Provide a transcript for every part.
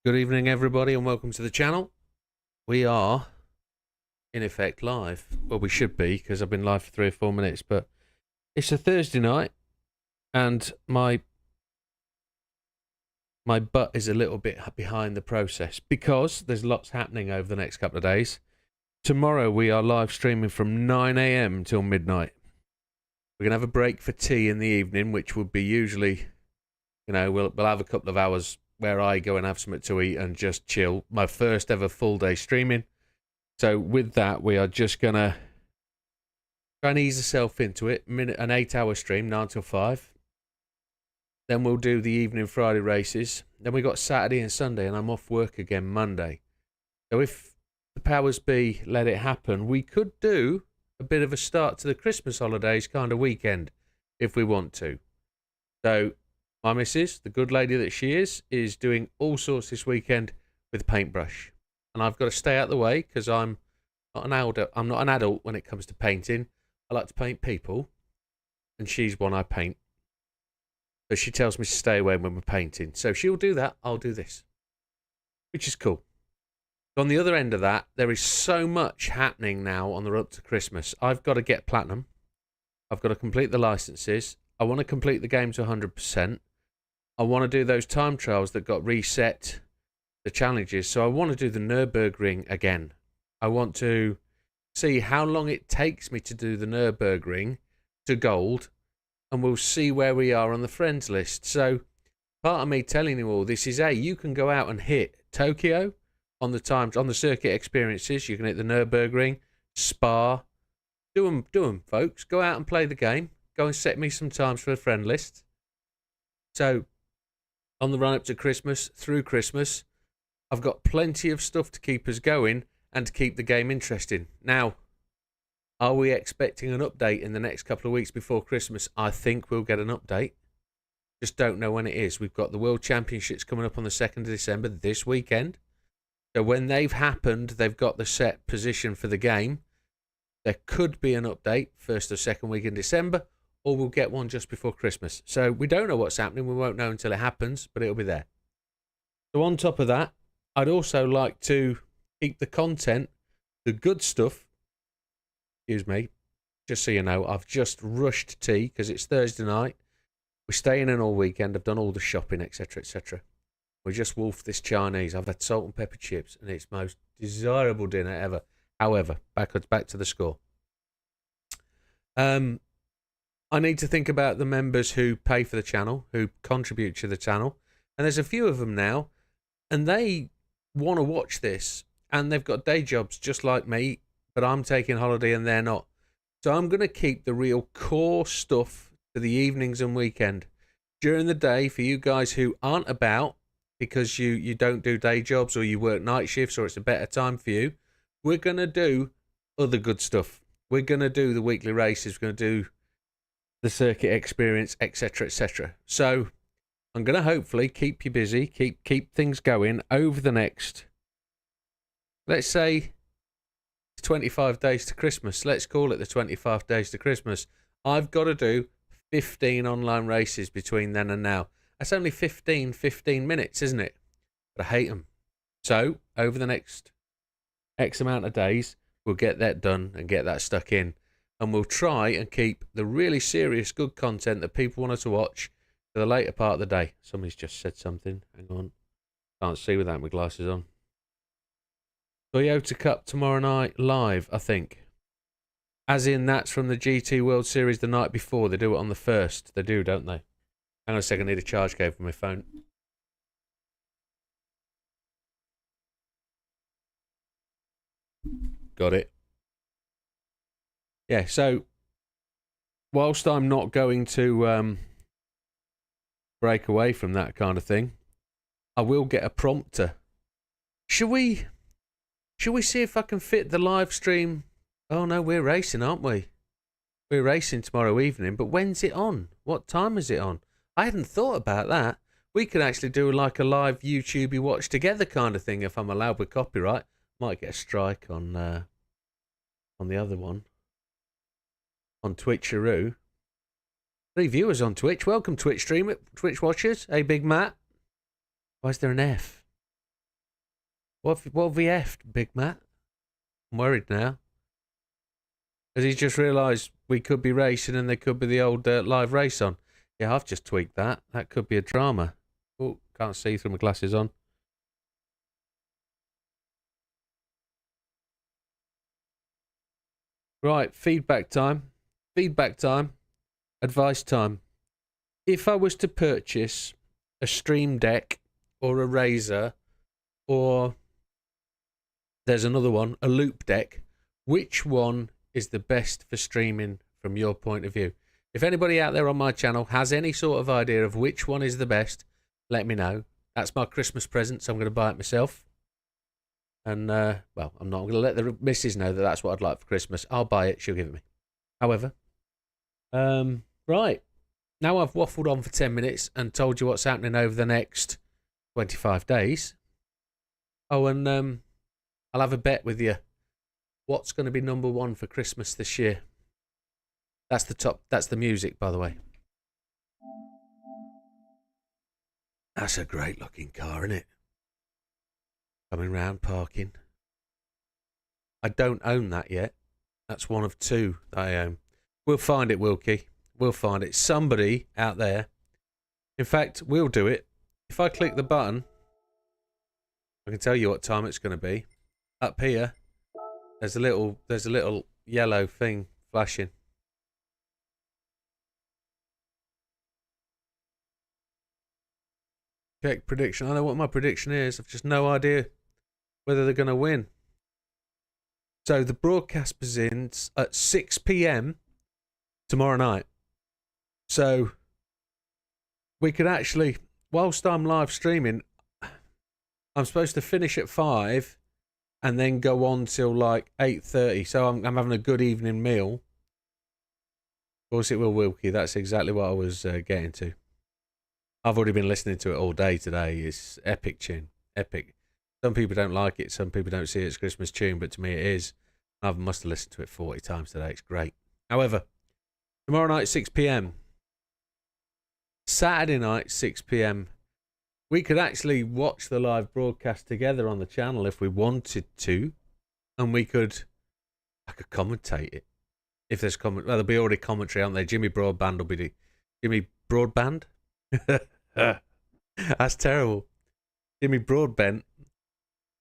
Good evening, everybody, and welcome to the channel. We are, in effect, live. Well, we should be, because I've been live for 3 or 4 minutes, but it's a Thursday night, and my butt is a little bit behind the process, because there's lots happening over the next couple of days. Tomorrow, we are live streaming from 9 AM till midnight. We're going to have a break for tea in the evening, which would be usually, we'll have a couple of hours where I go and have something to eat and just chill. My first ever full day streaming. So with that, we are just going to try and ease ourselves into it. An 8-hour stream, 9 till 5. Then we'll do the evening Friday races. Then we got Saturday and Sunday, and I'm off work again Monday. So if the powers be let it happen, we could do a bit of a start to the Christmas holidays kind of weekend if we want to. So my missus, the good lady that she is doing all sorts this weekend with a paintbrush. And I've got to stay out of the way because I'm not an adult when it comes to painting. I like to paint people, and she's one I paint. So she tells me to stay away when we're painting. So she'll do that, I'll do this, which is cool. On the other end of that, there is so much happening now on the road to Christmas. I've got to get platinum. I've got to complete the licenses. I want to complete the game to 100%. I want to do those time trials that got reset, the challenges. So I want to do the Nürburgring again. I want to see how long it takes me to do the Nürburgring to gold, and we'll see where we are on the friends list. So part of me telling you all this is, you can go out and hit Tokyo on the circuit experiences. You can hit the Nürburgring, Spa. Do them, folks. Go out and play the game. Go and set me some times for the friend list. So on the run up to Christmas, through Christmas, I've got plenty of stuff to keep us going and to keep the game interesting. Now, are we expecting an update in the next couple of weeks before Christmas? I think we'll get an update. Just don't know when it is. We've got the World Championships coming up on the 2nd of December this weekend. So when they've happened, they've got the set position for the game. There could be an update first or second week in December, or we'll get one just before Christmas. So we don't know what's happening. We won't know until it happens, but it'll be there. So on top of that, I'd also like to keep the content, the good stuff. Excuse me. Just so you know, I've just rushed tea because it's Thursday night. We're staying in all weekend. I've done all the shopping, etc., etc. We just wolfed this Chinese. I've had salt and pepper chips, and it's the most desirable dinner ever. However, back to the score. I need to think about the members who pay for the channel, who contribute to the channel. And there's a few of them now, and they want to watch this, and they've got day jobs just like me, but I'm taking holiday and they're not. So I'm going to keep the real core stuff to the evenings and weekend. During the day, for you guys who aren't about because you don't do day jobs or you work night shifts or it's a better time for you, we're going to do other good stuff. We're going to do the weekly races. We're going to do the circuit experience, etc., etc. So I'm going to hopefully keep you busy, keep things going over the next, let's say, 25 days to Christmas. Let's call it the 25 days to Christmas. I've got to do 15 online races between then and now. That's only 15 minutes, isn't it? But I hate them. So over the next X amount of days, we'll get that done and get that stuck in. And we'll try and keep the really serious, good content that people want us to watch for the later part of the day. Somebody's just said something. Hang on. Can't see without my glasses on. Toyota Cup tomorrow night live, I think. As in, that's from the GT World Series the night before. They do it on the 1st. They do, don't they? Hang on a second. I need a charge cable for my phone. Got it. Yeah, so whilst I'm not going to break away from that kind of thing, I will get a prompter. Should we see if I can fit the live stream? Oh no, we're racing, aren't we? We're racing tomorrow evening, but when's it on? What time is it on? I hadn't thought about that. We could actually do like a live YouTube watch together kind of thing if I'm allowed with copyright. Might get a strike on the other one. On Twitcheroo. 3 viewers on Twitch. Welcome, Twitch streamer, Twitch watchers. Hey, Big Matt. Why is there an F? What have we effed, Big Matt? I'm worried now. Has he just realised we could be racing and there could be the old live race on? Yeah, I've just tweaked that. That could be a drama. Oh, can't see through my glasses on. Right, feedback time. Feedback time. Advice time. If I was to purchase a Stream Deck or a Razer or there's another one, a Loop Deck, which one is the best for streaming from your point of view? If anybody out there on my channel has any sort of idea of which one is the best, let me know. That's my Christmas present, so I'm going to buy it myself. And, well, I'm not going to let the missus know that that's what I'd like for Christmas. I'll buy it, she'll give it me. However, right. Now I've waffled on for 10 minutes and told you what's happening over the next 25 days. Oh, and I'll have a bet with you. What's going to be number one for Christmas this year? That's the music, by the way. That's a great looking car, isn't it? Coming round, parking. I don't own that yet. That's one of two that I own. We'll find it, Wilkie. We'll find it. Somebody out there. In fact, we'll do it. If I click the button, I can tell you what time it's going to be. Up here, there's a little yellow thing flashing. Check prediction. I know what my prediction is. I've just no idea whether they're going to win. So the broadcast begins at 6 p.m. tomorrow night. So we could actually, whilst I'm live streaming, I'm supposed to finish at 5 and then go on till like 8:30. So I'm having a good evening meal. Of course it will, Wilkie. That's exactly what I was getting to. I've already been listening to it all day today. It's epic tune. Epic. Some people don't like it. Some people don't see it as Christmas tune, but to me it is. I must have listened to it 40 times today. It's great. However, tomorrow night, 6 p.m. Saturday night, 6 p.m. We could actually watch the live broadcast together on the channel if we wanted to. And I could commentate it. If there's well, there'll be already commentary, aren't there? Jimmy Broadband will be Jimmy Broadband? That's terrible. Jimmy Broadbent.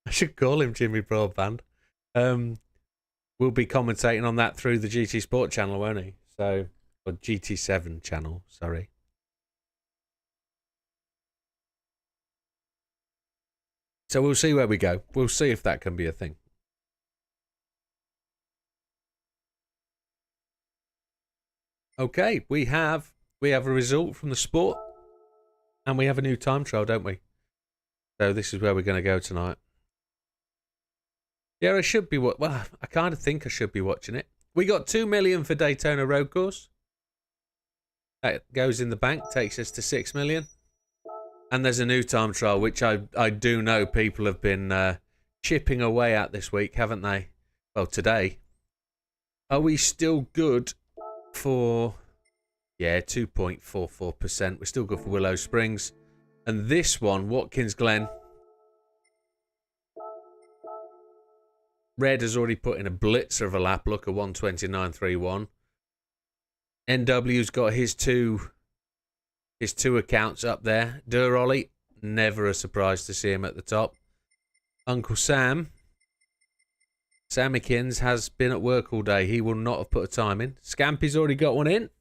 I should call him Jimmy Broadband. We'll be commentating on that through the GT Sport channel, won't he? So, or GT7 channel, sorry. So we'll see where we go. We'll see if that can be a thing. Okay, we have a result from the sport. And we have a new time trial, don't we? So this is where we're going to go tonight. Yeah, I should be... Well, I kind of think I should be watching it. We got 2 million for Daytona Road Course. That goes in the bank, takes us to 6 million. And there's a new time trial, which I do know people have been chipping away at this week, haven't they? Well, today. Are we still good for... Yeah, 2.44%. We're still good for Willow Springs. And this one, Watkins Glen. Red has already put in a blitzer of a lap. Look at 129.31. NW's got his two accounts up there. Durolly, never a surprise to see him at the top. Uncle Sam, Sammykins, has been at work all day. He will not have put a time in. Scampy's already got one in.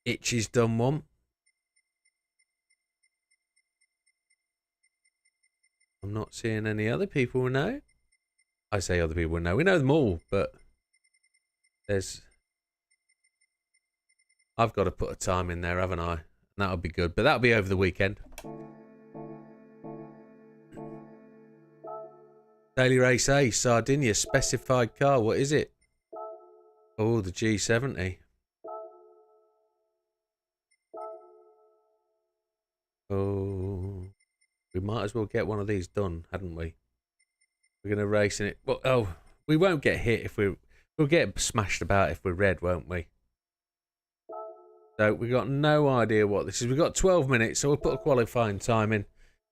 Itchy's done one. I'm not seeing any other people we know. I say other people we know. We know them all, but there's... I've got to put a time in there, haven't I? That'll be good, but that'll be over the weekend. Daily Race A, Sardinia, specified car. What is it? Oh, the G70. Oh, we might as well get one of these done, hadn't we? We're going to race in it. Well, oh, we won't get hit if we'll get smashed about if we're red, won't we? So we've got no idea what this is. We've got 12 minutes, so we'll put a qualifying time in.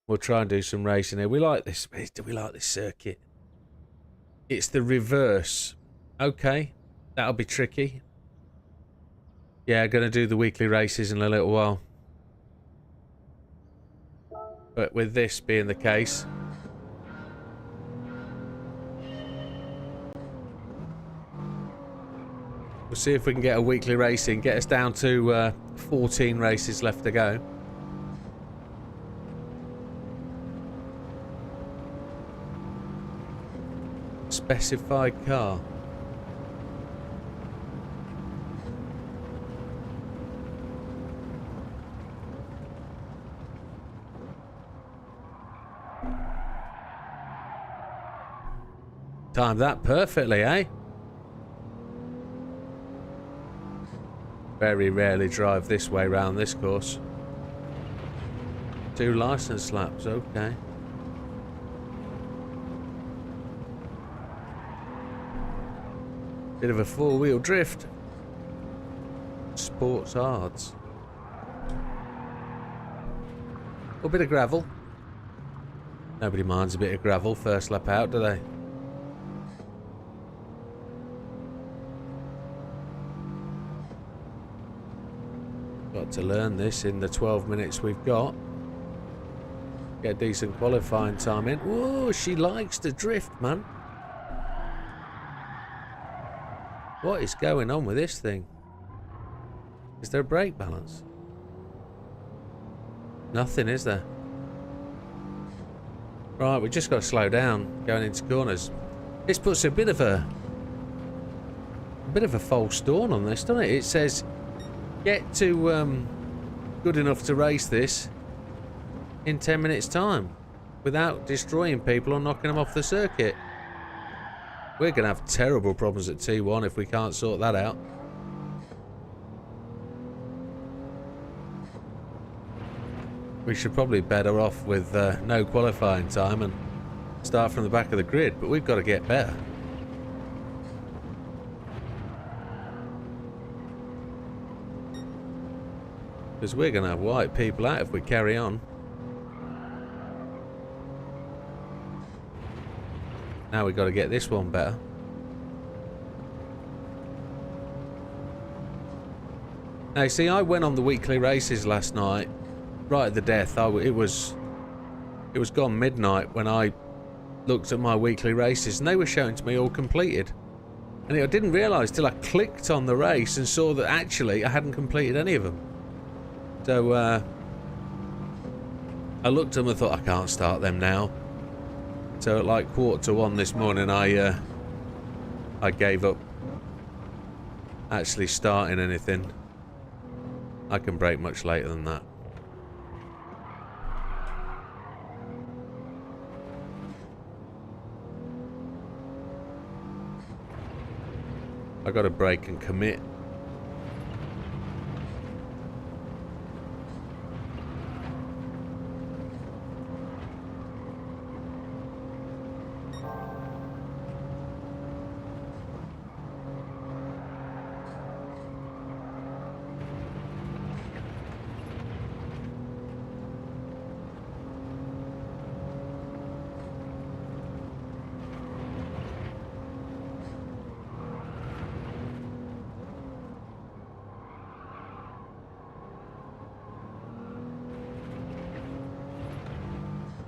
We'll try and do some racing here. We like this. We like this circuit. It's the reverse. Okay, that'll be tricky. Yeah, going to do the weekly races in a little while. But with this being the case, we'll see if we can get a weekly racing, get us down to 14 races left to go. Specified car. Timed that perfectly, eh? Very rarely drive this way round this course. 2 license laps, okay. Bit of a 4-wheel drift. Sports hards. A bit of gravel. Nobody minds a bit of gravel first lap out, do they? Got to learn this in the 12 minutes we've got. Get a decent qualifying time in. Whoa, she likes to drift, man. What is going on with this thing? Is there a brake balance? Nothing, is there? Right, we just got to slow down going into corners. This puts a bit of a false dawn on this, doesn't it? It says get to good enough to race this in 10 minutes time without destroying people or knocking them off the circuit. We're going to have terrible problems at T1 if we can't sort that out. We should probably better off with no qualifying time and start from the back of the grid, but we've got to get better. Because we're going to have wipe people out if we carry on. Now we've got to get this one better. Now, see, I went on the weekly races last night, right at the death. It was gone midnight when I looked at my weekly races, and they were showing to me all completed. And I didn't realise till I clicked on the race and saw that actually I hadn't completed any of them. So I looked at them and thought, I can't start them now. So at like 1:45 this morning, I gave up actually starting anything. I can break much later than that. I got to break and commit.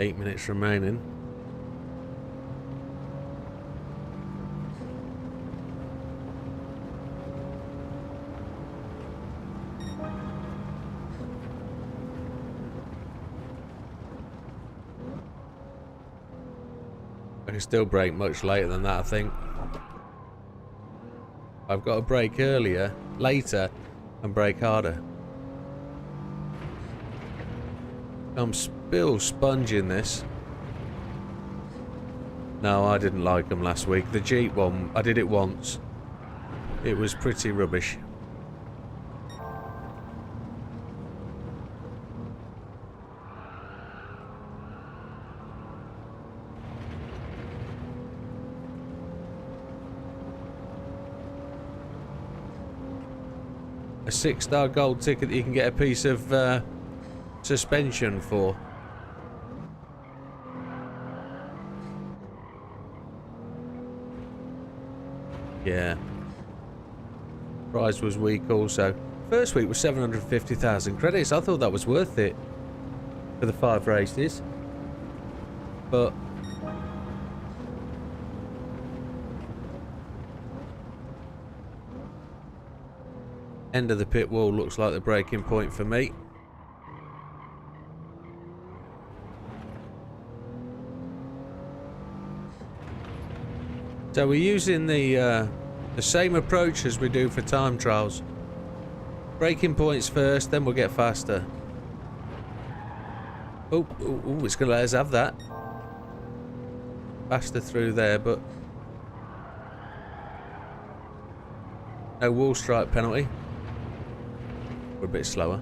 Eight minutes remaining. I can still brake much later than that, I think. I've got to brake later, and brake harder. I'm still sponging this. No, I didn't like them last week. The Jeep one, I did it once. It was pretty rubbish. A 6-star gold ticket that you can get a piece of suspension for. Yeah. Prize was weak also. First week was 750,000 credits. I thought that was worth it for the 5 races. But end of the pit wall looks like the breaking point for me. So we're using the same approach as we do for time trials. Braking points first, then we'll get faster. Oh, it's going to let us have that. Faster through there, but no wall strike penalty. We're a bit slower.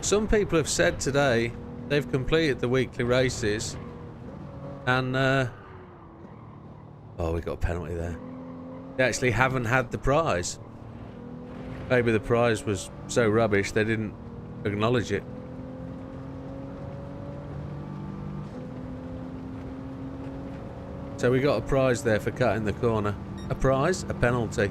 Some people have said today they've completed the weekly races and oh, we got a penalty there. They actually haven't had the prize. Maybe the prize was so rubbish they didn't acknowledge it. So we got a prize there for cutting the corner. A prize, a penalty.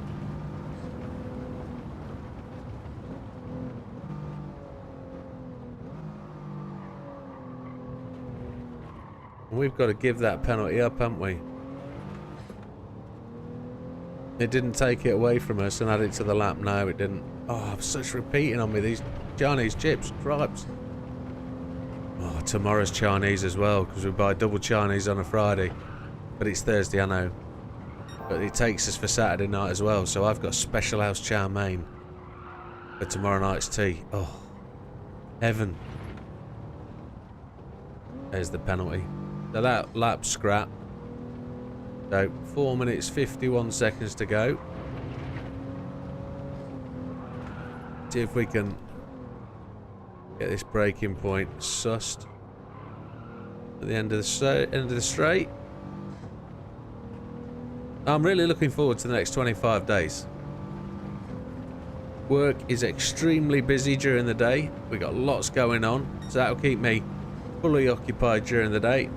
We've got to give that penalty up, haven't we? It didn't take it away from us and add it to the lap. No, it didn't. Oh, I'm such repeating on me, these Chinese chips. Cripes. Oh, tomorrow's Chinese as well, because we buy double Chinese on a Friday. But it's Thursday, I know. But it takes us for Saturday night as well, so I've got special house chow mein for tomorrow night's tea. Oh, heaven. There's the penalty. So that lap scrap. So 4 minutes 51 seconds to go. See if we can get this braking point sussed at the end of the straight. I'm really looking forward to the next 25 days. Work is extremely busy during the day. We got lots going on, so that'll keep me fully occupied during the day.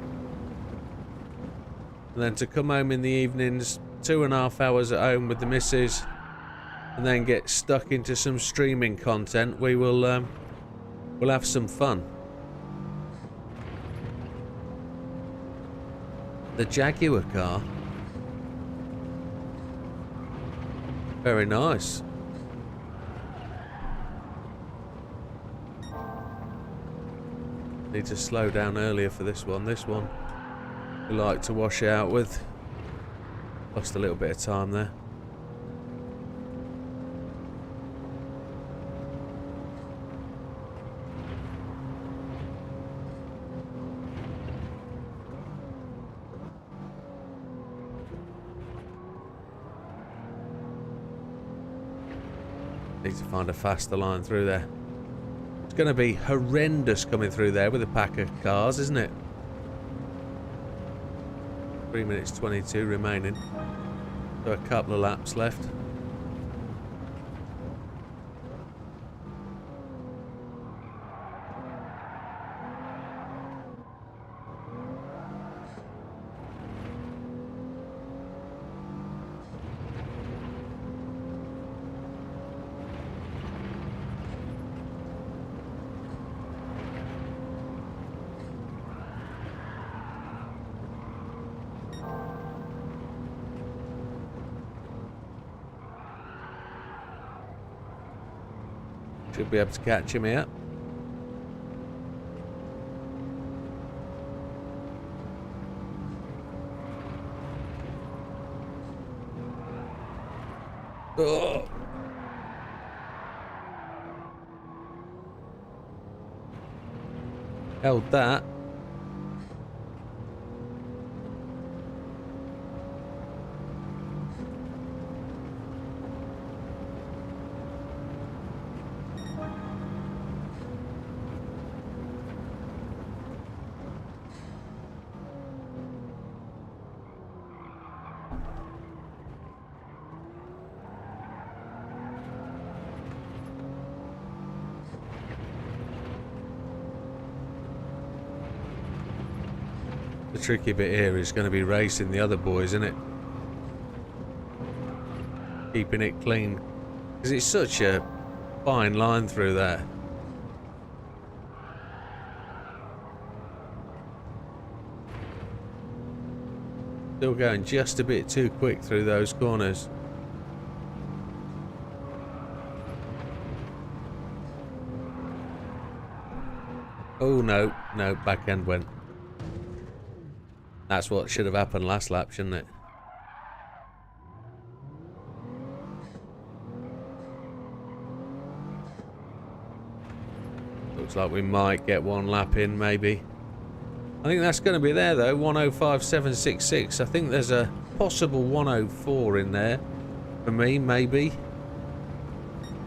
And then to come home in the evenings, 2.5 hours at home with the missus, and then get stuck into some streaming content. We'll have some fun. The Jaguar car. Very nice. Need to slow down earlier for this one. This one we like to wash it out with. Lost a little bit of time there. Need to find a faster line through there. It's going to be horrendous coming through there with a pack of cars, isn't it? 3 minutes 22 remaining. So a couple of laps left. Should be able to catch him here. Oh. Held that. The tricky bit here is going to be racing the other boys, isn't it? Keeping it clean. Because it's such a fine line through there. Still going just a bit too quick through those corners. Oh no, no, back end went. That's what should have happened last lap, shouldn't it? Looks like we might get one lap in, maybe. I think that's going to be there though, 105.766. I think there's a possible 104 in there for me, maybe.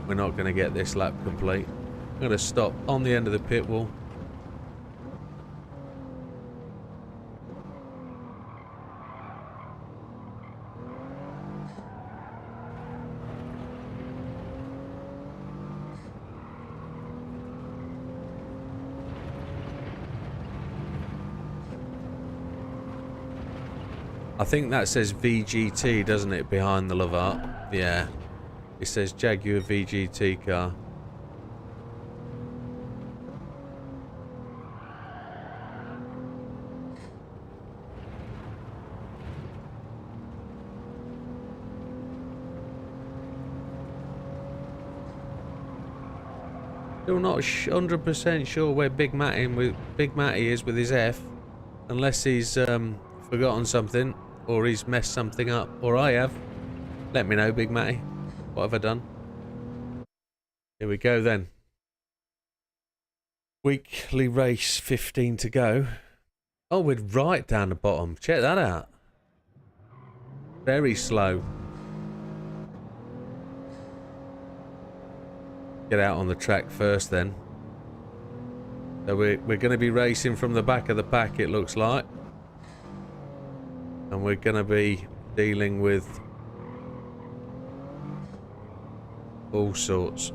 We're not going to get this lap complete. I'm going to stop on the end of the pit wall. I think that says VGT, doesn't it, behind the Louvart? Yeah. It says Jaguar VGT car. Still not 100% sure where Big Matty is with his F, unless he's forgotten something. Or he's messed something up. Or I have. Let me know, Big Matty. What have I done? Here we go then. Weekly race, 15 to go. Oh, we're right down the bottom. Check that out. Very slow. Get out on the track first then. So we're going to be racing from the back of the pack, it looks like. And we're going to be dealing with all sorts.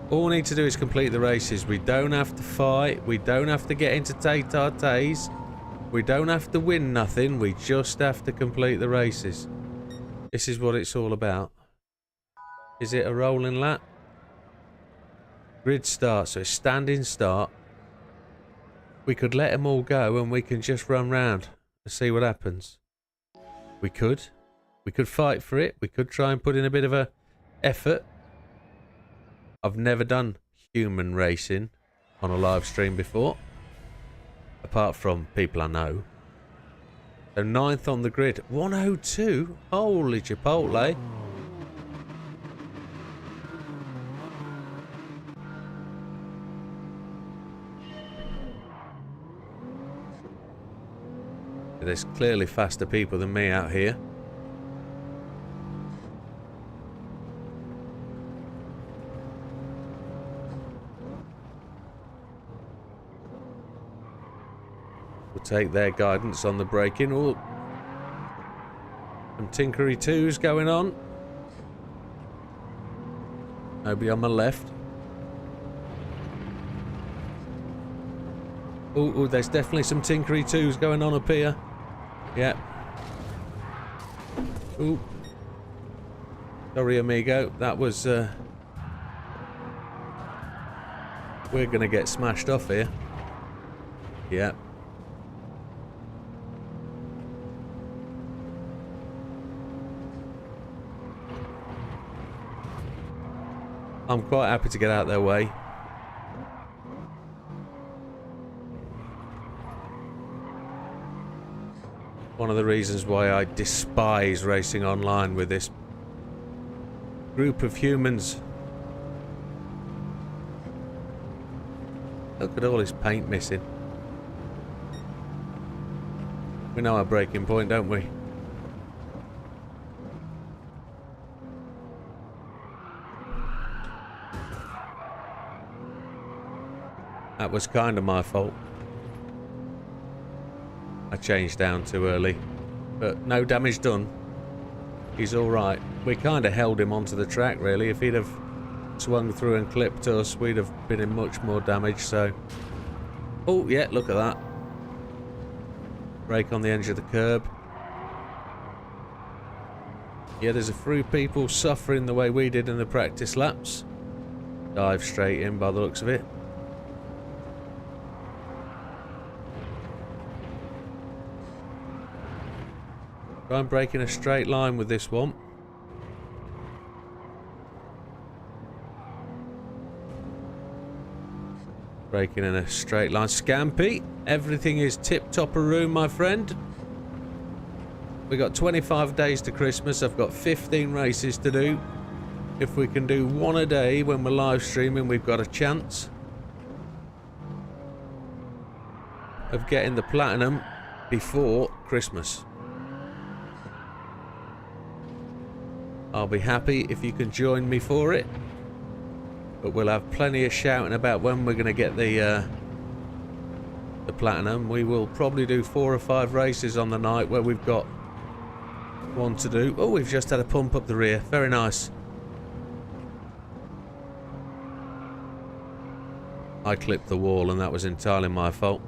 All we need to do is complete the races. We don't have to fight. We don't have to get into tete-a-tetes. We don't have to win nothing. We just have to complete the races. This is what it's all about. Is it a rolling lap? Grid start. So it's standing start. We could let them all go and we can just run round and see what happens. We could. We could fight for it. We could try and put in a bit of a effort. I've never done human racing on a live stream before. Apart from people I know. So 9th on the grid. 102? Holy Chipotle. There's clearly faster people than me out here. We'll take their guidance on the braking. Oh, some tinkery twos going on. Nobody on my left. Oh, there's definitely some tinkery twos going on up here. Yeah. Ooh. Sorry, amigo. That was... We're going to get smashed off here. Yeah. I'm quite happy to get out their way. One of the reasons why I despise racing online with this group of humans. Look at all this paint missing. We know our breaking point, don't we? That was kind of my fault. I changed down too early, but no damage done. He's all right. We kind of held him onto the track, really. If he'd have swung through and clipped us, we'd have been in much more damage. So, oh yeah, look at that. Brake on the edge of the curb. Yeah, there's a few people suffering the way we did in the practice laps. Dive straight in by the looks of it. Try and brake in a straight line with this one. Braking in a straight line. Scampy, everything is tip-top-a-room, my friend. We got 25 days to Christmas. I've got 15 races to do. If we can do one a day when we're live streaming, we've got a chance of getting the platinum before Christmas. I'll be happy if you can join me for it. But we'll have plenty of shouting about when we're going to get the platinum. We will probably do 4 or 5 races on the night where we've got one to do. Oh, we've just had a pump up the rear. Very nice. I clipped the wall and that was entirely my fault.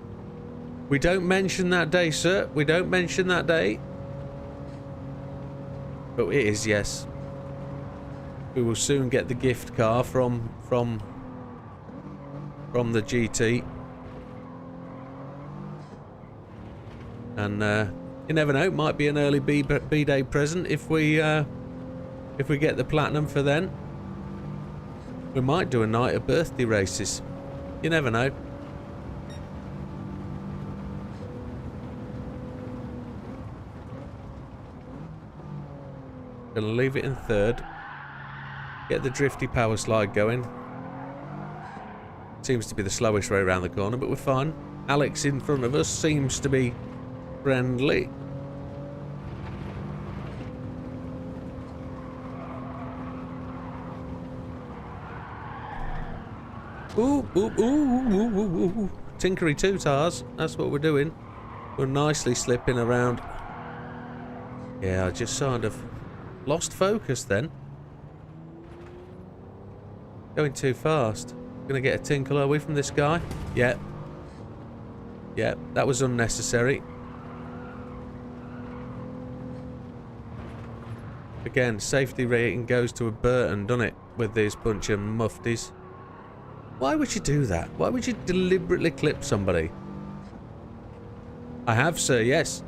We don't mention that day, sir. We don't mention that day. But it is, yes. We will soon get the gift car from the GT. And you never know, it might be an early B-Day present if we get the platinum for then. We might do a night of birthday races. You never know. Gonna leave it in third. Get the drifty power slide going. Seems to be the slowest way around the corner, but we're fine. Alex in front of us seems to be friendly. Ooh, ooh, ooh, ooh, ooh, ooh. Tinkery tootars. That's what we're doing. We're nicely slipping around. Yeah, I just sort of lost focus then. Going too fast. Gonna get a tinkle away from this guy. Yeah. Yeah, that was unnecessary. Again, safety rating goes to a Burton, doesn't it? With these bunch of mufties. Why would you do that? Why would you deliberately clip somebody? I have, sir, yes.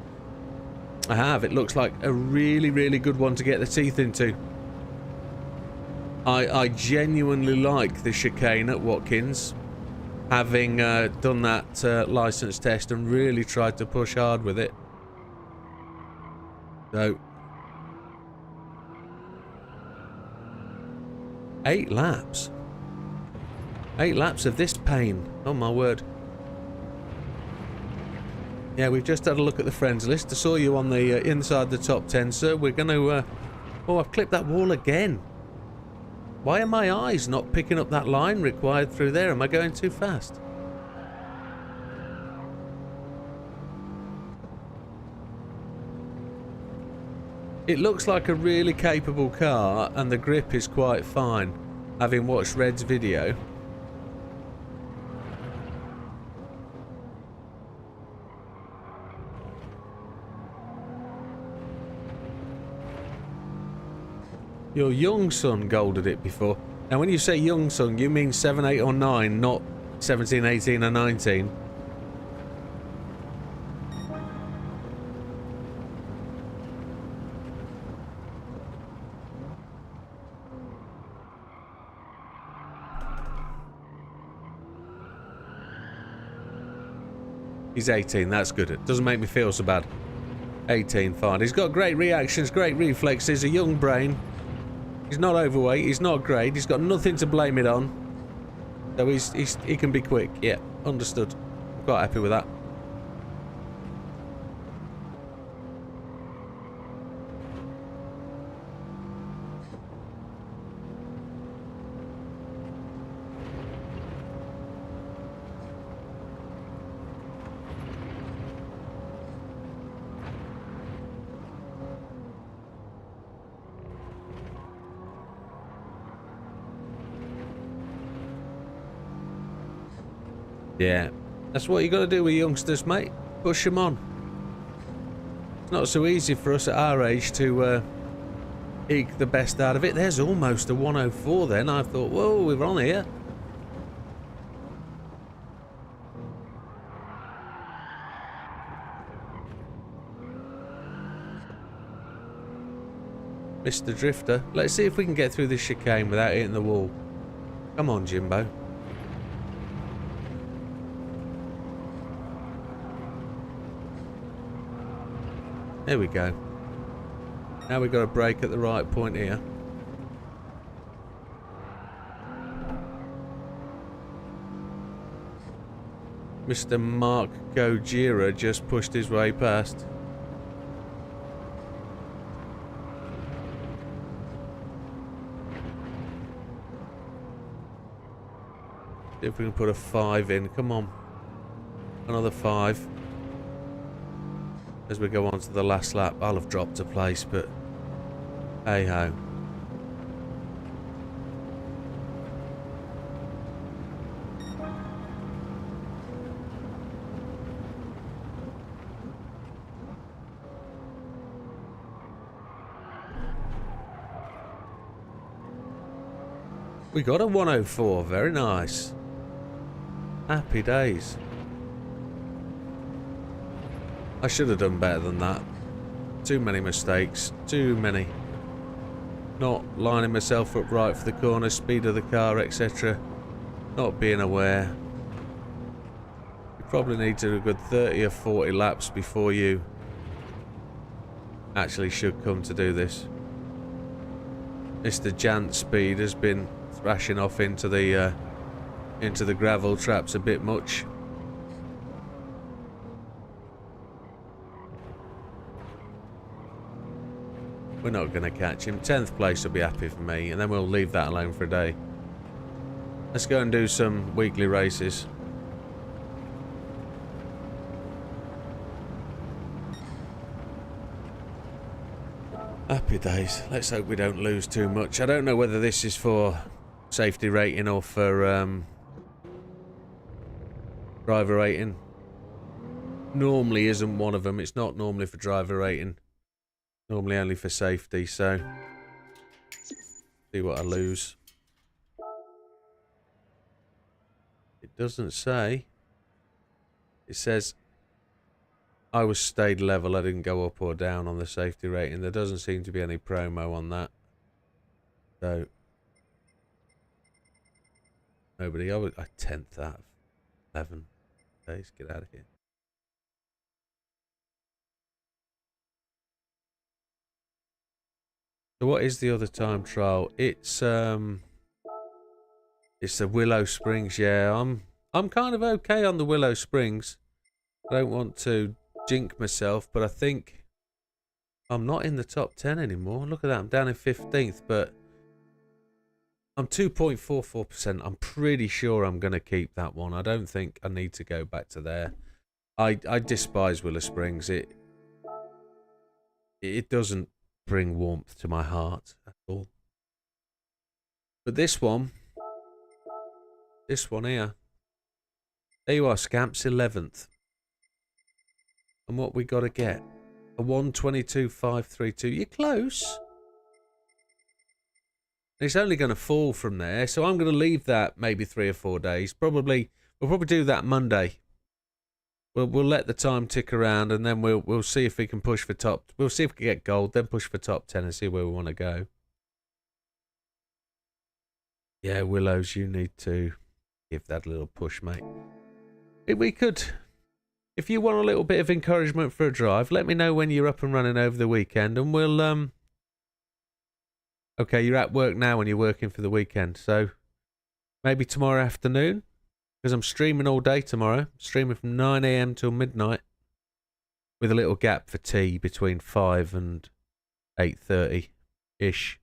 I have. It looks like a really, really good one to get the teeth into. I genuinely like the chicane at Watkins. Having done that license test and really tried to push hard with it. So... 8 laps. 8 laps of this pain. Oh my word. Yeah, we've just had a look at the friends list. I saw you on the inside the top 10, sir. We're going to... Oh, I've clipped that wall again. Why are my eyes not picking up that line required through there? Am I going too fast? It looks like a really capable car and the grip is quite fine, having watched Red's video. Your young son golded it before. Now when you say young son, you mean 7, 8 or 9, not 17, 18 or 19. He's 18, that's good. It doesn't make me feel so bad. 18, fine. He's got great reactions, great reflexes, a young brain. He's not overweight, he's not great, he's got nothing to blame it on. So he can be quick. Yeah, understood. I'm quite happy with that. Yeah, that's what you got to do with youngsters, mate. Push them on. It's not so easy for us at our age to eke the best out of it. There's almost a 104 then. I thought, whoa, we're on here. Mr. Drifter. Let's see if we can get through this chicane without hitting the wall. Come on, Jimbo. There we go. Now we've got to brake at the right point here. Mr. Mark Gojira just pushed his way past. See if we can put a 5 in. Come on. Another 5. As we go on to the last lap. I'll have dropped a place, but hey ho. We got a 104. Very nice. Happy days. I should have done better than that. Too many mistakes. Too many. Not lining myself up right for the corner, speed of the car, etc. Not being aware. You probably need to do a good 30 or 40 laps before you actually should come to do this. Mr. Jant Speed has been thrashing off into the gravel traps a bit much. We're not going to catch him. 10th place will be happy for me, and then we'll leave that alone for a day. Let's go and do some weekly races. Happy days. Let's hope we don't lose too much. I don't know whether this is for safety rating or for driver rating. Normally isn't one of them. It's not normally for driver rating. Normally only for safety, so see what I lose. It doesn't say. It says I was stayed level. I didn't go up or down on the safety rating. There doesn't seem to be any promo on that. So nobody. I was a 10th out of 11 days. Get out of here. So what is the other time trial? It's the Willow Springs. Yeah, I'm kind of okay on the Willow Springs. I don't want to jinx myself, but I think I'm not in the top 10 anymore. Look at that. I'm down in 15th, but I'm 2.44%. I'm pretty sure I'm going to keep that one. I don't think I need to go back to there. I despise Willow Springs. It doesn't bring warmth to my heart at all. But this one here, there you are, Scamps, 11th. And what we got to get? A 122.532. You're close. It's only going to fall from there, so I'm going to leave that maybe 3 or 4 days. We'll probably do that Monday. We'll let the time tick around, and then we'll see if we can push for top. We'll see if we can get gold, then push for top 10 and see where we want to go. Yeah, Willows, you need to give that a little push, mate. We could, if you want a little bit of encouragement for a drive, let me know when you're up and running over the weekend, and we'll okay, you're at work now and you're working for the weekend, so maybe tomorrow afternoon. Because I'm streaming all day tomorrow. Streaming from 9 AM till midnight. With a little gap for tea between 5 and 8:30-ish.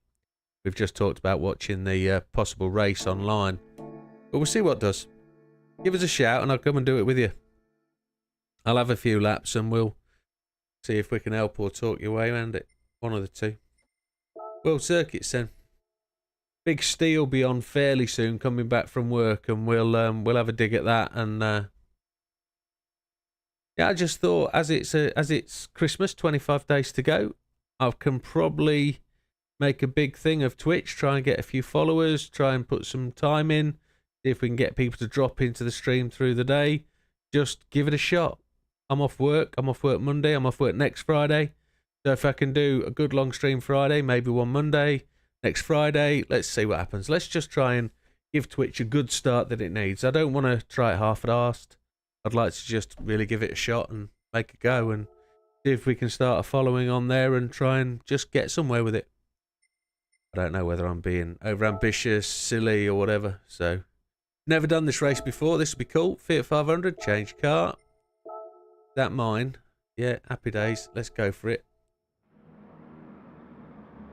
We've just talked about watching the possible race online. But we'll see what does. Give us a shout and I'll come and do it with you. I'll have a few laps and we'll see if we can help or talk your way around it. One of the two. World Circuits then. Big Steel be on fairly soon, coming back from work, and we'll have a dig at that. And yeah, I just thought as it's Christmas, 25 days to go, I can probably make a big thing of Twitch, try and get a few followers, try and put some time in, see if we can get people to drop into the stream through the day. Just give it a shot. I'm off work. I'm off work Monday. I'm off work next Friday. So if I can do a good long stream Friday, maybe one Monday, next Friday, let's see what happens. Let's just try and give Twitch a good start that it needs. I don't want to try it half-assed. I'd like to just really give it a shot and make a go and see if we can start a following on there and try and just get somewhere with it. I don't know whether I'm being overambitious, silly, or whatever. So, never done this race before. This would be cool. Fiat 500, change car. That mine? Yeah, happy days. Let's go for it.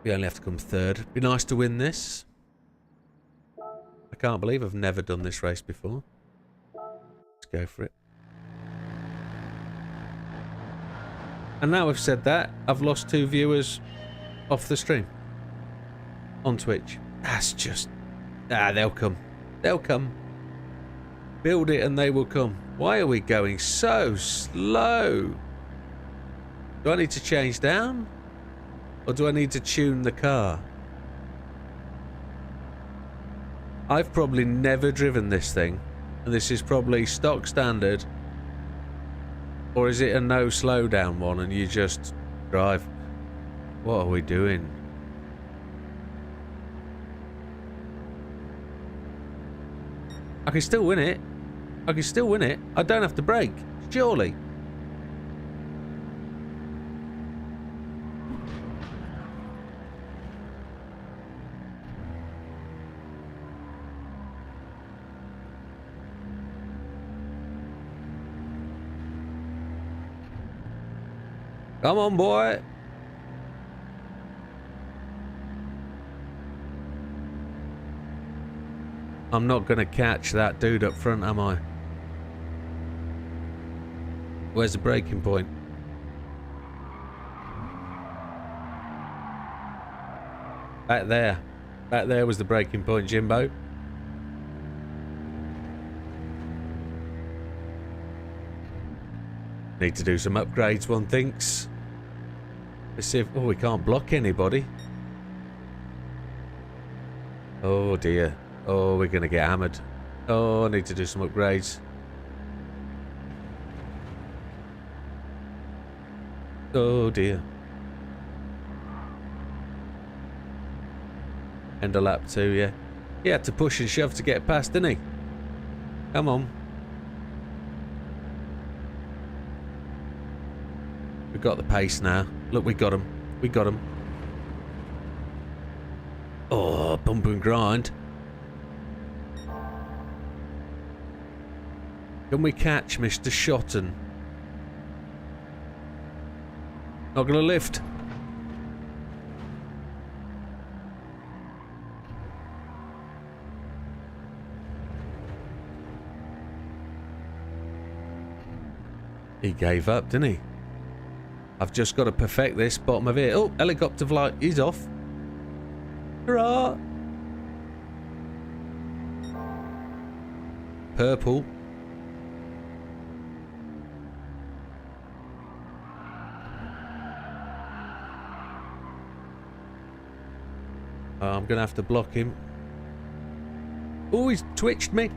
We only have to come third. Be nice to win this. I can't believe I've never done this race before. Let's go for it. And now I've said that, I've lost 2 viewers off the stream. On Twitch. That's just... they'll come. They'll come. Build it and they will come. Why are we going so slow? Do I need to change down? Or do I need to tune the car? I've probably never driven this thing. And this is probably stock standard. Or is it a no slowdown one and you just drive? What are we doing? I can still win it. I can still win it. I don't have to brake. Surely. Come on, boy. I'm not going to catch that dude up front, am I? Where's the braking point? Back there. Back there was the braking point, Jimbo. Need to do some upgrades, one thinks. Let's see if... oh, we can't block anybody. Oh, dear. Oh, we're going to get hammered. Oh, I need to do some upgrades. Oh, dear. End of lap 2, yeah. He had to push and shove to get past, didn't he? Come on. We've got the pace now. Look, we got him. We got him. Oh, bump and grind. Can we catch Mr. Shotton? Not gonna lift. He gave up, didn't he? I've just got to perfect this bottom of it. Oh, helicopter flight. He's off. Hurrah! Purple. I'm going to have to block him. Oh, he's twitched me.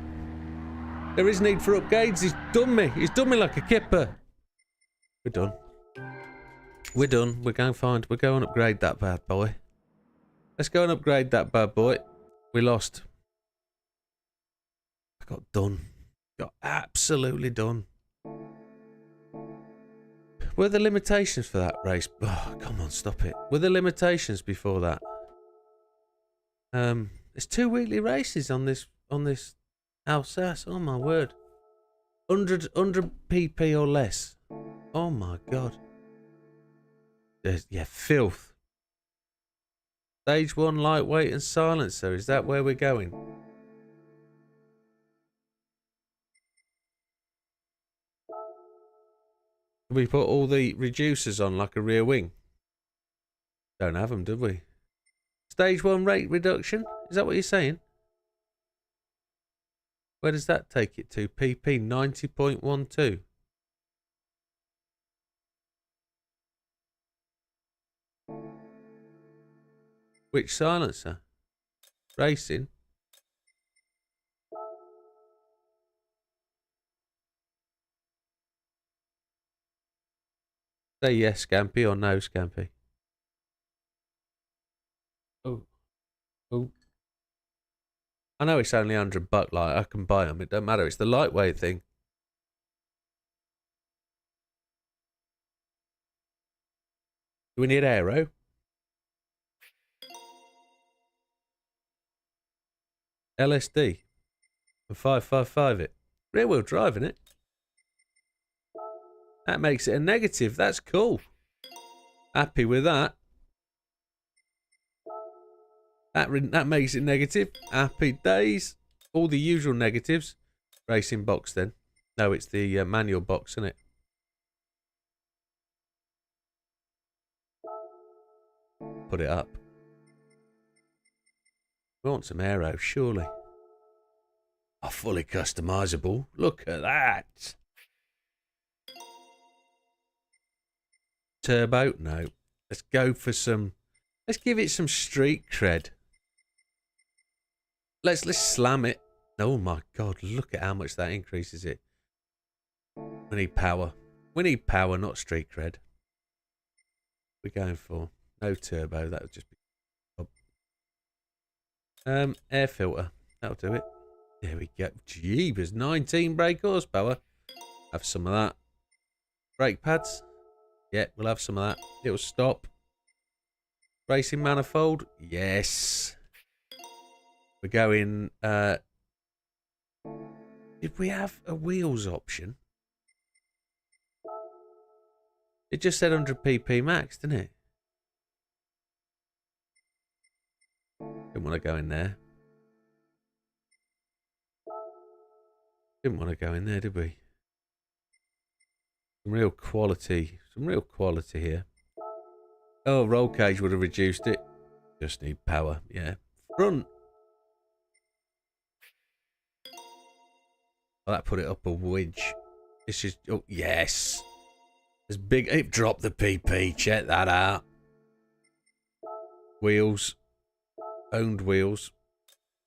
There is need for upgrades. He's done me. He's done me like a kipper. We're done. We're done. We're going to We're going to upgrade that bad boy. Let's go and upgrade that bad boy. We lost. I got done. Got absolutely done. Were there limitations for that race? Oh, come on, stop it. Were there limitations before that? There's 2 weekly races on this Alsace. Oh my word. 100 pp or less. Oh my god. Yeah, filth. Stage 1 lightweight and silencer. Is that where we're going? We put all the reducers on like a rear wing. Don't have them, did we? Stage 1 rate reduction. Is that what you're saying? Where does that take it to? PP 90.12. Which silencer? Racing? Say yes, Scampy, or no, Scampy. Oh. Oh. I know it's only $100, like, I can buy them. It don't matter. It's the lightweight thing. Do we need aero? LSD? And 555 it. Rear wheel driving it. That makes it a negative. That's cool. Happy with that. That makes it negative. Happy days. All the usual negatives. Racing box then. No, it's the manual box, isn't it? Put it up. We want some aero, surely. Oh, fully customizable. Look at that. Turbo? No. Let's go for some... Let's give it some street cred. Let's slam it. Oh my god, look at how much that increases it. We need power. We need power, not street cred. We're going for no turbo. That would just be... air filter. That'll do it. There we go. Jeebus, 19 brake horsepower. Have some of that. Brake pads. Yeah, we'll have some of that. It'll stop. Racing manifold. Yes. We're going... Did we have a wheels option? It just said 100 pp max, didn't it? Didn't want to go in there. Didn't want to go in there, did we? Some real quality here. Oh, roll cage would have reduced it. Just need power, yeah. Front. Oh, that put it up a wedge. This is, oh, yes. It's big, it dropped the PP, check that out. Wheels. Owned wheels.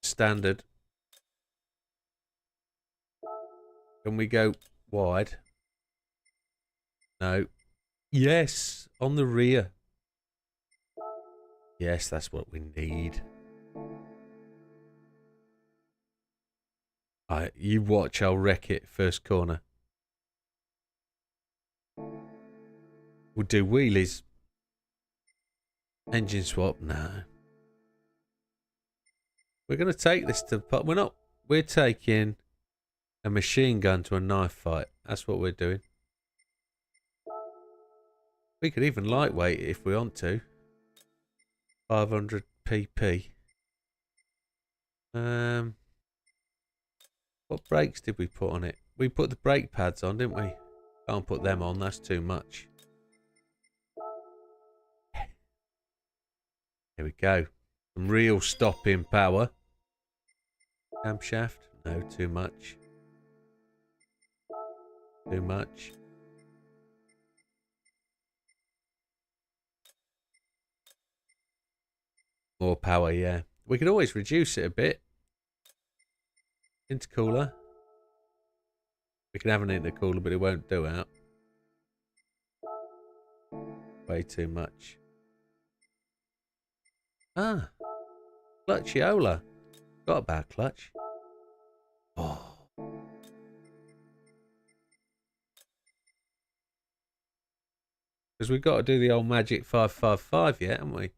Standard. Can we go wide? No. Yes, on the rear. Yes, that's what we need. You watch, I'll wreck it first corner. We'll do wheelies. Engine swap, no. We're going to take this to... We're taking a machine gun to a knife fight. That's what we're doing. We could even lightweight it if we want to. 500 pp. What brakes did we put on it? We put the brake pads on, didn't we? Can't put them on, that's too much. Here we go. Some real stopping power. Camshaft? No, too much. Too much. More power, yeah. We could always reduce it a bit. Intercooler. We can have an intercooler, but it won't do out. Way too much. Ah. Clutchiola. Got about clutch. Oh. Because we've got to do the old magic 555 yet, haven't we?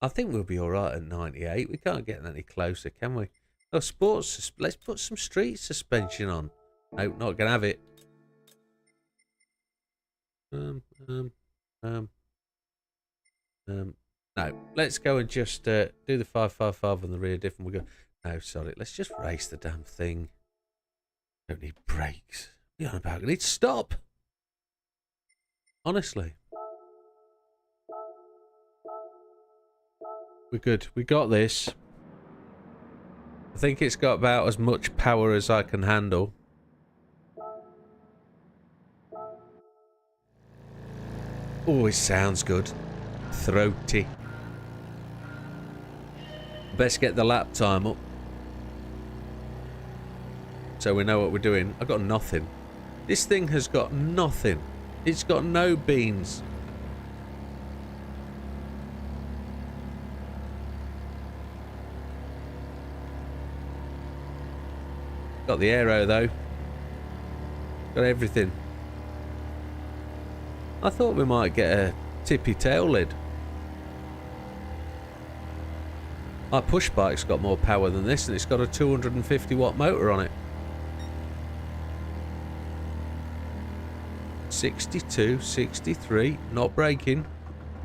I think we'll be alright at 98. We can't get any closer, can we? Oh, sports. Let's put some street suspension on. No, not going to have it. No, let's go and just do the 555 on the rear diff and we'll go. No, sorry, let's just race the damn thing. Don't need brakes. What are you on about? I need to stop. Honestly. We're good. We got this. I think it's got about as much power as I can handle. Oh, it sounds good. Throaty. Best get the lap time up, so we know what we're doing. I've got nothing. This thing has got nothing. It's got no beans. Got the aero though. Got everything. I thought we might get a tippy tail lid. My push bike's got more power than this, and it's got a 250 watt motor on it. 62, 63, not braking,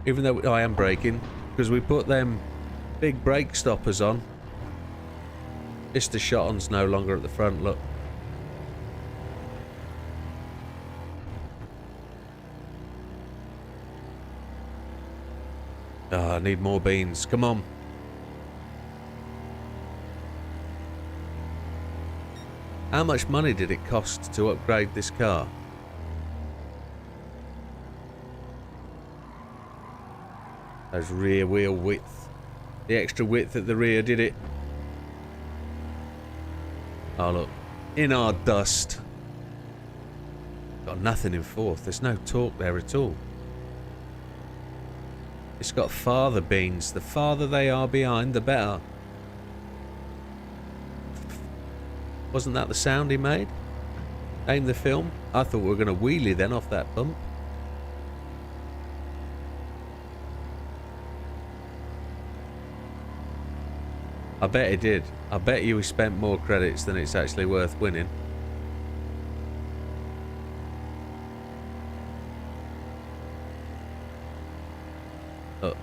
even though I am braking, because we put them big brake stoppers on. Mr. Shotton's no longer at the front, look. Oh, I need more beans, come on. How much money did it cost to upgrade this car? Those rear wheel width. The extra width at the rear did it. Oh look, in our dust. Got nothing in fourth, there's no torque there at all. It's got farther beans. The farther they are behind, the better. Wasn't that the sound he made? Aim the film? I thought we were going to wheelie then off that bump. I bet he did. I bet you he spent more credits than it's actually worth winning. Look,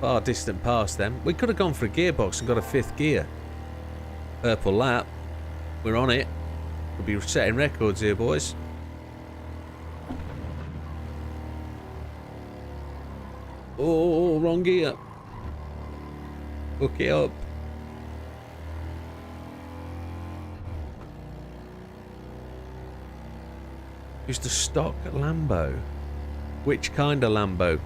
far distant past them. We could have gone for a gearbox and got a fifth gear. Purple lap. We're on it. We'll be setting records here, boys. Oh, wrong gear. Hook it up. Used a stock Lambo. Which kind of Lambo?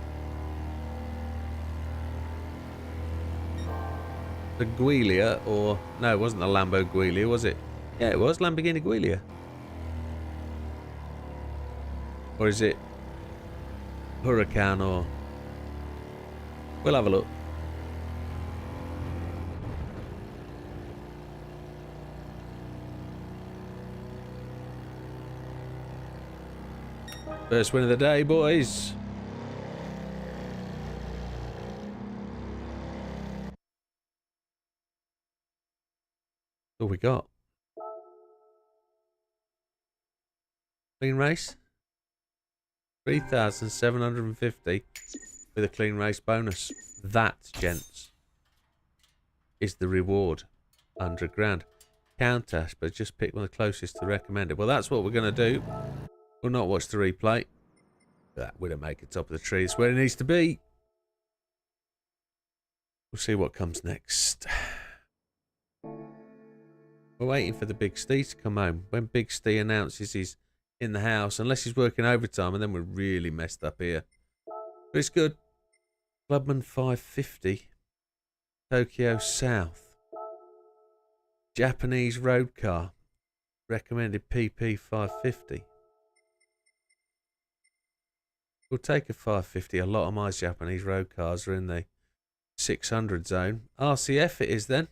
The Giulia, or... No, it wasn't the Lambo Giulia, was it? Yeah, it was Lamborghini Giulia. Or is it Huracan, or... We'll have a look. First win of the day, boys. What we got? Clean race? 3,750 with a clean race bonus. That, gents, is the reward. 100 grand. Countach, but just pick one of the closest to recommended. Well, that's what we're going to do. We'll not watch the replay. That wouldn't make it top of the tree. It's where it needs to be. We'll see what comes next. We're waiting for the Big Steve to come home. When Big Steve announces he's in the house, unless he's working overtime, and then we're really messed up here. But it's good. Clubman 550. Tokyo South. Japanese road car. Recommended PP 550. We'll take a 550. A lot of my Japanese road cars are in the 600 zone. RCF it is then.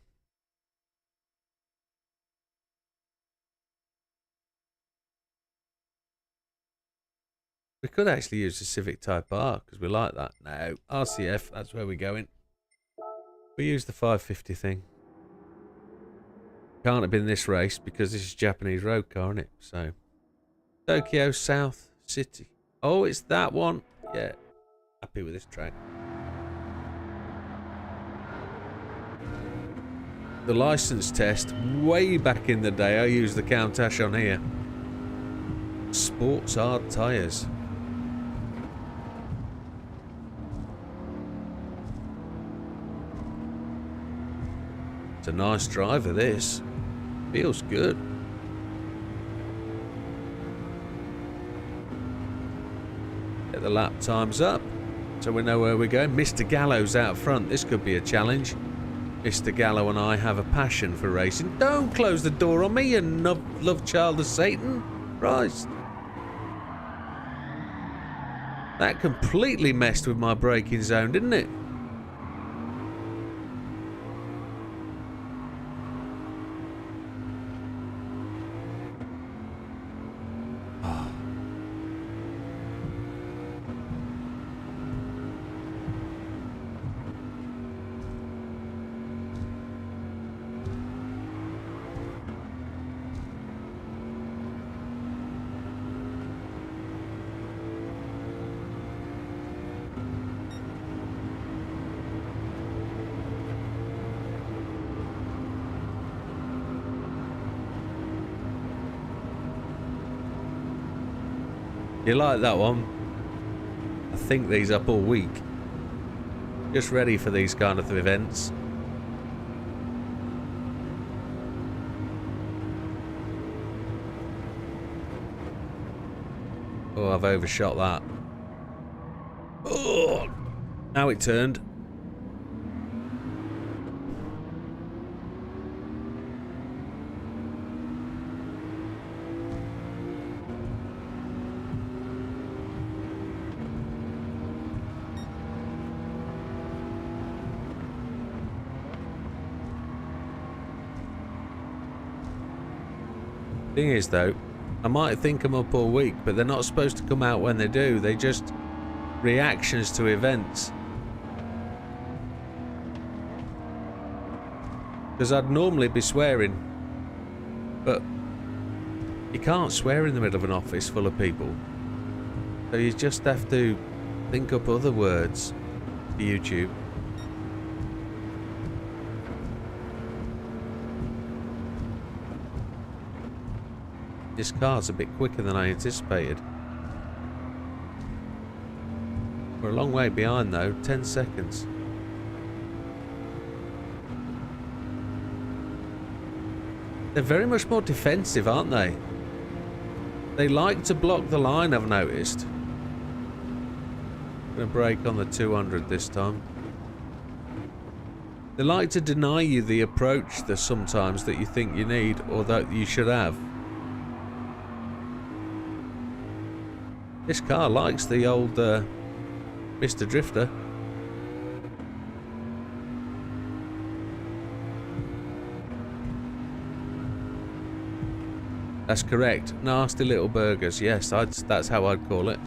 We could actually use the Civic Type R because we like that. No, RCF, that's where we're going. We use the 550 thing. Can't have been this race because this is Japanese road car, isn't it? So, Tokyo South City. Oh, it's that one. Yeah, happy with this track. The license test, way back in the day, I used the Countach on here. Sports hard tyres. It's a nice driver, this. Feels good. Get the lap times up so we know where we're going. Mr. Gallo's out front. This could be a challenge. Mr. Gallo and I have a passion for racing. Don't close the door on me, you love child of Satan. Christ. That completely messed with my braking zone, didn't it? You like that one? I think these up all week. Just ready for these kind of events. Oh, I've overshot that. Oh, now it turned. Thing is though, I might think them up all week, but they're not supposed to come out when they do. They just reactions to events. Because I'd normally be swearing, but you can't swear in the middle of an office full of people. So you just have to think up other words for YouTube. This car's a bit quicker than I anticipated. We're a long way behind though, 10 seconds. They're very much more defensive, aren't they? They like to block the line, I've noticed. I'm going to brake on the 200 this time. They like to deny you the approach sometimes that you think you need or that you should have. This car likes the old Mr. Drifter. That's correct. Nasty little burgers. Yes, that's how I'd call it.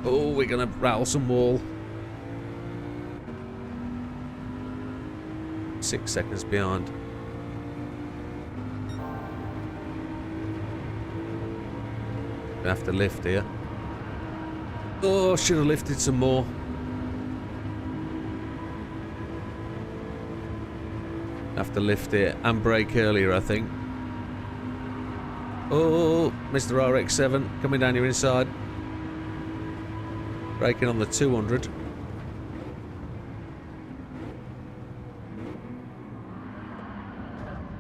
Oh, we're going to rattle some wall. 6 seconds behind. Have to lift here. Oh, should have lifted some more. Have to lift it and brake earlier, I think. Oh, Mr. RX-7 coming down your inside. Braking on the 200.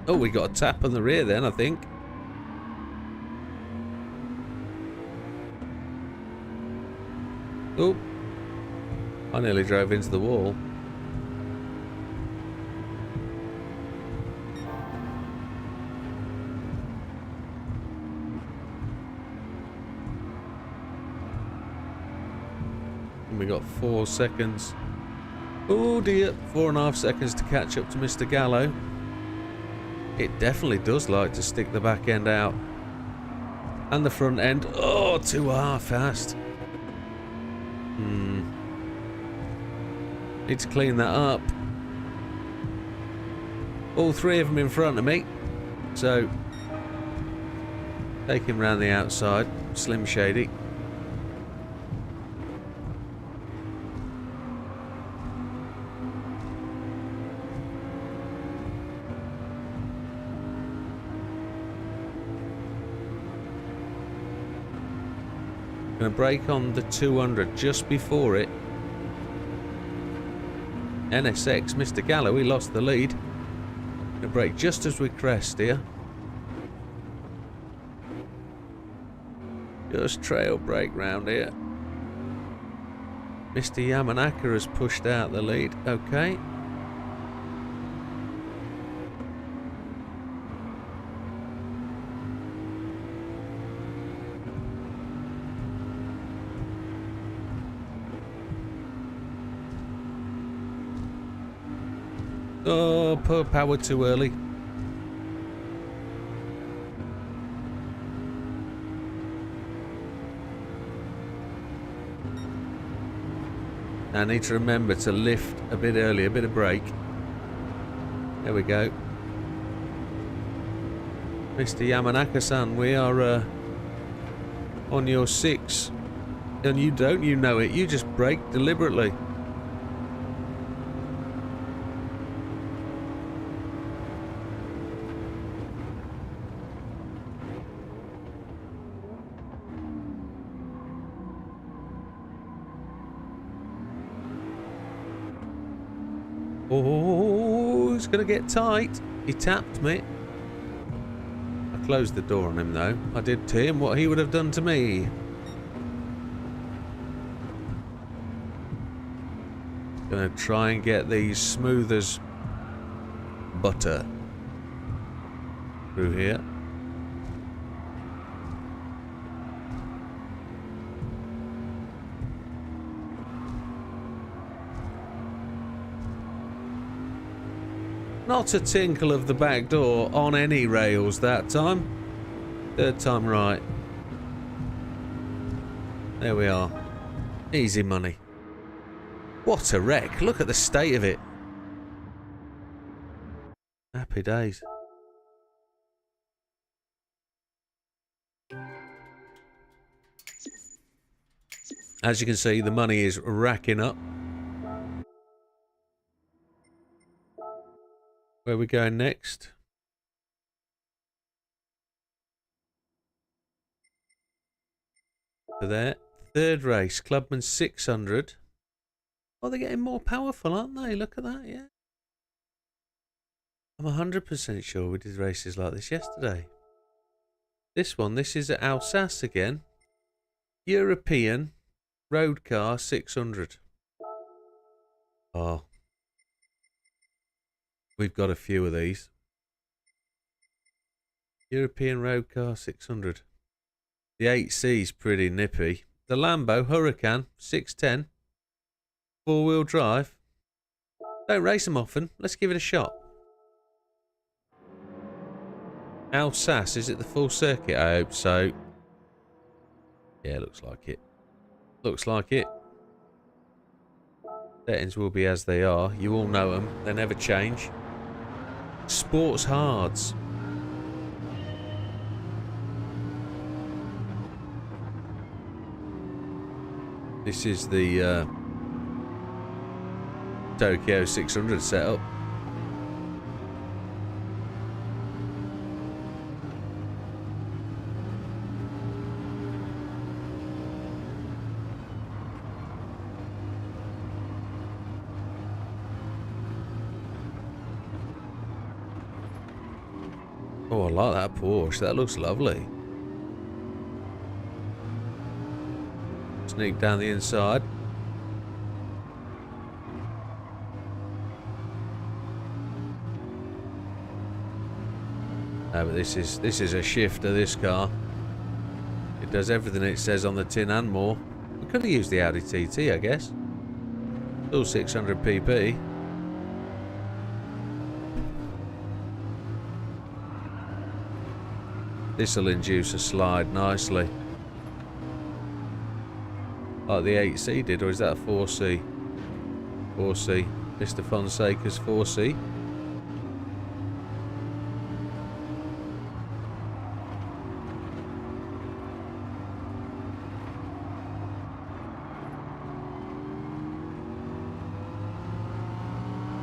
Oh, we got a tap on the rear then, I think. Oh, I nearly drove into the wall. And we got 4 seconds. Oh dear, 4.5 seconds to catch up to Mr. Gallo. It definitely does like to stick the back end out. And the front end. Oh, too fast. Need to clean that up. All three of them in front of me. So, take him round the outside. Slim Shady. Going to brake on the 200 just before it. NSX, Mr. Gallo, he lost the lead. The brake just as we crest here. Just trail brake round here. Mr. Yamanaka has pushed out the lead. Okay. Oh, poor power too early. I need to remember to lift a bit early, a bit of brake. There we go. Mr. Yamanaka-san, we are on your 6. And you don't, you know it. You just brake deliberately. Oh, it's going to get tight. He tapped me. I closed the door on him, though. I did to him what he would have done to me. Going to try and get these smooth as butter through here. Not a tinkle of the back door on any rails that time. Third time right. There we are. Easy money. What a wreck. Look at the state of it. Happy days. As you can see, the money is racking up. Where are we going next? To there. Third race, Clubman 600. Oh, they're getting more powerful, aren't they? Look at that, yeah. I'm 100% sure we did races like this yesterday. This one, this is at Alsace again. European Road Car 600. Oh. We've got a few of these. European Road Car 600. The 8C's pretty nippy. The Lambo Huracan 610. 4-wheel drive. Don't race them often. Let's give it a shot. Alsace, is it the full circuit? I hope so. Yeah, looks like it. Looks like it. Settings will be as they are. You all know them. They never change. Sports hards. This is the Tokyo 600 setup. Oh, I like that Porsche. That looks lovely. Sneak down the inside. No, but this is a shifter, this car. It does everything it says on the tin and more. We could have used the Audi TT, I guess. Still 600 pp. This will induce a slide nicely. Like the 8C did, or is that a 4C? 4C. Mr. Fonseca's 4C.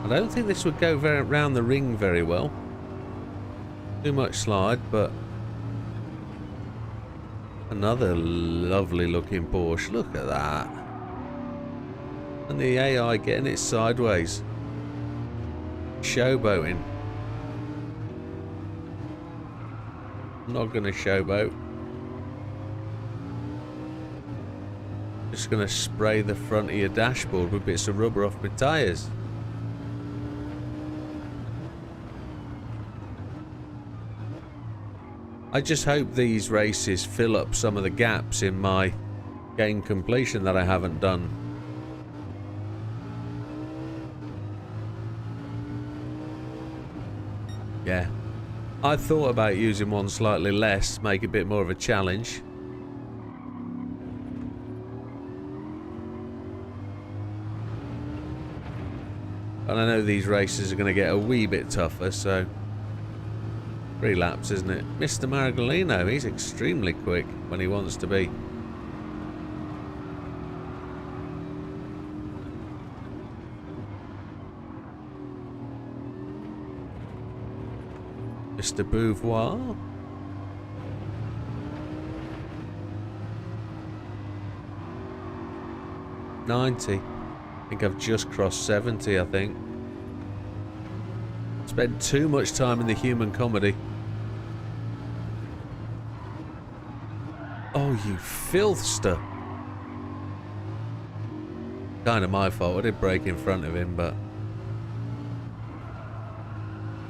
I don't think this would go round the ring very well. Too much slide, but another lovely looking Porsche. Look at that. And the AI getting it sideways. Showboating. I'm not going to showboat. Just going to spray the front of your dashboard with bits of rubber off my tyres. I just hope these races fill up some of the gaps in my game completion that I haven't done. Yeah. I thought about using one slightly less, make it a bit more of a challenge. And I know these races are going to get a wee bit tougher, so 3 laps, isn't it? Mr. Margolino, he's extremely quick when he wants to be. Mr. Beauvoir. $90. I think I've just crossed 70, I think. Spent too much time in the human comedy. Oh, you filthster. Kind of my fault. I did brake in front of him, but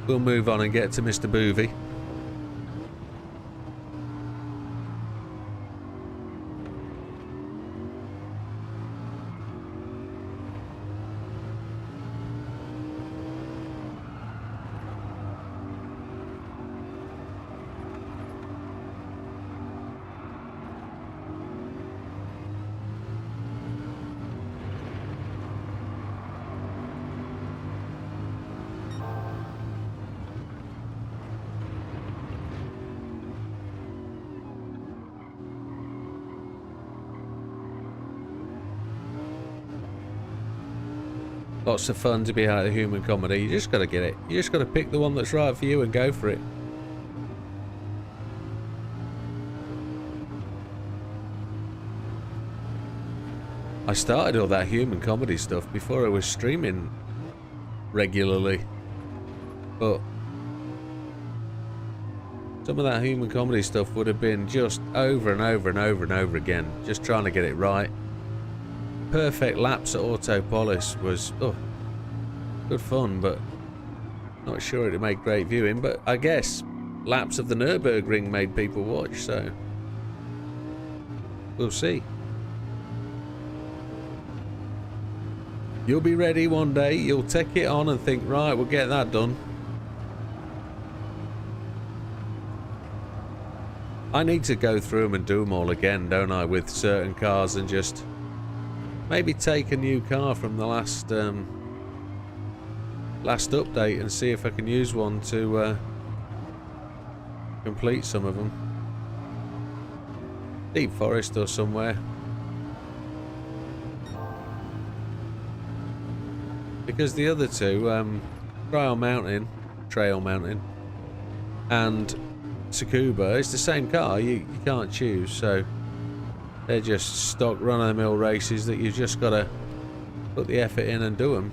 we'll move on and get to Mr. Boovy. Lots of fun to be out of the human comedy. You just got to get it. You just got to pick the one that's right for you and go for it. I started all that human comedy stuff before I was streaming regularly. But some of that human comedy stuff would have been just over and over and over and over again. Just trying to get it right. Perfect laps at Autopolis was good fun, but not sure it'd make great viewing. But I guess laps of the Nürburgring made people watch, so we'll see. You'll be ready one day, you'll take it on and think, right, we'll get that done. I need to go through them and do them all again, don't I, with certain cars, and just maybe take a new car from the last update and see if I can use one to complete some of them. Deep Forest or somewhere. Because the other two, Trail Mountain, and Tsukuba, it's the same car. You can't choose, so they're just stock run-of-the-mill races that you've just got to put the effort in and do them.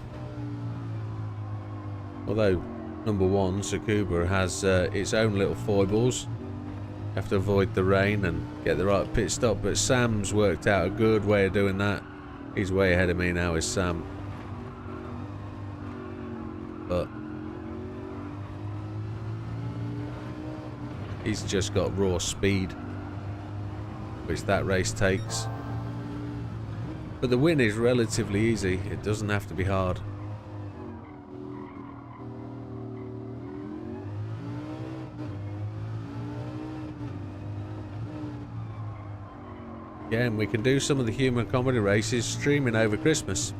Although, number one, Tsukuba has its own little foibles. You have to avoid the rain and get the right pit stop, but Sam's worked out a good way of doing that. He's way ahead of me now, is Sam. But he's just got raw speed, which that race takes. But the win is relatively easy. It doesn't have to be hard. Yeah, and we can do some of the human comedy races streaming over Christmas.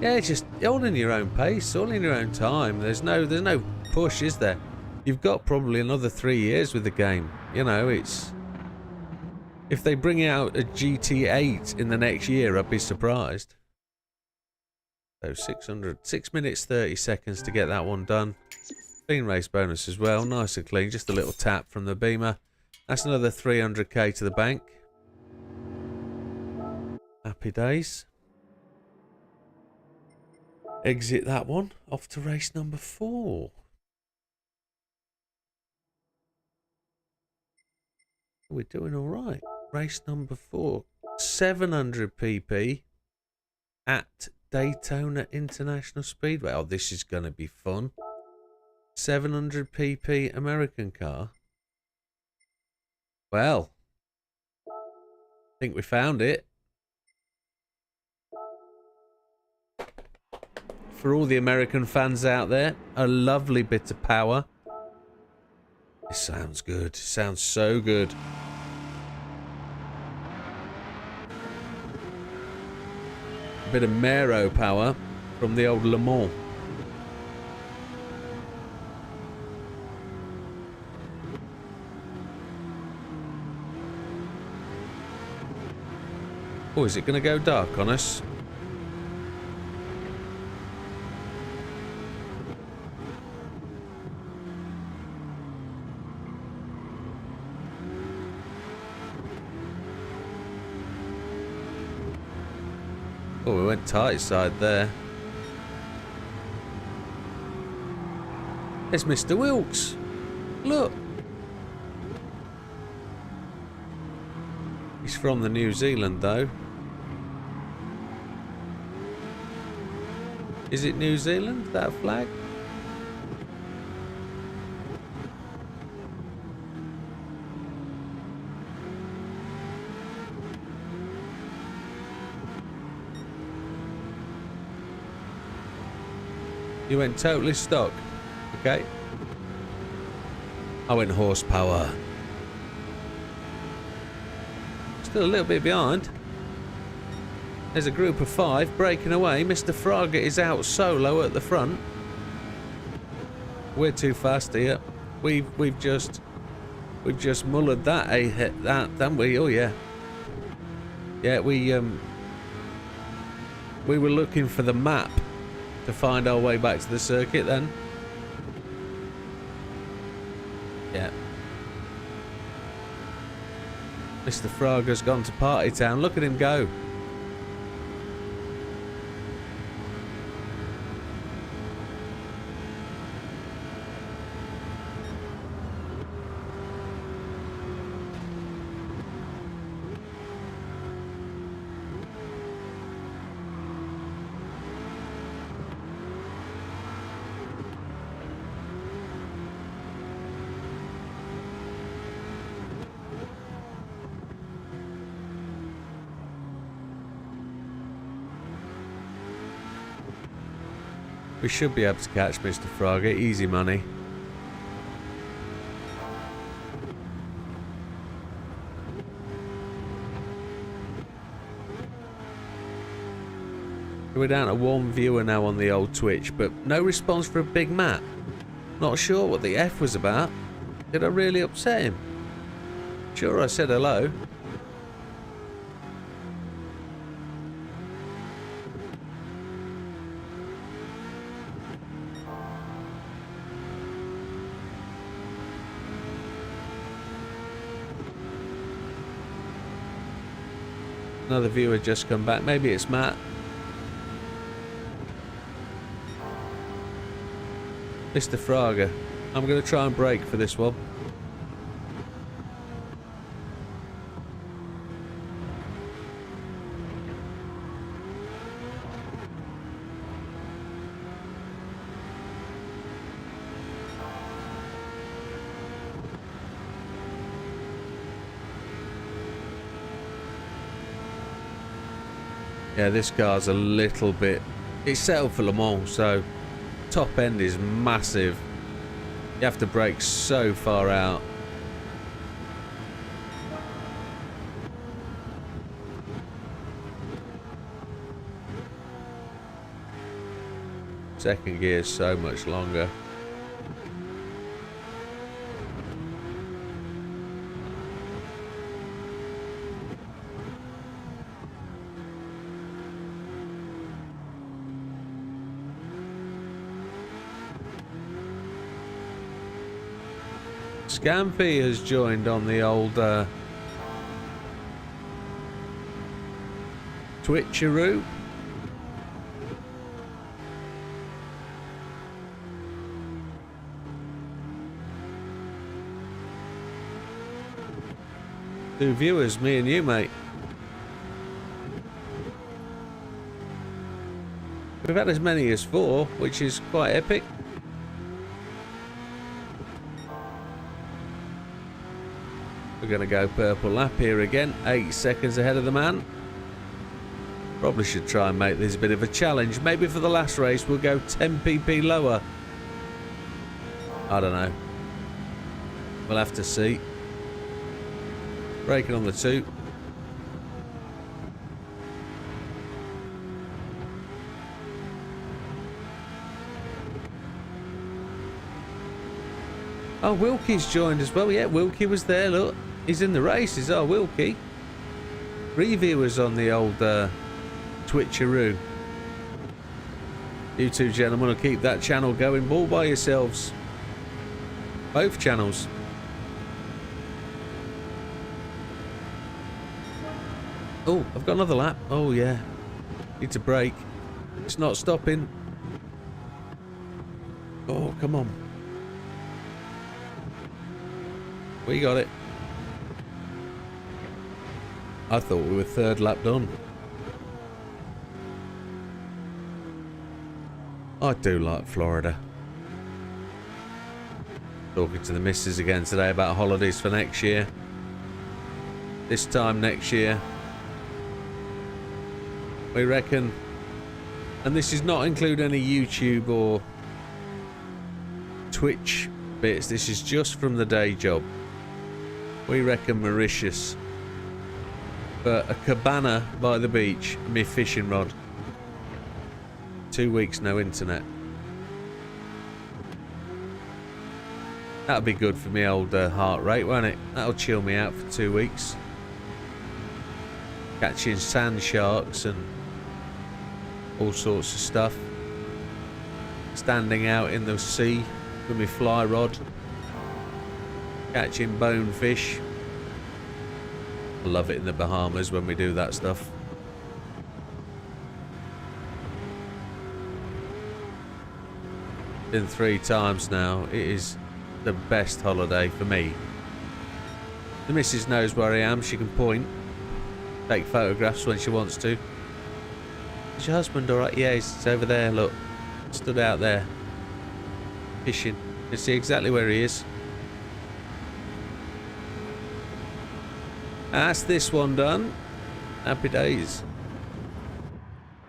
Yeah, it's just all in your own pace, all in your own time. There's no push, is there? You've got probably another 3 years with the game. You know, it's... If they bring out a GT8 in the next year, I'd be surprised. So 6 minutes 30 seconds to get that one done. Bean race bonus as well. Nice and clean. Just a little tap from the beamer. That's another 300k to the bank. Happy days. Exit that one. Off to race number 4. We're doing all right. Race number 4. 700 pp at Daytona International Speedway. Oh, this is going to be fun. 700 pp American car. Well, I think we found it. For all the American fans out there, a lovely bit of power. It sounds good. It sounds so good. A bit of Mero power from the old Le Mans. Oh, is it going to go dark on us? Oh, we went tight side there. There's Mr. Wilkes. Look. He's from the New Zealand, though. Is it New Zealand, that flag? You went totally stock. Okay. I went horsepower. Still a little bit behind. There's a group of 5 breaking away. Mr. Fraga is out solo at the front. We're too fast here. We've just mullered that haven't we? Oh yeah. Yeah, we were looking for the map to find our way back to the circuit then. Yeah. Mr. Fraga's gone to Party Town. Look at him go. We should be able to catch Mr. Fraga. Easy money. We're down to 1 viewer now on the old Twitch, but no response for a Big Matt. Not sure what the F was about. Did I really upset him? Sure, I said hello. Another viewer just come back. Maybe it's Matt. Mr. Fraga. I'm going to try and brake for this one. Yeah, this car's a little bit... It's set up for Le Mans, so top end is massive. You have to brake so far out. Second gear is so much longer. Scampy has joined on the old Twitcheroo. Two viewers, me and you, mate. We've had as many as 4, which is quite epic. We're going to go purple lap here again. 8 seconds ahead of the man. Probably should try and make this a bit of a challenge. Maybe for the last race we'll go 10 pp lower. I don't know. We'll have to see. Braking on the 2. Oh, Wilkie's joined as well. Yeah, Wilkie was there. Look, he's in the races. Oh, Wilkie. 3 viewers on the old Twitcheroo. You two gentlemen will keep that channel going all by yourselves. Both channels. Oh, I've got another lap. Oh, yeah. Need to brake. It's not stopping. Oh, come on. We got it. I thought we were 3rd lap done. I do like Florida. Talking to the missus again today about holidays for next year. This time next year, we reckon, and this does not include any YouTube or Twitch bits, this is just from the day job. We reckon Mauritius, but a cabana by the beach and my fishing rod. 2 weeks no internet. That'll be good for me old heart rate, won't it? That'll chill me out for 2 weeks. Catching sand sharks and all sorts of stuff. Standing out in the sea with my fly rod. Catching bonefish. I love it in the Bahamas when we do that stuff. Been 3 times now. It is the best holiday for me. The missus knows where I am. She can point. Take photographs when she wants to. Is your husband alright? Yeah, he's over there. Look. Stood out there. Fishing. You can see exactly where he is. That's this one done. Happy days.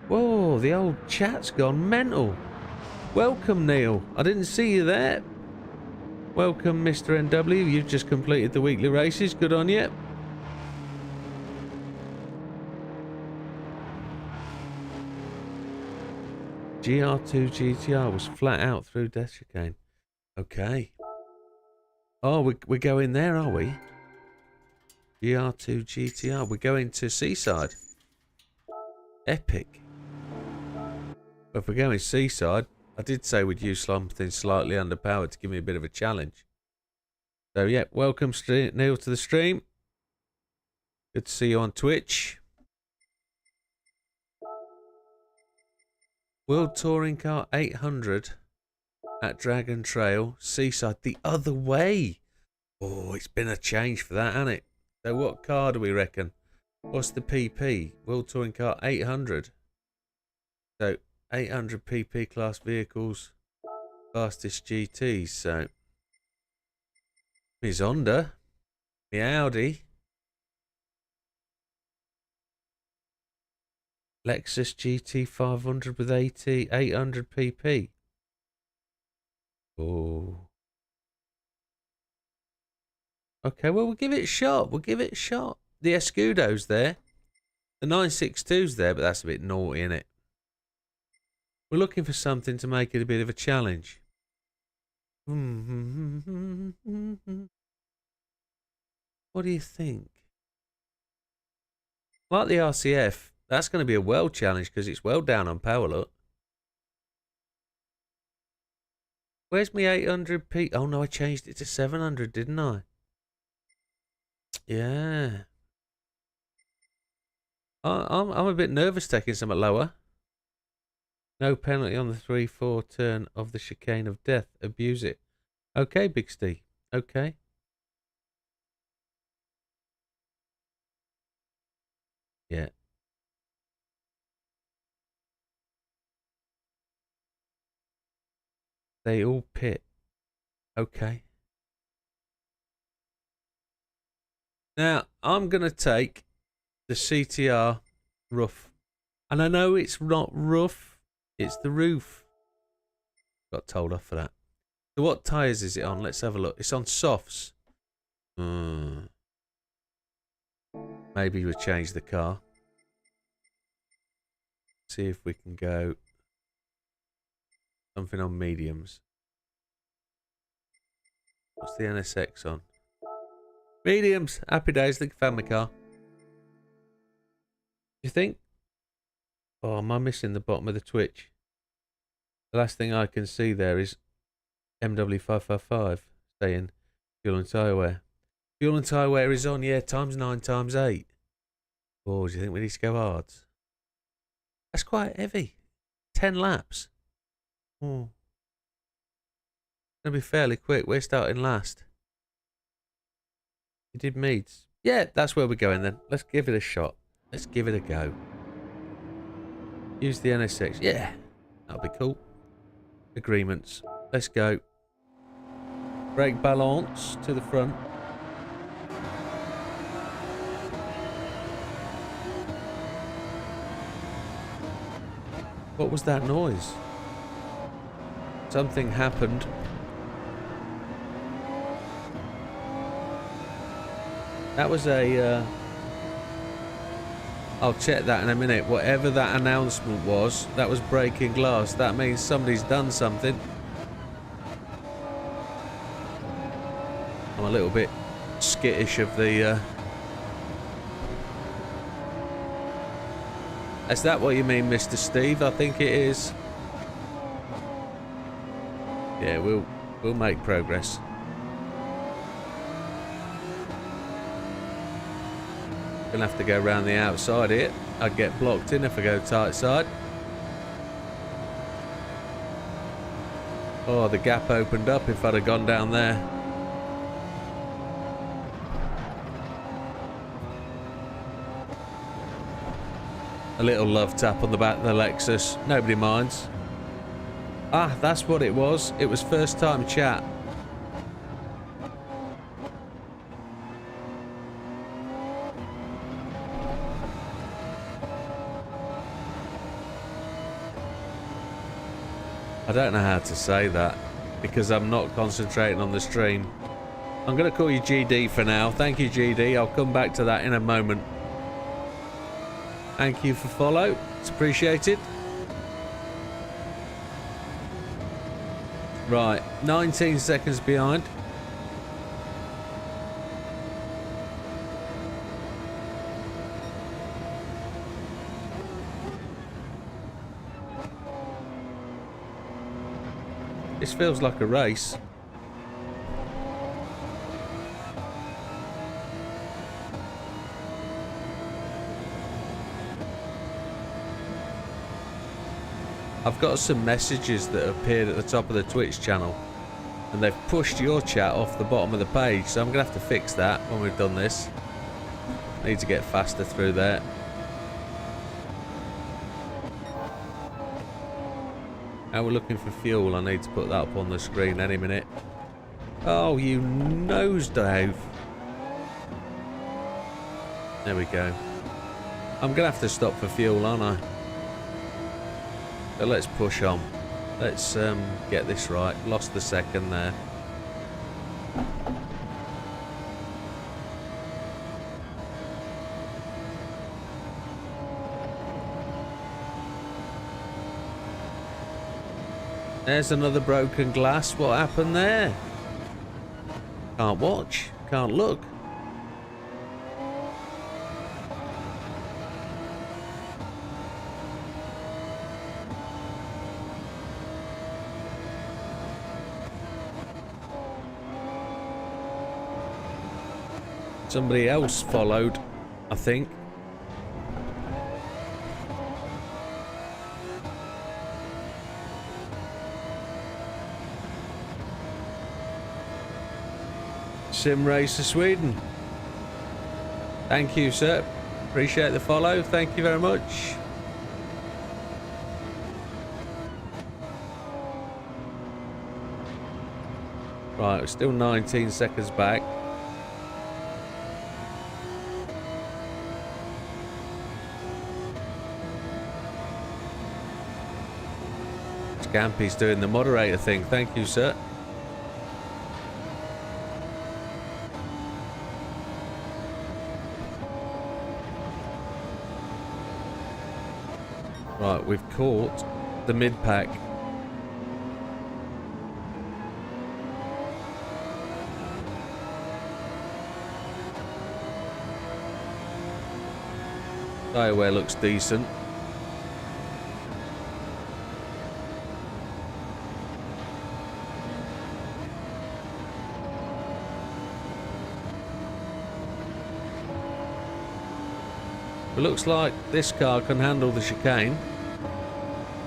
Whoa, the old chat's gone mental. Welcome, Neil. I didn't see you there. Welcome, Mr. NW. You've just completed the weekly races. Good on you. GR2 GTR was flat out through death chicane. Okay. Oh, we're going there, are we? GR2 GTR. We're going to Seaside. Epic. But if we're going Seaside, I did say we'd use something slightly underpowered to give me a bit of a challenge. So, yeah, welcome, Neil, to the stream. Good to see you on Twitch. World Touring Car 800 at Dragon Trail, Seaside, the other way. Oh, it's been a change for that, hasn't it? So what car do we reckon? What's the PP? World Touring Car 800. So 800 PP class vehicles, fastest GTs. So my Honda, my Audi, Lexus GT 500 with 800 PP. Oh. Okay, well, we'll give it a shot. We'll give it a shot. The Escudo's there. The 962's there, but that's a bit naughty, isn't it? We're looking for something to make it a bit of a challenge. What do you think? Like the RCF, that's going to be a world challenge because it's well down on power, look. Where's my 800p? Oh no, I changed it to 700, didn't I? Yeah. I'm a bit nervous taking something lower. No penalty on the 3-4 turn of the chicane of death. Abuse it. Okay, Big Steve. Okay. Yeah. They all pit. Okay. Now, I'm going to take the CTR rough. And I know it's not rough. It's the roof. Got told off for that. So what tyres is it on? Let's have a look. It's on softs. Maybe we'll change the car. See if we can go something on mediums. What's the NSX on? Mediums. Happy days. Think found my car. You think? Oh, am I missing the bottom of the Twitch? The last thing I can see there is MW555 saying fuel and tyre wear. Fuel and tyre wear is on, yeah, times 9, times 8. Oh, do you think we need to go hard? That's quite heavy. 10 laps. Oh. It's going to be fairly quick. We're starting last. You did meets. Yeah, that's where we're going then. Let's give it a shot. Let's give it a go. Use the NSX. Yeah, that'll be cool. Agreements. Let's go. Brake balance to the front. What was that noise? Something happened. That was a... I'll check that in a minute. Whatever that announcement was, that was breaking glass. That means somebody's done something. I'm a little bit skittish of the... Is that what you mean, Mr. Steve? I think it is. Yeah, we'll make progress. Gonna have to go around the outside here. I'd get blocked in if I go tight side. Oh, the gap opened up if I'd have gone down there. A little love tap on the back of the Lexus. Nobody minds. Ah, that's what it was. It was first time chat. I don't know how to say that because I'm not concentrating on the stream. I'm going to call you GD for now. Thank you, GD. I'll come back to that in a moment. Thank you for follow. It's appreciated. Right, 19 seconds behind. This feels like a race. I've got some messages that have appeared at the top of the Twitch channel and they've pushed your chat off the bottom of the page, so I'm going to have to fix that when we've done this. I need to get faster through there. Now we're looking for fuel. I need to put that up on the screen any minute. Oh, you nosedive. There we go. I'm going to have to stop for fuel, aren't I? So let's push on. Let's get this right. Lost the second there. There's another broken glass. What happened there? Can't watch. Can't look. Somebody else followed, I think. Sim Racer Sweden. Thank you, sir. Appreciate the follow. Thank you very much. Right, we're still 19 seconds back. Scampy's doing the moderator thing. Thank you, sir. Right, we've caught the mid-pack. Tyre wear looks decent. It looks like this car can handle the chicane,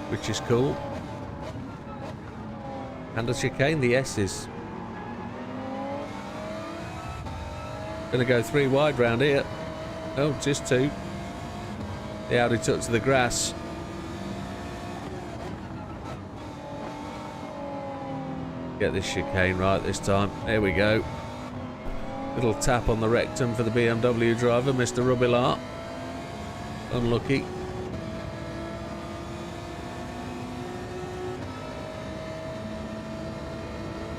which is cool. Handle chicane, the S's. Gonna go 3 wide round here. Oh, just 2. The Audi took to the grass. Get this chicane right this time. There we go. Little tap on the rectum for the BMW driver, Mr. Rubilar. Unlucky.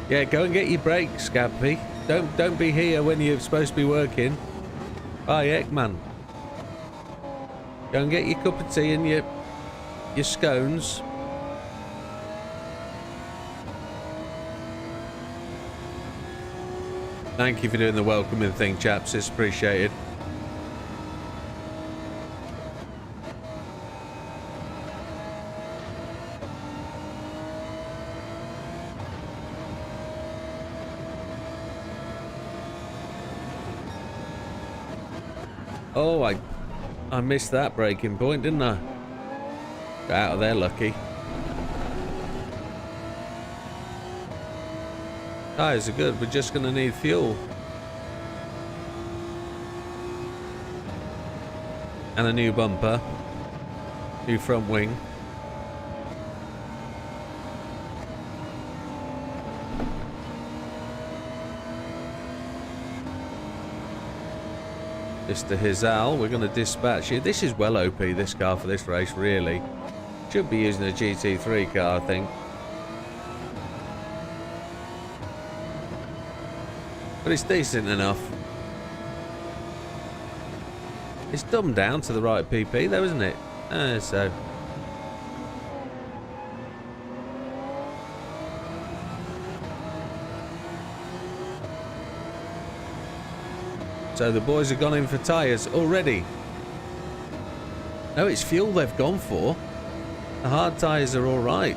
Yeah, go and get your brakes, Scampy. Don't be here when you're supposed to be working. Bye, Ekman. Go and get your cup of tea and your scones. Thank you for doing the welcoming thing, chaps. It's appreciated. Oh, I missed that braking point, didn't I? Got out of there lucky. Tyres are good, we're just going to need fuel. And a new bumper. New front wing. Mr. Hizal, we're going to dispatch you. This is well OP, this car, for this race, really. Should be using a GT3 car, I think. But it's decent enough. It's dumbed down to the right PP, though, isn't it? So the boys have gone in for tyres already. No, it's fuel they've gone for. The hard tyres are all right.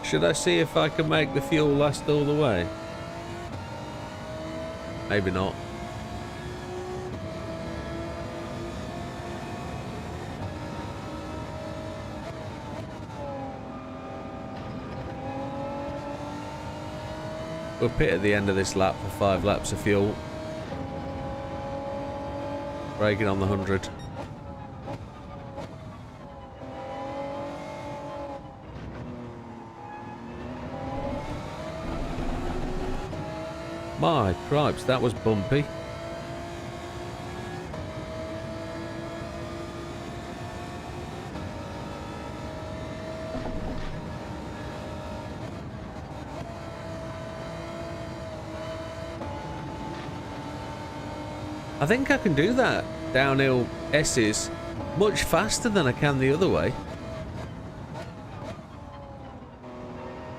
Should I see if I can make the fuel last all the way? Maybe not. We'll pit at the end of this lap for 5 laps of fuel. Braking on the 100. My cripes, that was bumpy. I think I can do that downhill S's much faster than I can the other way.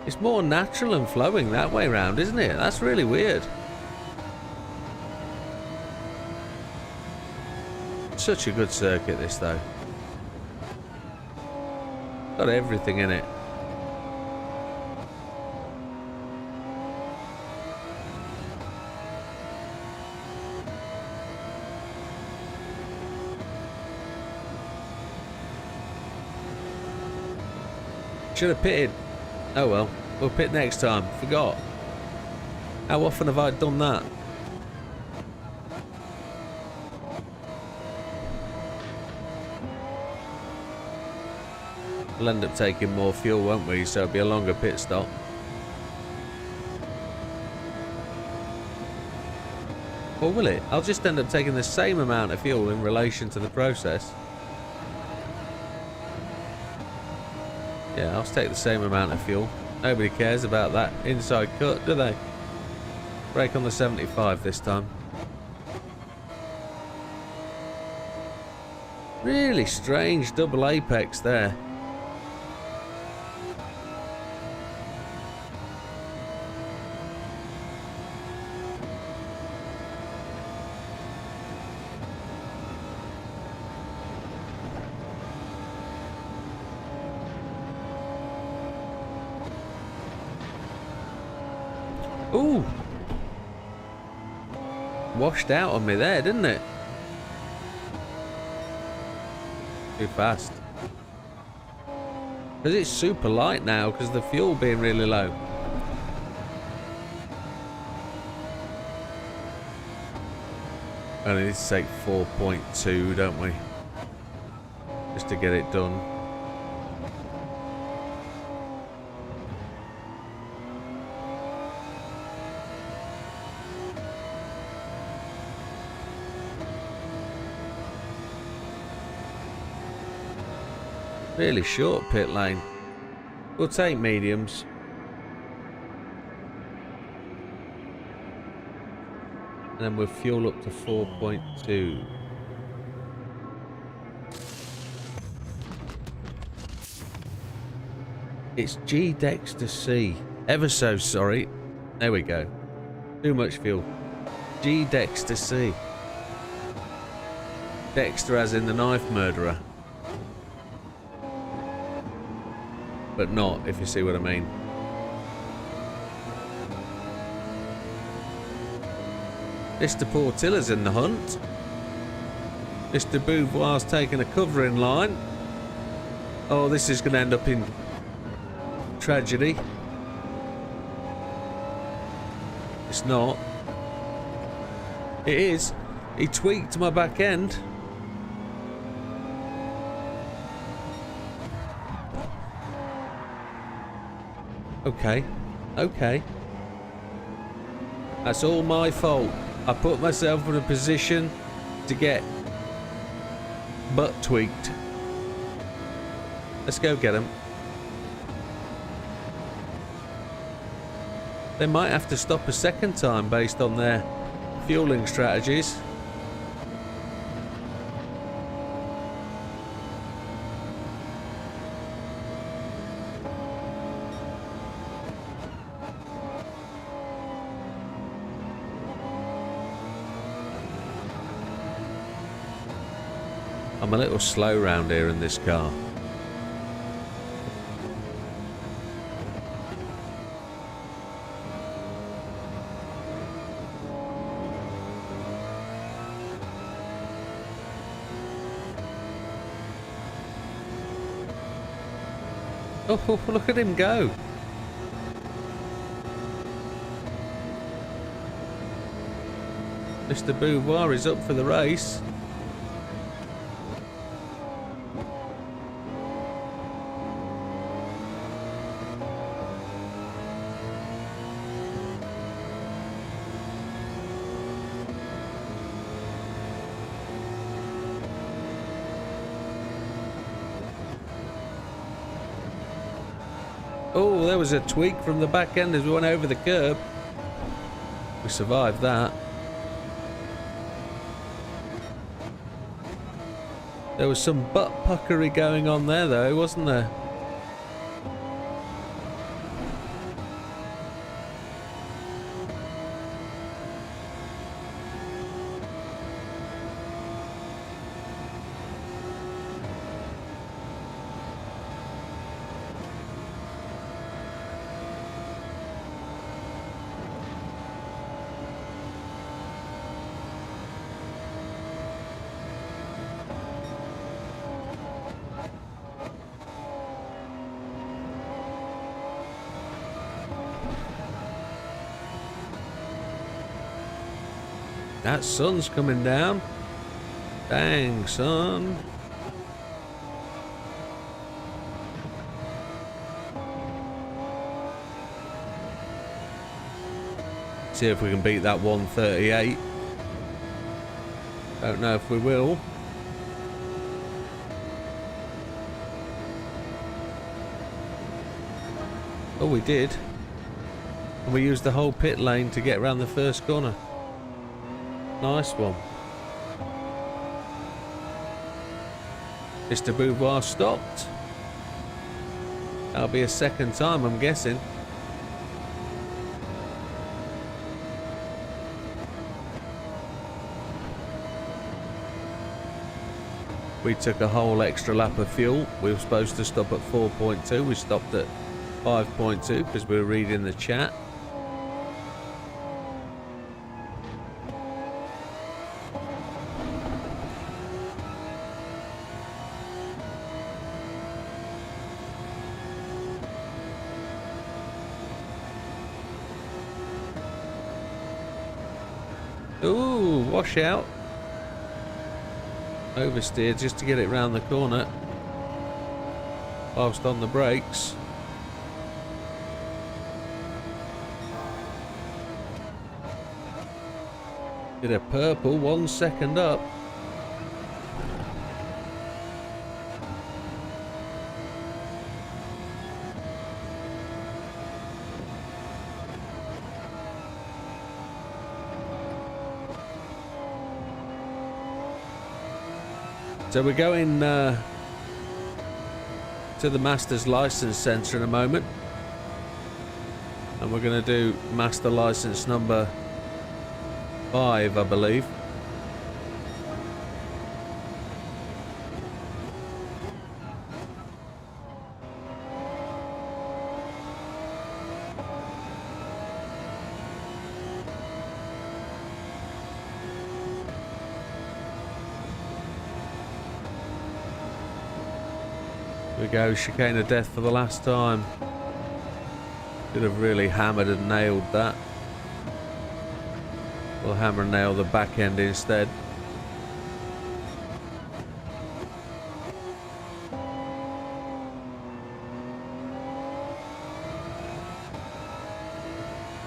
It's more natural and flowing that way round, isn't it? That's really weird. Such a good circuit, this, though. Got everything in it. Should have pitted. Oh well, we'll pit next time. Forgot. How often have I done that? We'll end up taking more fuel, won't we? So it'll be a longer pit stop. Or will it? I'll just end up taking the same amount of fuel in relation to the process. Yeah, I'll take the same amount of fuel. Nobody cares about that inside cut, do they? Brake on the 75 this time. Really strange double apex there. Ooh! Washed out on me there, didn't it? Too fast. Because it's super light now because the fuel being really low. And we need to take 4.2, don't we? Just to get it done. Really short pit lane. We'll take mediums. And then we'll fuel up to 4.2. It's G Dexter C. Ever so sorry. There we go. Too much fuel. G Dexter C. Dexter as in the knife murderer. But not, if you see what I mean. Mr. Portilla's in the hunt. Mr. Beauvoir's taking a covering line. Oh, this is going to end up in tragedy. It's not. It is. He tweaked my back end. Okay, okay. That's all my fault. I put myself in a position to get butt tweaked. Let's go get them. They might have to stop a second time based on their fueling strategies. I'm a little slow round here in this car. Oh, look at him go. Mr. Beauvoir is up for the race. Oh, there was a tweak from the back end as we went over the curb. We survived that. There was some butt puckery going on there though, wasn't there? That sun's coming down. Dang, son. See if we can beat that 138. Don't know if we will. Oh, we did. And we used the whole pit lane to get around the first corner. Nice one. Mr. Bouvoir stopped. That'll be a second time, I'm guessing. We took a whole extra lap of fuel. We were supposed to stop at 4.2. We stopped at 5.2 because we were reading the chat. Ooh, washout. Oversteer just to get it round the corner whilst on the brakes. Did a purple 1 second up. So we're going to the Master's License Centre in a moment. And we're going to do Master License number 5, I believe. We go, chicane of death for the last time. Could have really hammered and nailed that. We'll hammer and nail the back end instead.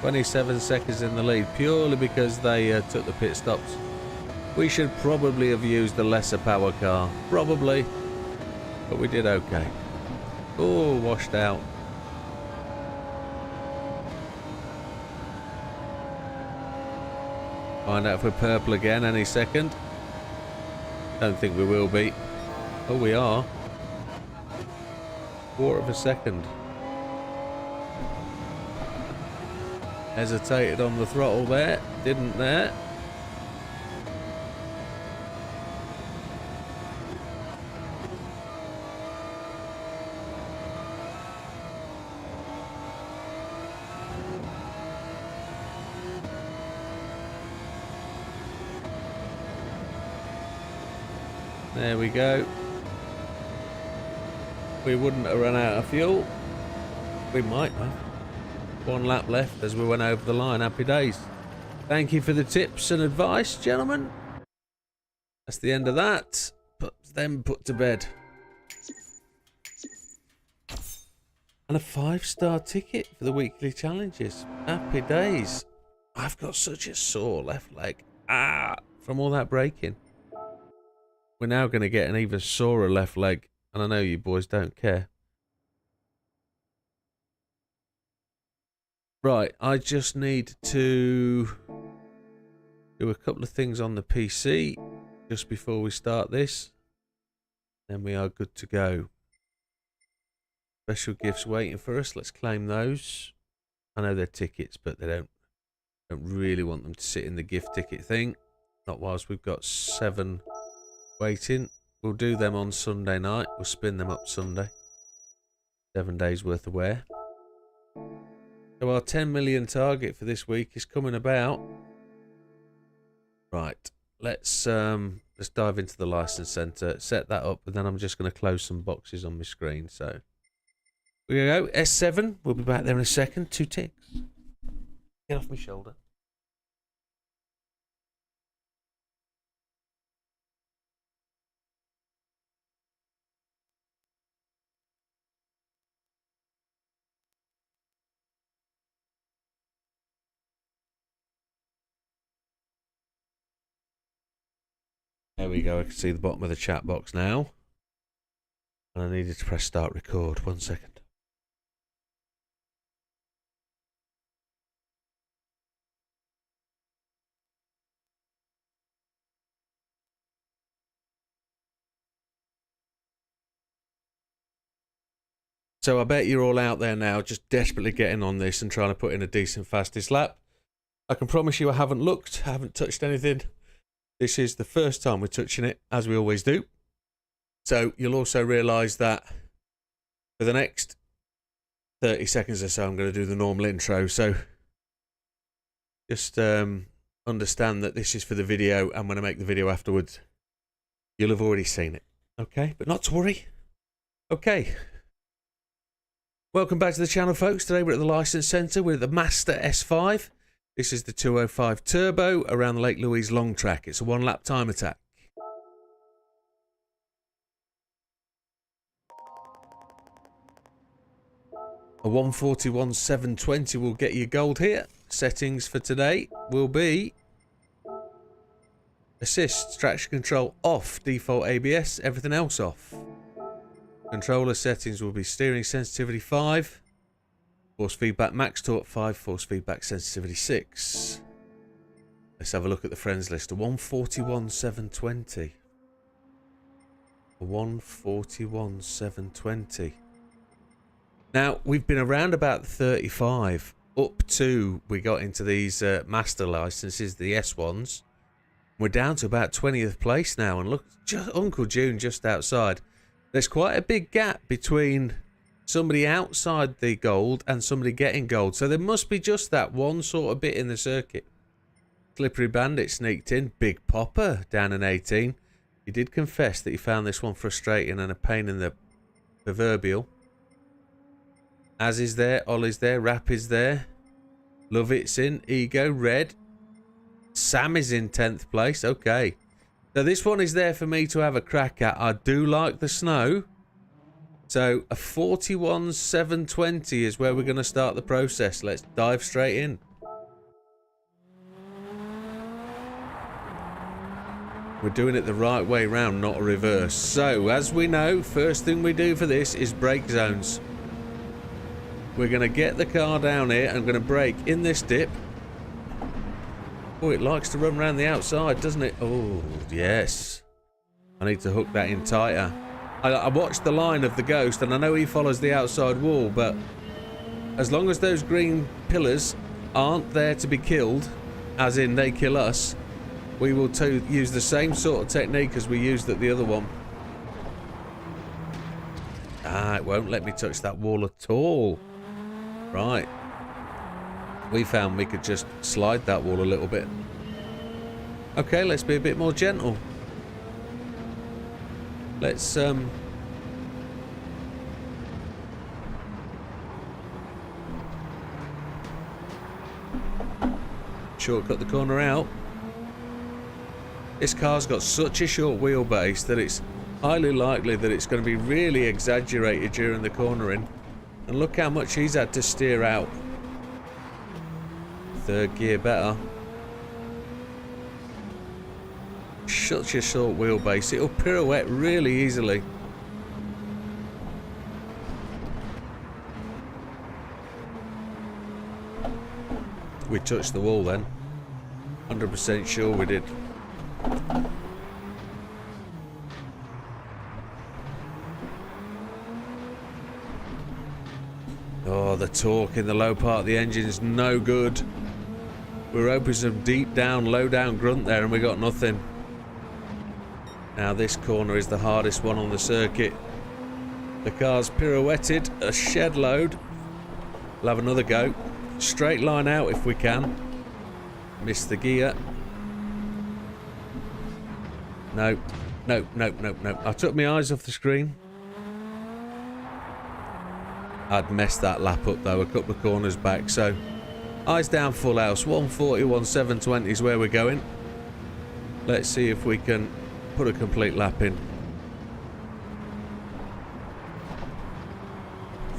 "27 seconds in the lead, purely because they took the pit stops. We should probably have used a lesser power car. Probably. But we did okay. Oh, washed out. Find out if we're purple again any second. Don't think we will be. Oh, we are. Quarter of a second. Hesitated on the throttle there. Didn't there. There we go. We wouldn't have run out of fuel. We might have. 1 lap left as we went over the line. Happy days. Thank you for the tips and advice, gentlemen. That's the end of that. Put them put to bed. And a 5-star ticket for the weekly challenges. Happy days. I've got such a sore left leg. From all that braking. We're now going to get an even sorer left leg, and I know you boys don't care. Right, I just need to do a couple of things on the PC just before we start this. Then we are good to go. Special gifts waiting for us. Let's claim those. I know they're tickets, but they don't really want them to sit in the gift ticket thing. Not whilst we've got 7... waiting. We'll do them on Sunday night. We'll spin them up Sunday. 7 days worth of wear. So our 10 million target for this week is coming about. Right. Let's dive into the license center, set that up, and then I'm just going to close some boxes on my screen. So we go. S7. We'll be back there in a second. 2 ticks. Get off my shoulder. There we go. I can see the bottom of the chat box now. And I needed to press start record. 1 second. So I bet you're all out there now just desperately getting on this and trying to put in a decent fastest lap. I can promise you I haven't looked, haven't touched anything. This is the first time we're touching it, as we always do. So you'll also realise that for the next 30 seconds or so I'm going to do the normal intro. So just understand that this is for the video, and when I make the video afterwards, you'll have already seen it. Okay? But not to worry. Okay. Welcome back to the channel, folks. Today we're at the License Centre with the Master S5. This is the 205 Turbo around the Lake Louise long track. It's a one-lap time attack. A 141.720 will get you gold here. Settings for today will be assist, traction control off, default ABS, everything else off. Controller settings will be steering sensitivity 5, force feedback max torque 5, force feedback sensitivity 6. Let's have a look at the friends list. A 141.720. A 141.720. Now, we've been around about 35 up to we got into these master licenses, the S1s. We're down to about 20th place now, and look, Uncle June just outside. There's quite a big gap between somebody outside the gold and somebody getting gold. So there must be just that one sort of bit in the circuit. Slippery Bandit sneaked in. Big Popper down in 18. He did confess that he found this one frustrating and a pain in the proverbial. As is there, Ollie's there, Rap is there. Love It's in, Ego, Red. Sam is in 10th place. Okay. So this one is there for me to have a crack at. I do like the snow. So a 41.720 is where we're going to start the process. Let's dive straight in. We're doing it the right way round, not a reverse. So as we know, first thing we do for this is brake zones. We're going to get the car down here. I'm going to brake in this dip. Oh, it likes to run around the outside, doesn't it? Oh, yes. I need to hook that in tighter. I watched the line of the Ghost, and I know he follows the outside wall, but as long as those green pillars aren't there to be killed, as in they kill us, we will use the same sort of technique as we used at the other one. Ah, it won't let me touch that wall at all. Right. We found we could just slide that wall a little bit. Okay, let's be a bit more gentle. Let's shortcut the corner out. This car's got such a short wheelbase that it's highly likely that it's going to be really exaggerated during the cornering. And look how much he's had to steer out. Third gear better. Such a short wheelbase. It'll pirouette really easily. We touched the wall then. 100% sure we did. Oh, the torque in the low part of the engine is no good. We were hoping some deep down, low down grunt there, and we got nothing. Now this corner is the hardest one on the circuit. The car's pirouetted a shed load. We'll have another go. Straight line out if we can. Missed the gear. No. No. I took my eyes off the screen. I'd messed that lap up though, a couple of corners back, so eyes down full house. 141.720 is where we're going. Let's see if we can put a complete lap in.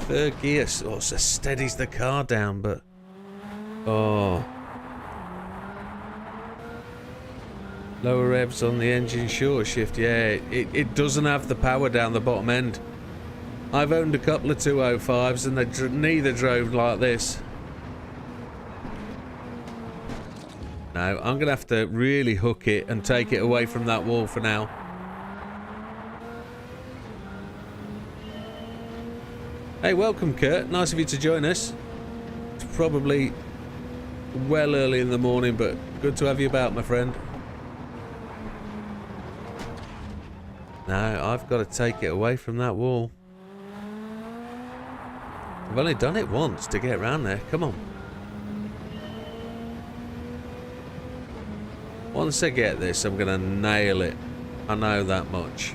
Third gear sort of steadies the car down, but oh, Lower revs on the engine short shift. Yeah, it doesn't have the power down the bottom end. I've owned a couple of 205s and they neither drove like this. No, I'm going to have to really hook it and take it away from that wall for now. Hey, welcome Kurt. Nice of you to join us. It's probably well early in the morning, but good to have you about, my friend. No, I've got to take it away from that wall. I've only done it once to get around there. Come on. Once I get this, I'm going to nail it. I know that much.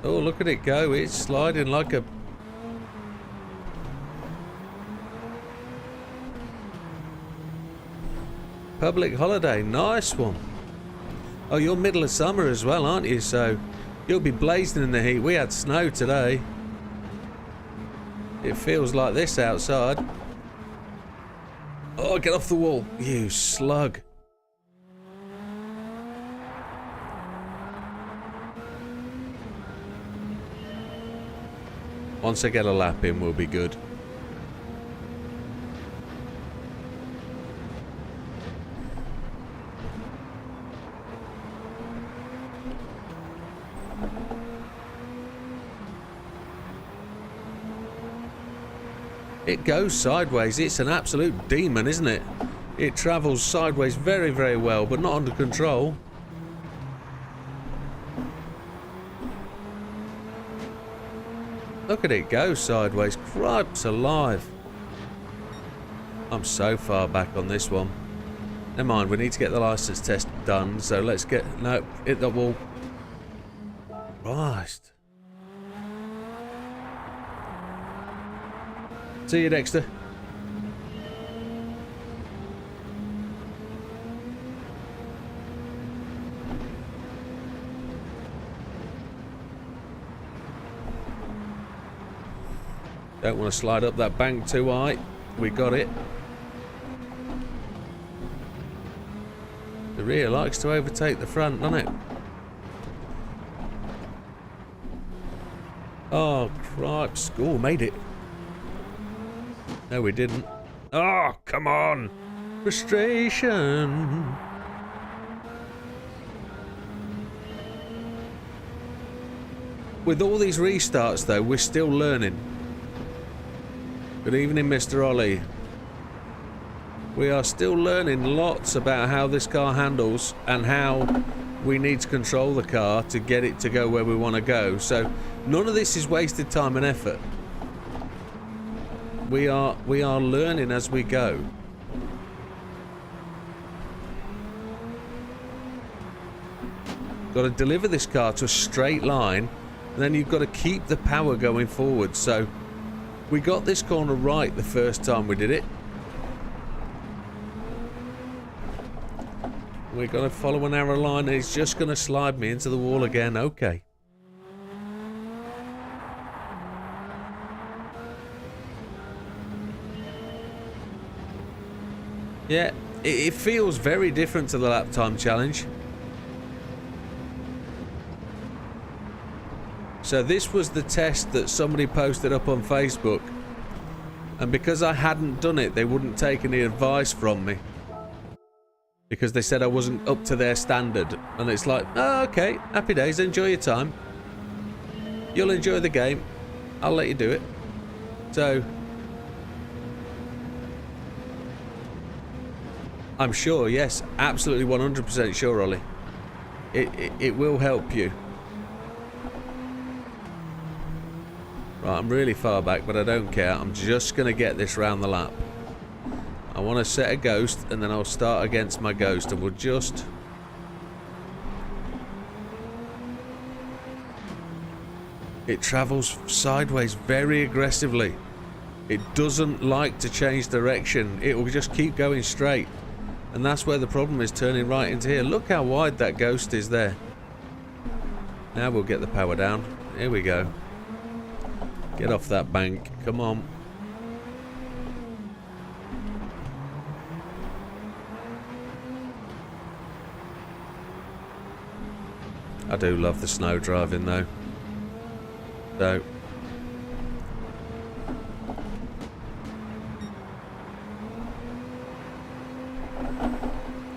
Oh, look at it go. It's sliding like a... public holiday. Nice one. Oh, you're middle of summer as well, aren't you? So you'll be blazing in the heat. We had snow today. It feels like this outside. Oh, get off the wall, you slug. Once I get a lap in, we'll be good. It goes sideways. It's an absolute demon, isn't it? It travels sideways very, very well, but not under control. Look at it go sideways. Cripes alive. I'm so far back on this one. Never mind, we need to get the license test done, so let's get... no, hit the wall. Christ. See you, Dexter. Don't want to slide up that bank too high. We got it. The rear likes to overtake the front, doesn't it? Oh, cripes. Oh, made it. No, we didn't. Oh, come on. Frustration. With all these restarts, though, we're still learning. Good evening, Mr. Ollie. We are still learning lots about how this car handles and how we need to control the car to get it to go where we want to go. So none of this is wasted time and effort. We are learning as we go. Got to deliver this car to a straight line, and then you've got to keep the power going forward. So we got this corner right the first time we did it. We're going to follow a narrow line, and it's just going to slide me into the wall again. Okay. Yeah, it feels very different to the lap time challenge. So this was the test that somebody posted up on Facebook, and because I hadn't done it, they wouldn't take any advice from me because they said I wasn't up to their standard. And it's like, oh, okay, happy days, enjoy your time, you'll enjoy the game, I'll let you do it. So I'm sure, yes, absolutely 100% sure, Ollie, it will help you. Right, I'm really far back, but I don't care. I'm just going to get this round the lap. I want to set a ghost, and then I'll start against my ghost, and we'll just... It travels sideways very aggressively. It doesn't like to change direction. It will just keep going straight. And that's where the problem is, turning right into here. Look how wide that ghost is there. Now we'll get the power down. Here we go. Get off that bank. Come on. I do love the snow driving though. So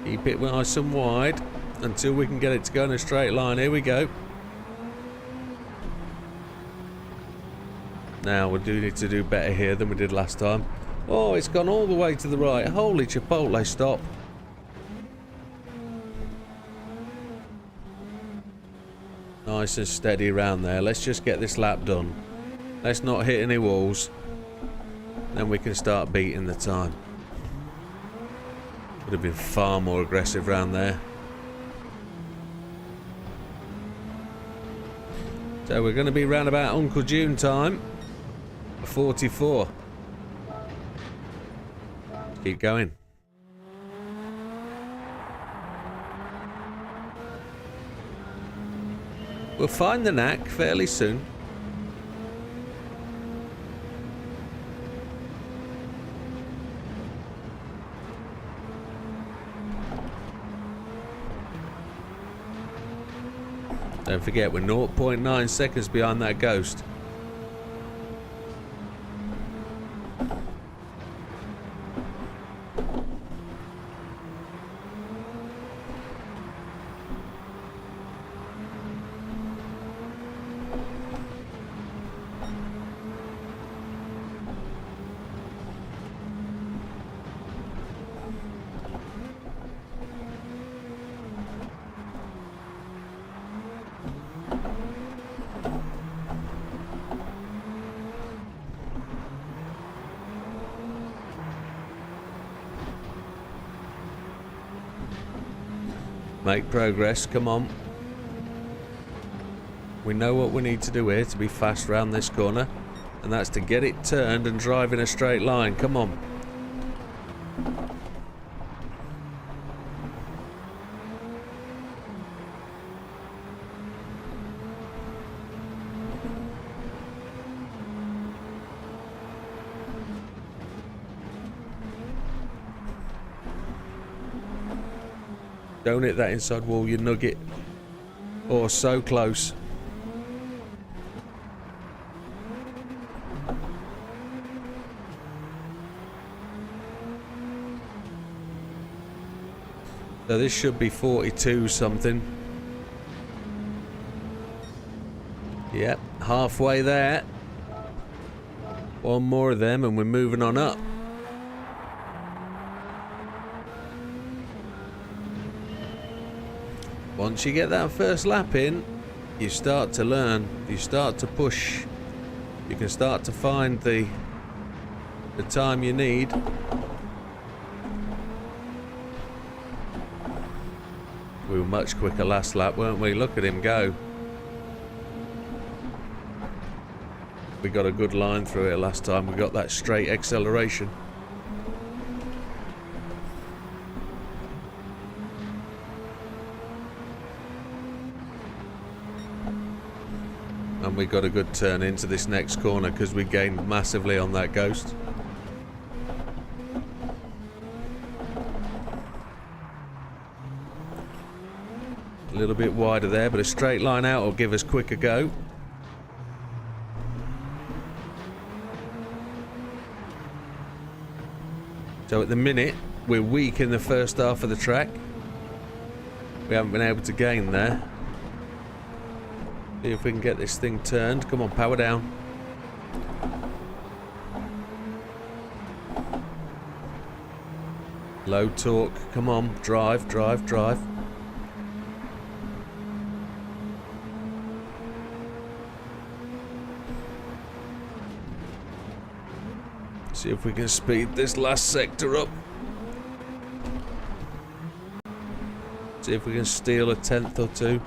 keep it nice and wide until we can get it to go in a straight line. Here we go. Now we do need to do better here than we did last time. Oh, it's gone all the way to the right. Holy Chipotle, stop. Nice and steady around there. Let's just get this lap done. Let's not hit any walls. Then we can start beating the time. Would have been far more aggressive around there. So we're going to be round about Uncle June time. 44. Keep going. We'll find the knack fairly soon. Don't forget, we're 0.9 seconds behind that ghost. Make progress, come on. We know what we need to do here to be fast round this corner, and that's to get it turned and drive in a straight line. Come on. Don't hit that inside wall, you nugget. Oh, so close. So this should be 42 something. Yep, halfway there. One more of them and we're moving on up. Once you get that first lap in, you start to learn, you start to push, you can start to find the time you need. We were much quicker last lap, weren't we? Look at him go. We got a good line through it last time, we got that straight acceleration. And we got a good turn into this next corner because we gained massively on that ghost. A little bit wider there, but a straight line out will give us quicker go. So at the minute, we're weak in the first half of the track. We haven't been able to gain there. See if we can get this thing turned. Come on, power down. Low torque. Come on, drive, drive, drive. See if we can speed this last sector up. See if we can steal a tenth or two.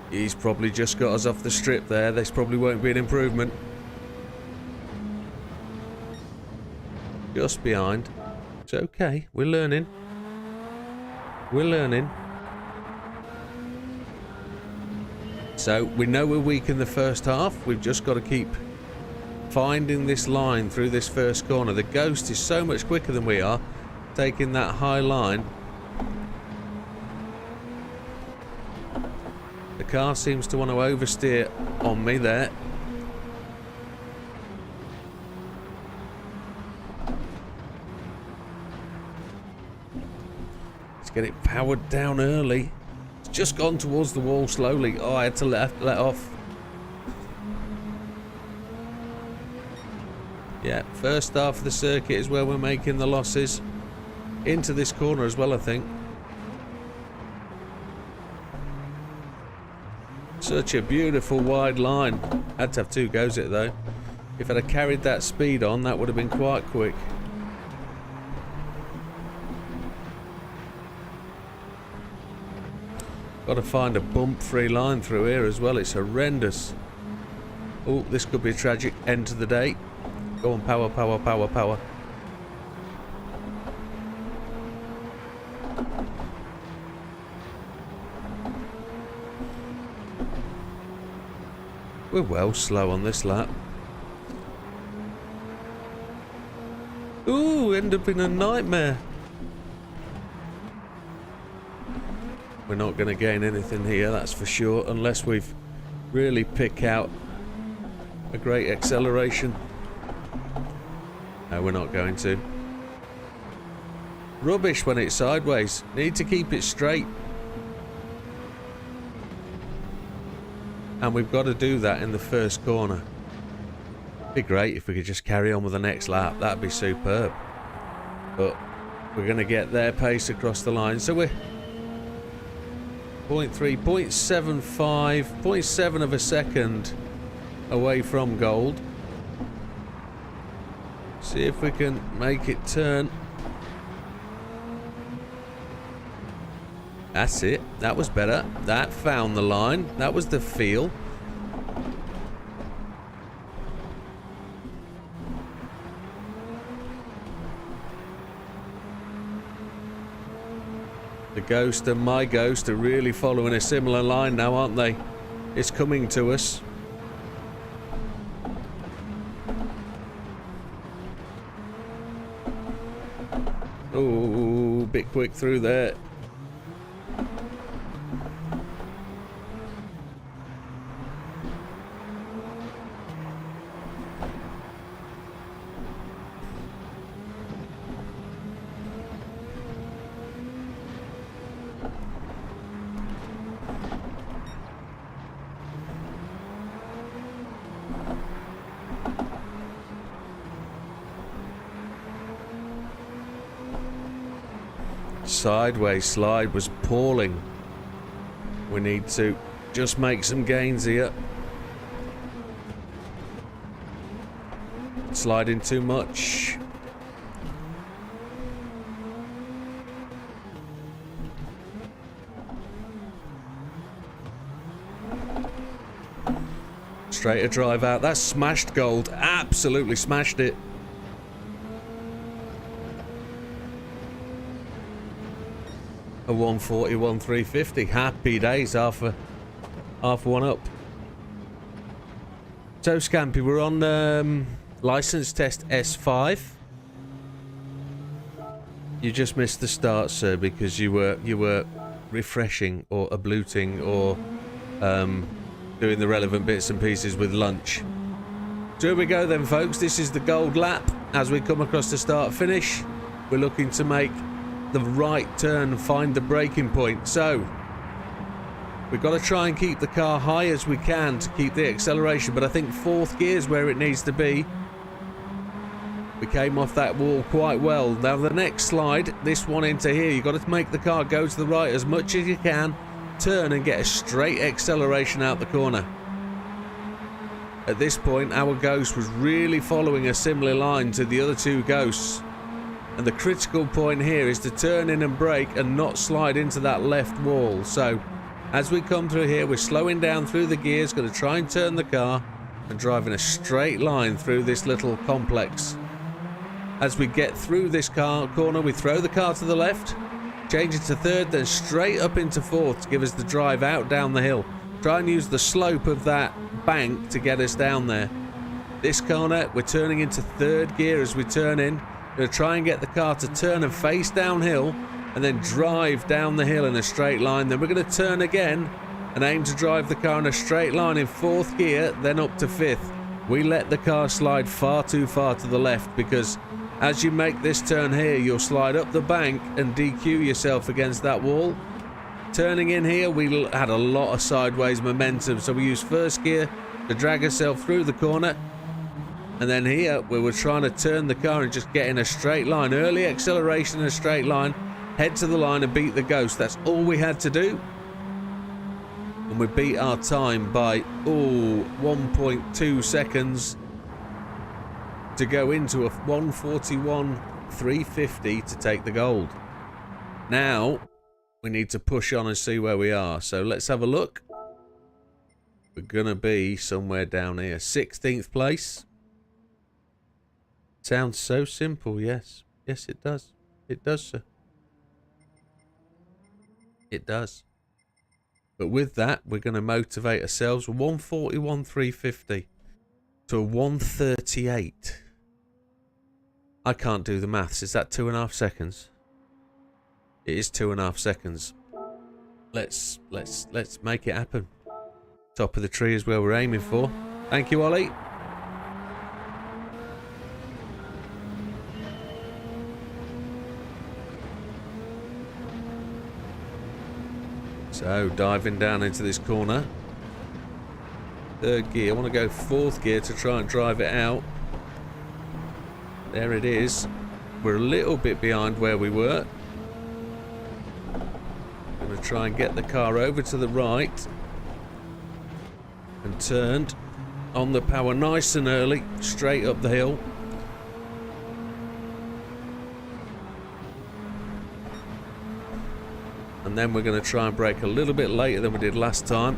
He's probably just got us off the strip there. This probably won't be an improvement. Just behind. It's okay. We're learning. We're learning. So we know we're weak in the first half. We've just got to keep finding this line through this first corner. The Ghost is so much quicker than we are, taking that high line. The car seems to want to oversteer on me there. Let's get it powered down early. It's just gone towards the wall slowly. Oh, I had to let off. Yeah, first half of the circuit is where we're making the losses. Into this corner as well, I think. Such a beautiful wide line. Had to have 2 goes at it though. If I'd have carried that speed on, that would have been quite quick. Got to find a bump-free line through here as well. It's horrendous. Oh, this could be a tragic end to the day. Go on, power, power, power, power. We're well slow on this lap. Ooh, end up in a nightmare. We're not going to gain anything here, that's for sure, unless we've really pick out a great acceleration. No, we're not going to. Rubbish when it's sideways. Need to keep it straight. And we've got to do that in the first corner. Be great if we could just carry on with the next lap. That'd be superb. But we're going to get their pace across the line. So we're 0.3, 0.75, 0.7 of a second away from gold. See if we can make it turn. That's it. That was better. That found the line. That was the feel. The Ghost and my Ghost are really following a similar line now, aren't they? It's coming to us. Oh, bit quick through there. Sideways slide was appalling. We need to just make some gains here. Sliding too much. Straighter drive out. That's smashed gold. Absolutely smashed it. A 141 350. Happy days, half one up. So Scampy, we're on license test S5. You just missed the start, sir, because you were refreshing or abluting or doing the relevant bits and pieces with lunch. So here we go then, folks. This is the gold lap. As we come across the start finish, we're looking to make the right turn and find the braking point. So we've got to try and keep the car high as we can to keep the acceleration, but I think fourth gear is where it needs to be. We came off that wall quite well. Now the next slide, this one into here, you've got to make the car go to the right as much as you can, turn and get a straight acceleration out the corner. At this point, our Ghost was really following a similar line to the other 2 Ghosts. And the critical point here is to turn in and brake and not slide into that left wall. So as we come through here, we're slowing down through the gears, going to try and turn the car and drive in a straight line through this little complex. As we get through this corner, we throw the car to the left, change it to third, then straight up into fourth to give us the drive out down the hill. Try and use the slope of that bank to get us down there. This corner, we're turning into third gear as we turn in. We're going to try and get the car to turn and face downhill and then drive down the hill in a straight line. Then we're going to turn again and aim to drive the car in a straight line in fourth gear, then up to fifth. We let the car slide far too far to the left because as you make this turn here, you'll slide up the bank and DQ yourself against that wall. Turning in here, we had a lot of sideways momentum, so we used first gear to drag ourselves through the corner. And then here, we were trying to turn the car and just get in a straight line. Early acceleration in a straight line, head to the line and beat the ghost. That's all we had to do. And we beat our time by, 1.2 seconds to go into a 1:41.350 to take the gold. Now, we need to push on and see where we are. So let's have a look. We're going to be somewhere down here. 16th place. Sounds so simple, yes. Yes, it does. It does, sir. It does. But with that, we're going to motivate ourselves. 1:41.350 to a 1:38. I can't do the maths. Is that 2.5 seconds? It is 2.5 seconds. Let's make it happen. Top of the tree is where we're aiming for. Thank you, Ollie. So, diving down into this corner. Third gear. I want to go fourth gear to try and drive it out. There it is. We're a little bit behind where we were. I'm going to try and get the car over to the right. And turned on the power nice and early. Straight up the hill. And then we're going to try and brake a little bit later than we did last time.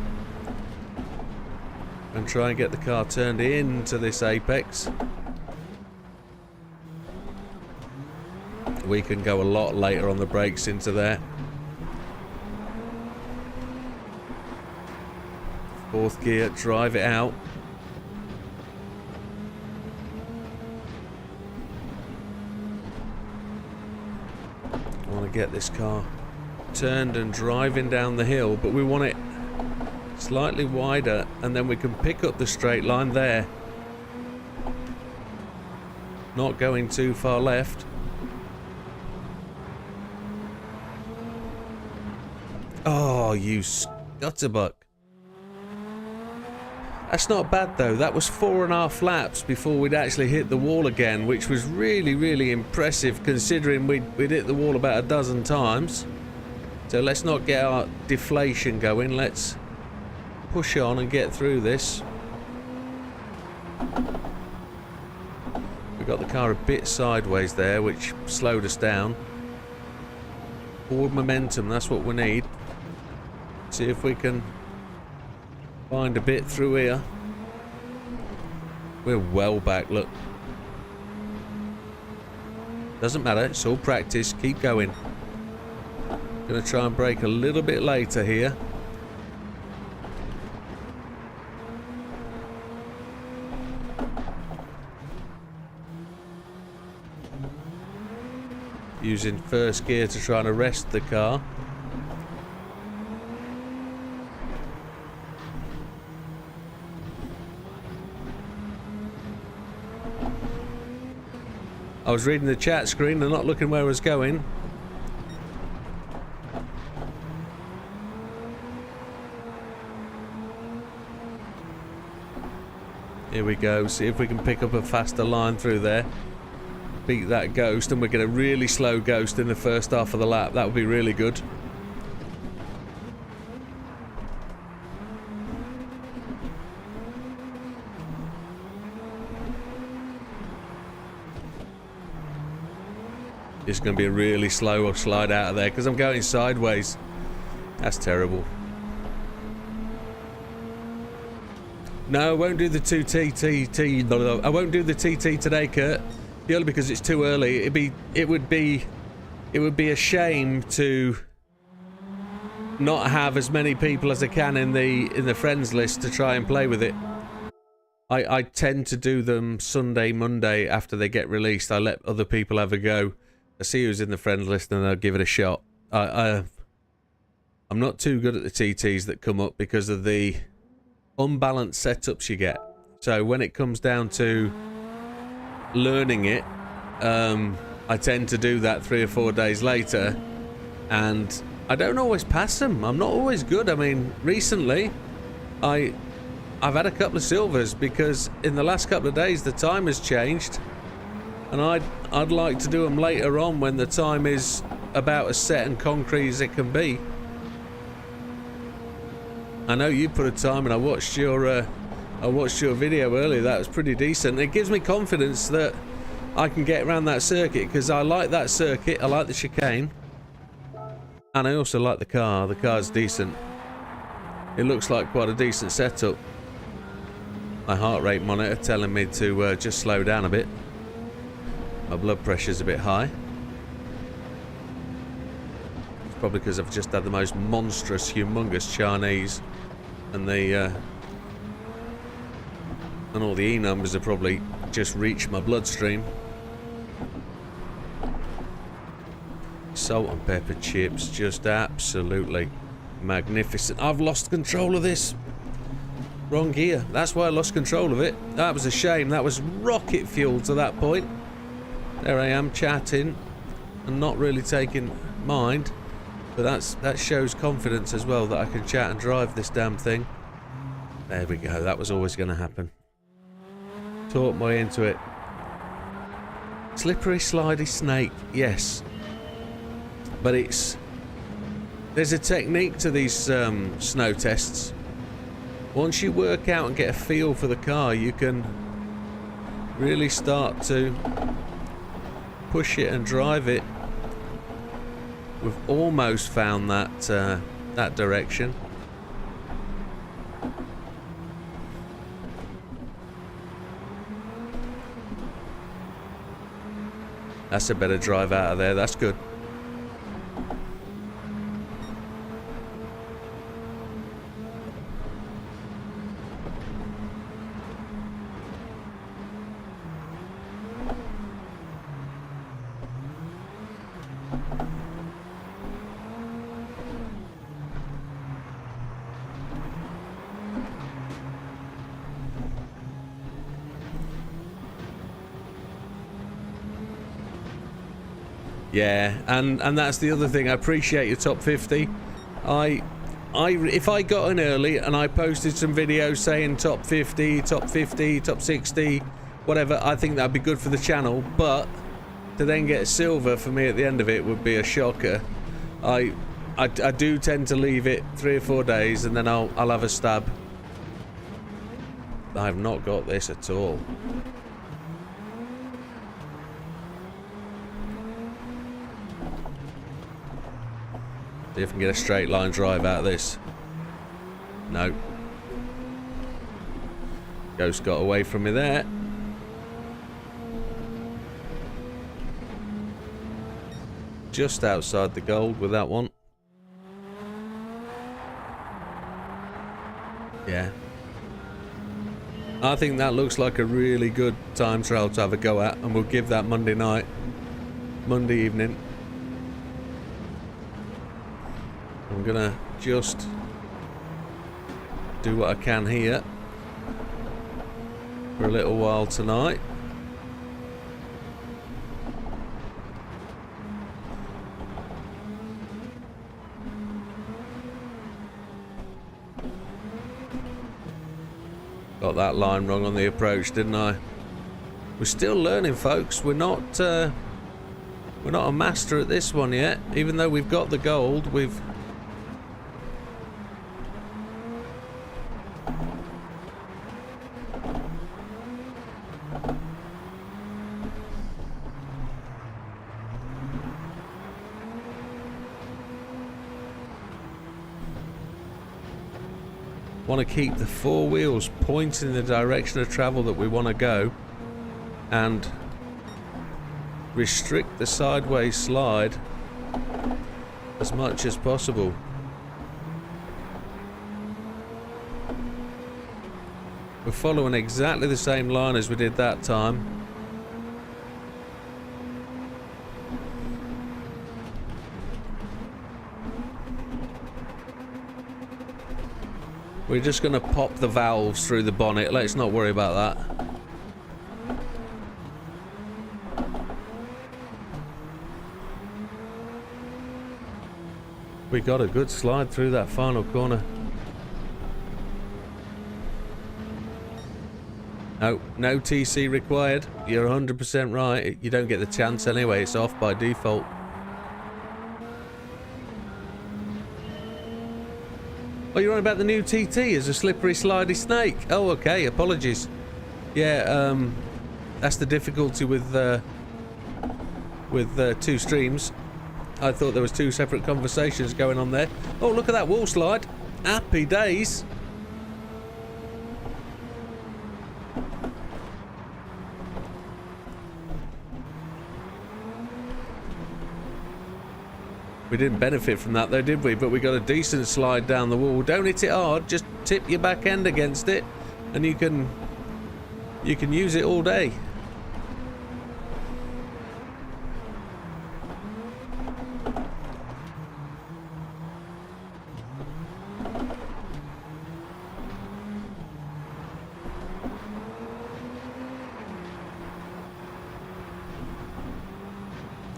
And try and get the car turned into this apex. We can go a lot later on the brakes into there. Fourth gear, drive it out. I want to get this car turned and driving down the hill, but we want it slightly wider and then we can pick up the straight line there. Not going too far left. Oh, you scutterbuck. That's not bad though. That was 4.5 laps before we'd actually hit the wall again, which was really, really impressive considering we'd hit the wall about a dozen times. So let's not get our deflation going. Let's push on and get through this. We got the car a bit sideways there, which slowed us down. Forward momentum, that's what we need. See if we can find a bit through here. We're well back, look. Doesn't matter, it's all practice. Keep going. Gonna try and brake a little bit later here. Using first gear to try and arrest the car. I was reading the chat screen and not looking where I was going. Here we go, see if we can pick up a faster line through there. Beat that ghost, and we'll get a really slow ghost in the first half of the lap. That would be really good. It's going to be a really slow slide out of there because I'm going sideways. That's terrible. No, I won't do the 2 TT. I won't do the TT today, Kurt. purely because it's too early. It would be a shame to not have as many people as I can in the friends list to try and play with it. I tend to do them Sunday, Monday after they get released. I let other people have a go. I see who's in the friends list and I'll give it a shot. I'm not too good at the TTs that come up because of the unbalanced setups you get. So when it comes down to learning it, I tend to do that 3 or 4 days later, and I don't always pass them. I'm not always good. I mean, recently I've had a couple of silvers because in the last couple of days the time has changed, and I'd like to do them later on when the time is about as set and concrete as it can be. I know you put a time, and I watched your video earlier. That was pretty decent. It gives me confidence that I can get around that circuit because I like that circuit. I like the chicane, and I also like the car. The car's decent. It looks like quite a decent setup. My heart rate monitor telling me to just slow down a bit. My blood pressure's a bit high. It's probably because I've just had the most monstrous, humongous Chinese, and the and all the E numbers have probably just reached my bloodstream. Salt and pepper chips, just absolutely magnificent. I've lost control of this. Wrong gear. That's why I lost control of it. That was a shame. That was rocket fuel to that point. There I am chatting and not really taking mind. But that shows confidence as well, that I can chat and drive this damn thing. There we go. That was always going to happen. Taught my way into it. Slippery, slidey snake. Yes. But there's a technique to these snow tests. Once you work out and get a feel for the car, you can really start to push it and drive it. We've almost found that direction. That's a better drive out of there. That's good. Yeah, and that's the other thing. I appreciate your top 50. If I got in early and I posted some videos saying top 50, top 50, top 60, whatever, I think that'd be good for the channel. But to then get silver for me at the end of it would be a shocker. I do tend to leave it 3 or 4 days and then I'll have a stab. I have not got this at all. See if I can get a straight line drive out of this. No. Ghost got away from me there. Just outside the gold with that one. Yeah. I think that looks like a really good time trial to have a go at, and we'll give that Monday night. Monday evening. I'm gonna just do what I can here for a little while tonight. Got that line wrong on the approach, didn't I? We're still learning, folks. We're not a master at this one yet. Even though we've got the gold, we've want to keep the 4 wheels pointing in the direction of travel that we want to go, and restrict the sideways slide as much as possible. We're following exactly the same line as we did that time. We're just going to pop the valves through the bonnet. Let's not worry about that. We got a good slide through that final corner. No TC required. You're 100% right. You don't get the chance anyway. It's off by default. Oh, you're on about the new TT as a slippery, slidey snake. Oh, okay. Apologies. Yeah, that's the difficulty with two streams. I thought there was two separate conversations going on there. Oh, look at that wall slide. Happy days. We didn't benefit from that though, did we? But we got a decent slide down the wall. Don't hit it hard, just tip your back end against it and you can use it all day.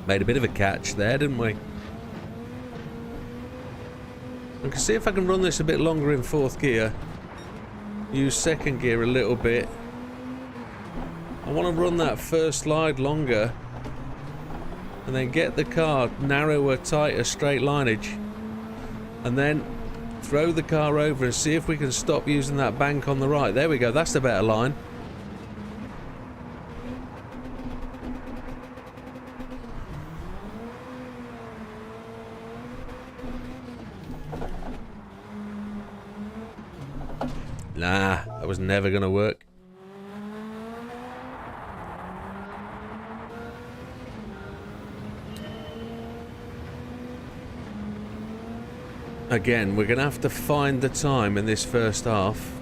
Made a bit of a catch there, didn't we? I can see if I can run this a bit longer in fourth gear. Use second gear a little bit. I want to run that first slide longer and then get the car narrower, tighter straight lineage and then throw the car over and see if we can stop using that bank on the right. There we go, that's the better line. Nah, that was never going to work. Again, we're going to have to find the time in this first half.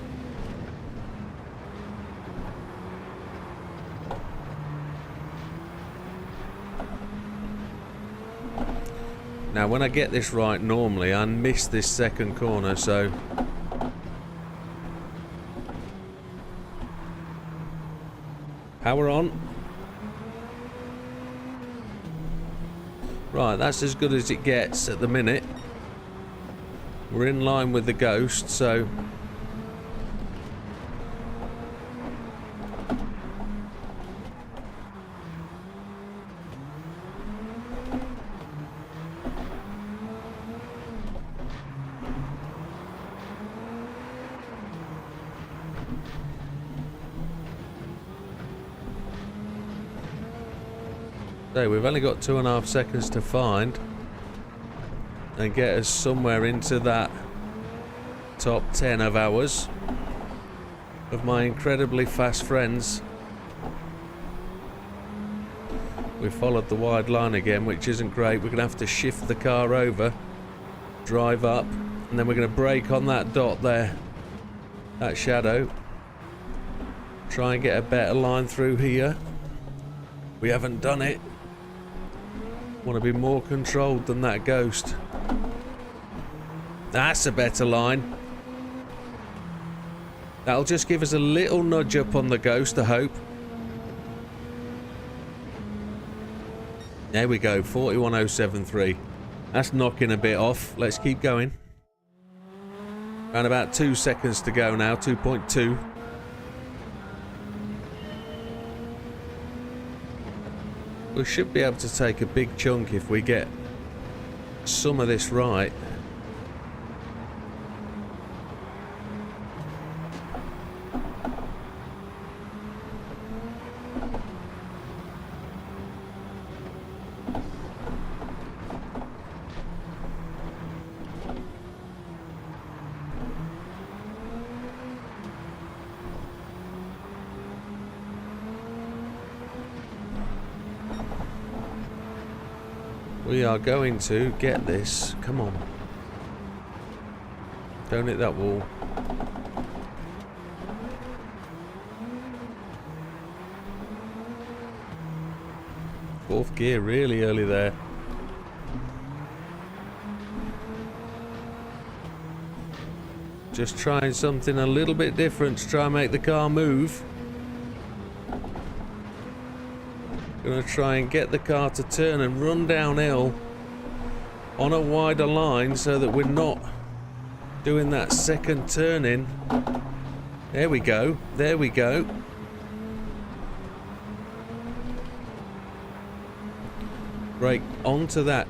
Now, when I get this right, normally I miss this second corner, so... Power on. Right, that's as good as it gets at the minute. We're in line with the Ghost, so... So we've only got 2.5 seconds to find and get us somewhere into that top 10 of ours, of my incredibly fast friends. We followed the wide line again, which isn't great. We're going to have to shift the car over, drive up, and then we're going to brake on that dot there, that shadow. Try and get a better line through here. We haven't done it. Want to be more controlled than that Ghost. That's a better line. That'll just give us a little nudge up on the Ghost, I hope. There we go, 41.073. That's knocking a bit off. Let's keep going. Around about 2 seconds to go now, 2.2. We should be able to take a big chunk if we get some of this right. We are going to get this. Come on. Don't hit that wall. Fourth gear really early there. Just trying something a little bit different to try and make the car move. Gonna try and get the car to turn and run downhill on a wider line so that we're not doing that second turn in. There we go. There we go. Brake onto that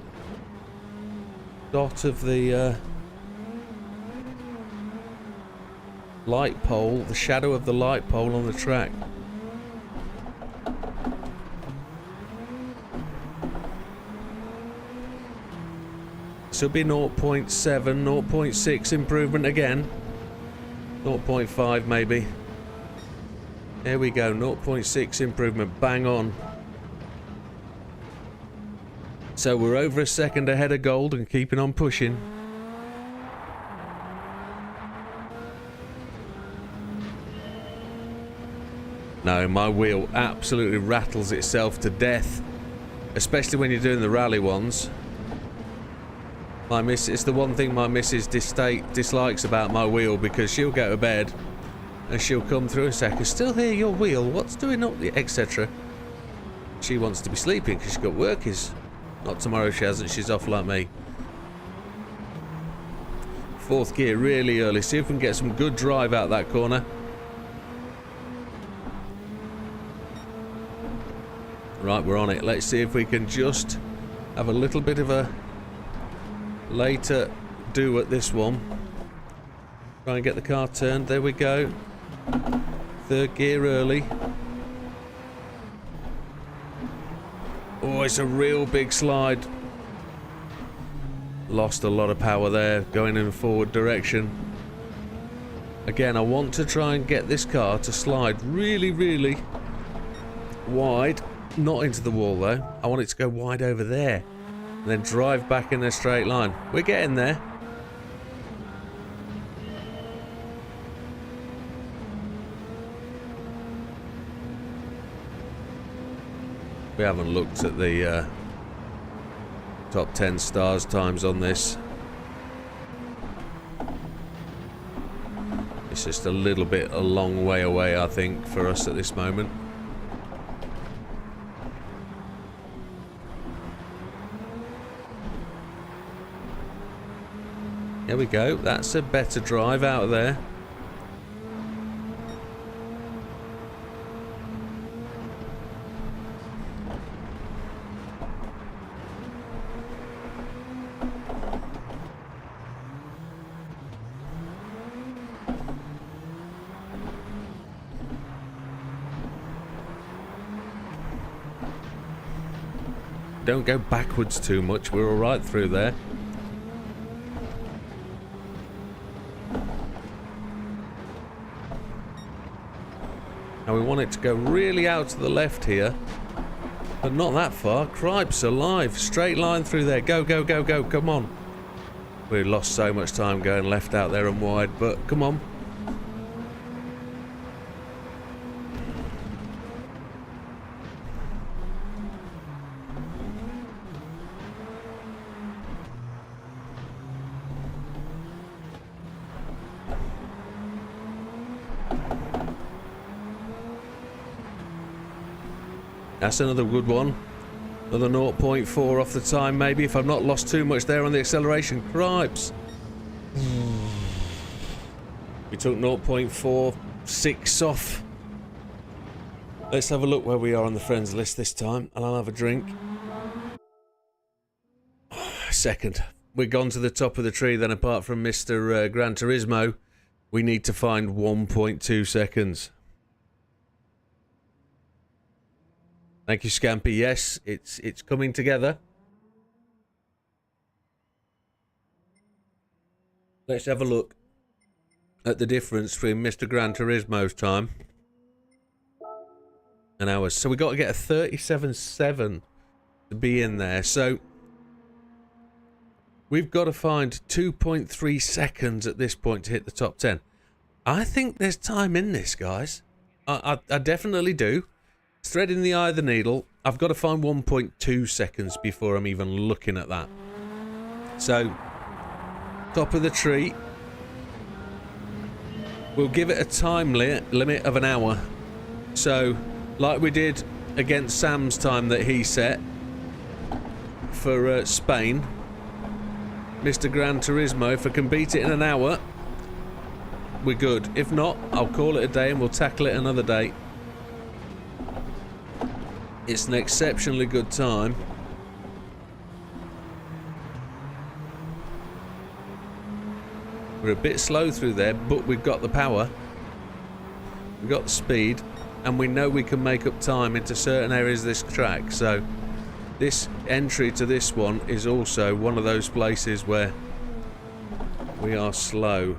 dot of the light pole, the shadow of the light pole on the track. This will be 0.7, 0.6 improvement again. 0.5 maybe. There we go, 0.6 improvement, bang on. So we're over a second ahead of Gold and keeping on pushing. No, my wheel absolutely rattles itself to death, especially when you're doing the rally ones. It's the one thing my missus dislikes about my wheel, because she'll go to bed and she'll come through and say, I can still hear your wheel, what's doing up there, etc. She wants to be sleeping because she's got workies. Not tomorrow, she hasn't, she's off like me. Fourth gear really early, see if we can get some good drive out that corner. Right, we're on it. Let's see if we can just have a little bit of a later do at this one. Try and get the car turned. There we go. Third gear early. Oh, it's a real big slide. Lost a lot of power there, going in a forward direction. Again, I want to try and get this car to slide really, really wide. Not into the wall though. I want it to go wide over there and then drive back in a straight line. We're getting there. We haven't looked at the top 10 stars times on this. It's just a little bit a long way away, I think, for us at this moment. There we go, that's a better drive out of there. Don't go backwards too much, we're alright through there. Now we want it to go really out to the left here, but not that far. Cripes alive, straight line through there. Go, go, go, go, come on. We lost so much time going left out there and wide, but come on. That's another good one. Another 0.4 off the time, maybe, if I've not lost too much there on the acceleration. Cripes. We took 0.46 off. Let's have a look where we are on the friends list this time, and I'll have a drink. Second. We've gone to the top of the tree then, apart from Mr. Gran Turismo. We need to find 1.2 seconds. Thank you, Scampy. Yes, it's coming together. Let's have a look at the difference between Mr. Gran Turismo's time and ours. So we got to get a 37.7 to be in there. So We've got to find 2.3 seconds at this point to hit the top 10. I think there's time in this, guys. I definitely do. Threading the eye of the needle. I've got to find 1.2 seconds before I'm even looking at that. So, top of the tree. We'll give it a time limit of an hour. So, like we did against Sam's time that he set for Spain. Mr. Gran Turismo, if I can beat it in an hour, we're good. If not, I'll call it a day and we'll tackle it another day. It's an exceptionally good time. We're a bit slow through there, but we've got the power. We've got the speed, and we know we can make up time into certain areas of this track. So this entry to this one is also one of those places where we are slow.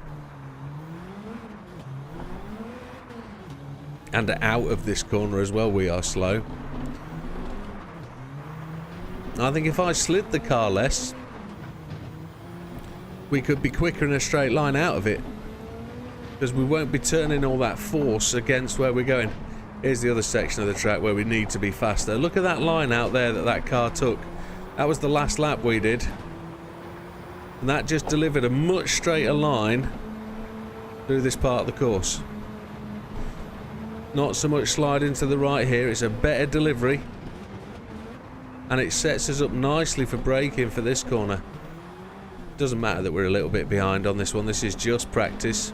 And out of this corner as well, we are slow. I think if I slid the car less, we could be quicker in a straight line out of it. Because we won't be turning all that force against where we're going. Here's the other section of the track where we need to be faster. Look at that line out there that car took. That was the last lap we did. And that just delivered a much straighter line through this part of the course. Not so much sliding to the right here. It's a better delivery. And it sets us up nicely for braking for this corner. Doesn't matter that we're a little bit behind on this one. This is just practice.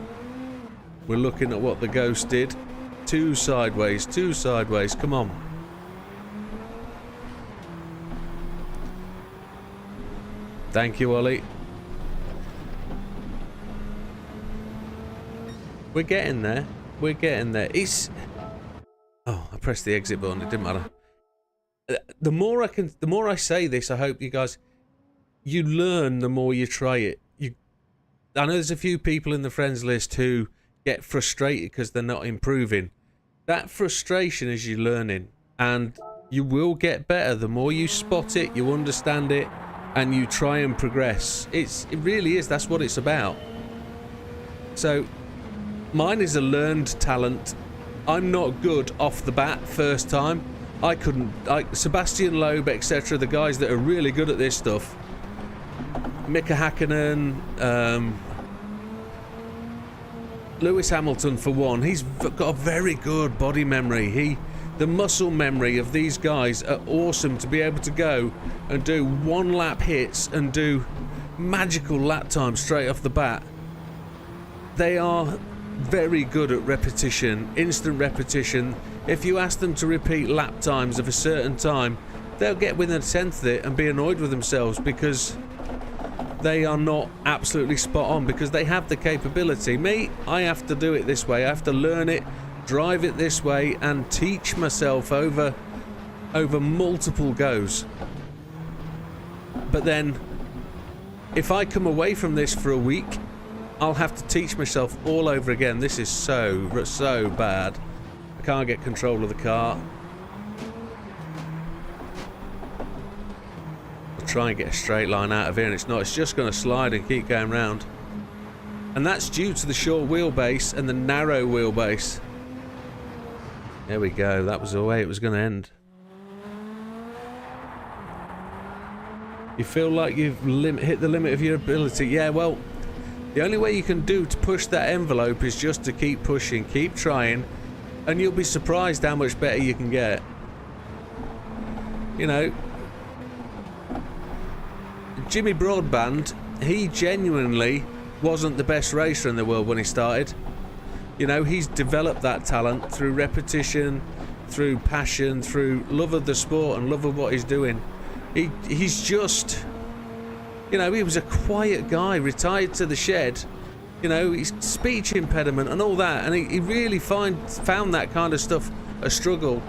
We're looking at what the Ghost did. Two sideways. Come on. Thank you, Ollie. We're getting there. It's... Oh, I pressed the exit button. It didn't matter. The more I say this, I hope you guys... You learn the more you try it. I know there's a few people in the friends list who get frustrated because they're not improving. That frustration is you learning, and you will get better the more you spot it, you understand it, and you try and progress. It really is. That's what it's about. So mine is a learned talent. I'm not good off the bat first time. I couldn't. Sebastian Loeb, etc. The guys that are really good at this stuff. Mika Hakkinen, Lewis Hamilton for one. He's got a very good body memory. The muscle memory of these guys are awesome to be able to go and do one lap hits and do magical lap times straight off the bat. They are very good at repetition, instant repetition. If you ask them to repeat lap times of a certain time, they'll get within a tenth of it and be annoyed with themselves because they are not absolutely spot on, because they have the capability. Me, I have to do it this way. I have to learn it, drive it this way, and teach myself over multiple goes. But then, if I come away from this for a week, I'll have to teach myself all over again. This is so bad. I can't get control of the car. Try and get a straight line out of here, and it's not. It's just going to slide and keep going round, and that's due to the short wheelbase and the narrow wheelbase. There we go. That was the way it was going to end. You feel like you've hit the limit of your ability. Yeah, well, the only way you can do to push that envelope is just to keep pushing, keep trying, and you'll be surprised how much better you can get. You know, Jimmy Broadband, he genuinely wasn't the best racer in the world when he started. You know, he's developed that talent through repetition, through passion, through love of the sport and love of what he's doing. He's just, you know, he was a quiet guy, retired to the shed. You know, his speech impediment and all that, and he really found that kind of stuff a struggle.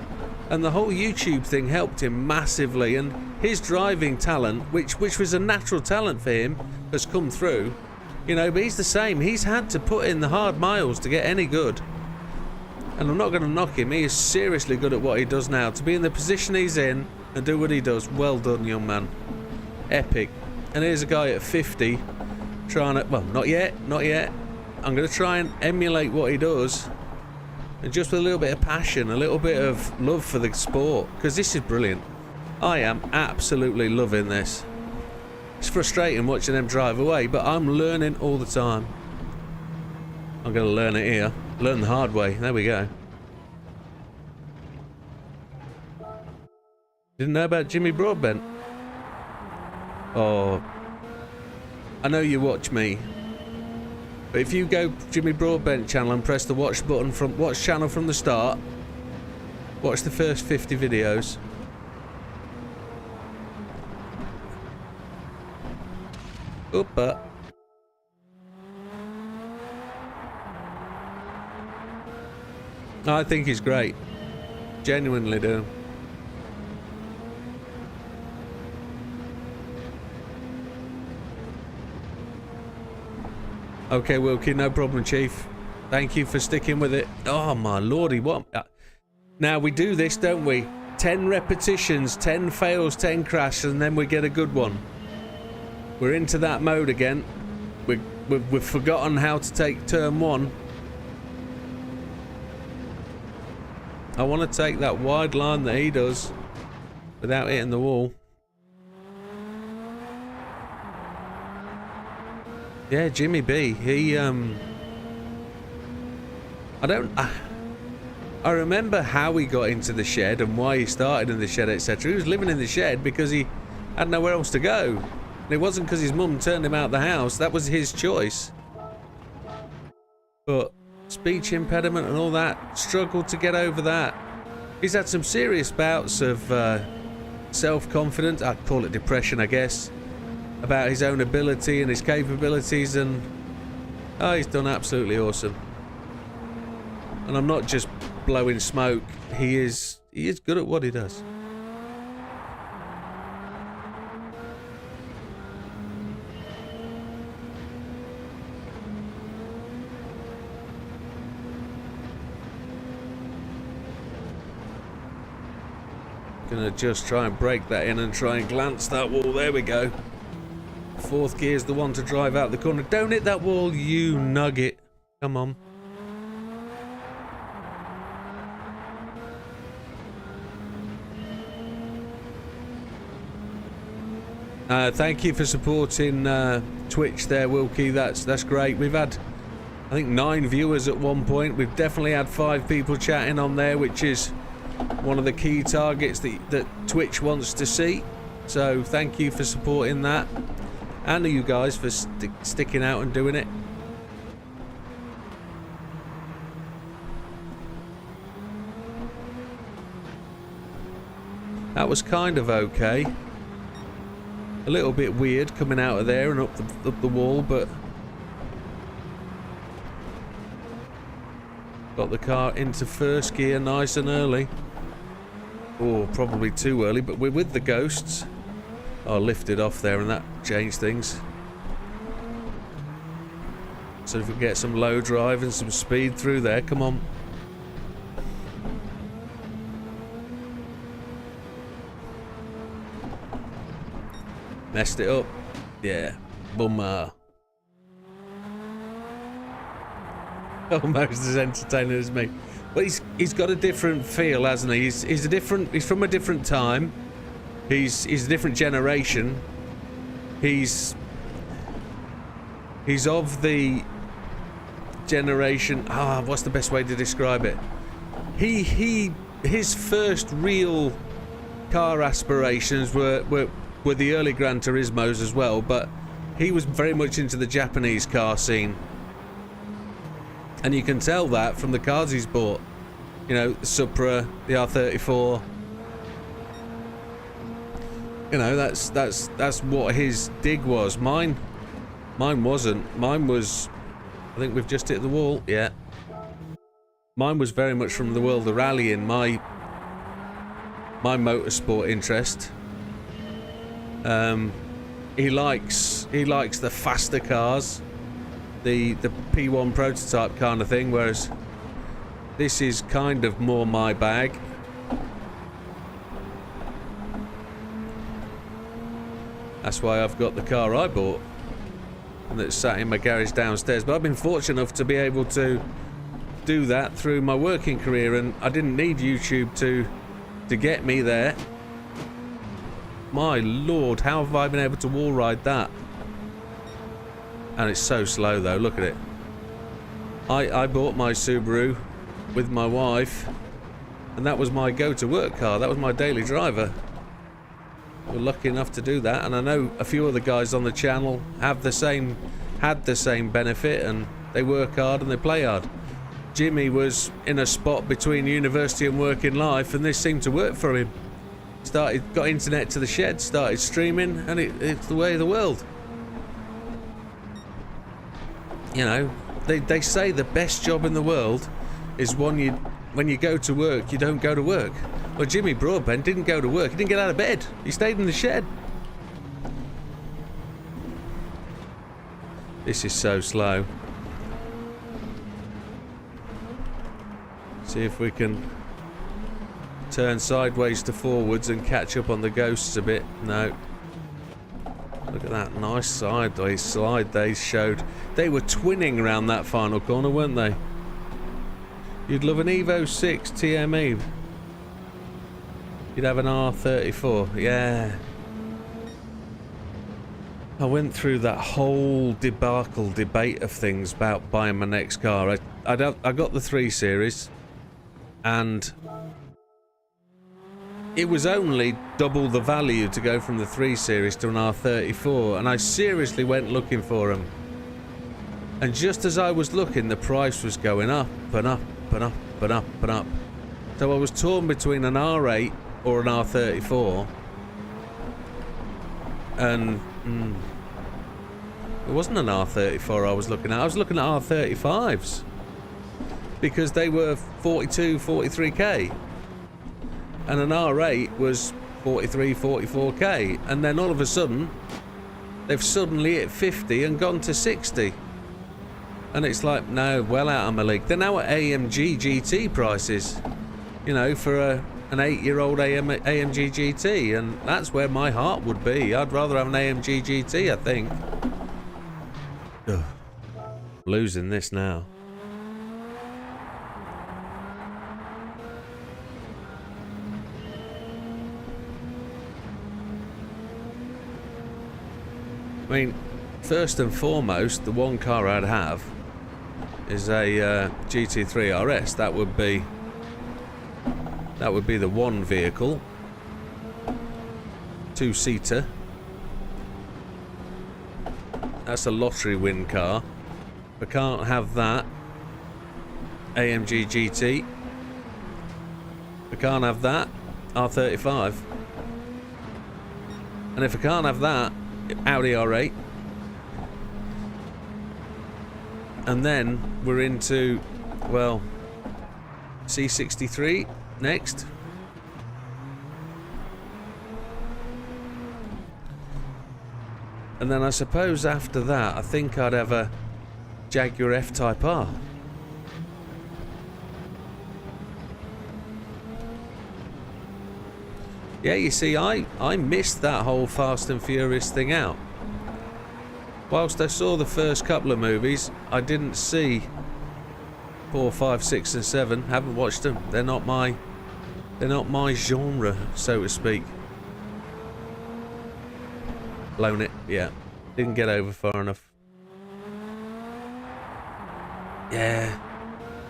And the whole YouTube thing helped him massively, and his driving talent, which was a natural talent for him, has come through. You know, but he's the same. He's had to put in the hard miles to get any good. And I'm not going to knock him. He is seriously good at what he does now. To be in the position he's in and do what he does, well done, young man. Epic. And here's a guy at 50 trying to, well, not yet. I'm going to try and emulate what he does. And just with a little bit of passion, a little bit of love for the sport. Because this is brilliant. I am absolutely loving this. It's frustrating watching them drive away, but I'm learning all the time. I'm going to learn it here. Learn the hard way. There we go. Didn't know about Jimmy Broadbent. Oh, I know you watch me, but if you go Jimmy Broadbent channel and press the watch button from watch channel from the start, watch the first 50 videos. Oopa. I think he's great. Genuinely do. Okay, Wilkie, no problem, Chief. Thank you for sticking with it. Oh, my lordy, what? Now, we do this, don't we? 10 repetitions, 10 fails, 10 crashes, and then we get a good one. We're into that mode again. We've forgotten how to take turn 1. I want to take that wide line that he does without hitting the wall. Yeah, Jimmy B. He, I remember how he got into the shed and why he started in the shed, etc. He was living in the shed because he had nowhere else to go. And it wasn't because his mum turned him out of the house. That was his choice. But speech impediment and all that, struggled to get over that. He's had some serious bouts of self-confidence. I'd call it depression, I guess. About his own ability and his capabilities, and oh, he's done absolutely awesome. And I'm not just blowing smoke. He is good at what he does. Gonna just try and break that in and try and glance that wall. There we go. 4th gear's the one to drive out the corner. Don't hit that wall, you nugget. Come on. Thank you for supporting Twitch there, Wilkie. That's great. We've had, I think, 9 viewers at one point. We've definitely had 5 people chatting on there, which is one of the key targets that Twitch wants to see. So thank you for supporting that. And you guys for sticking out and doing it. That was kind of okay. A little bit weird coming out of there and up the wall, but got the car into 1st gear nice and early. Oh, probably too early, but we're with the ghosts. Oh, lifted off there and that changed things. So if we get some low drive and some speed through there, come on. Messed it up. Yeah. Bummer. Almost as entertaining as me. But he's got a different feel, hasn't he? He's from a different time. He's a different generation. He's of the generation. What's the best way to describe it? His first real car aspirations were the early Gran Turismos as well, but he was very much into the Japanese car scene. And you can tell that from the cars he's bought. You know, the Supra, the R34. You know, that's what his dig was. Mine wasn't. Mine was, I think we've just hit the wall. Yeah. Mine was very much from the world of rallying. My motorsport interest. He likes the faster cars, the P1 prototype kind of thing, whereas this is kind of more my bag. That's why I've got the car I bought. And that's sat in my garage downstairs. But I've been fortunate enough to be able to do that through my working career, and I didn't need YouTube to get me there. My lord, how have I been able to wall ride that? And it's so slow though, look at it. I bought my Subaru with my wife, and that was my go-to-work car. That was my daily driver. We're lucky enough to do that, and I know a few other guys on the channel had the same benefit, and they work hard and they play hard. Jimmy was in a spot between university and working life, and this seemed to work for him. Got internet to the shed, started streaming, and it's the way of the world. You know, they say the best job in the world is when you go to work, you don't go to work. Well, Jimmy Broadbent didn't go to work. He didn't get out of bed. He stayed in the shed. This is so slow. See if we can turn sideways to forwards and catch up on the ghosts a bit. No. Look at that nice sideways slide they showed. They were twinning around that final corner, weren't they? You'd love an Evo 6 TME. You'd have an R34. Yeah. I went through that whole debate of things about buying my next car. I got the 3 Series, and it was only double the value to go from the 3 Series to an R34, and I seriously went looking for them. And just as I was looking, the price was going up and up and up and up and up. So I was torn between an R8 or an R34, and it wasn't an R34 I was looking at. I was looking at R35s because they were 42, 43k, and an R8 was 43, 44k, and then all of a sudden they've suddenly hit 50 and gone to 60, and it's like, no, well out of my league. They're now at AMG GT prices, you know, for an 8-year-old AMG GT, and that's where my heart would be. I'd rather have an AMG GT, I think. Ugh. Losing this now. I mean, first and foremost, the one car I'd have is a GT3 RS. That would be the one vehicle, 2-seater. That's a lottery win car. If I can't have that, AMG GT. If I can't have that, R35. And if I can't have that, Audi R8. And then we're into, well, C63 next. And then I suppose after that, I think I'd have a Jaguar F-Type R. Yeah, you see, I missed that whole Fast and Furious thing out. Whilst I saw the first couple of movies, I didn't see 4, 5, 6 and 7. Haven't watched them. They're not my genre, so to speak. Blown it, yeah. Didn't get over far enough. Yeah.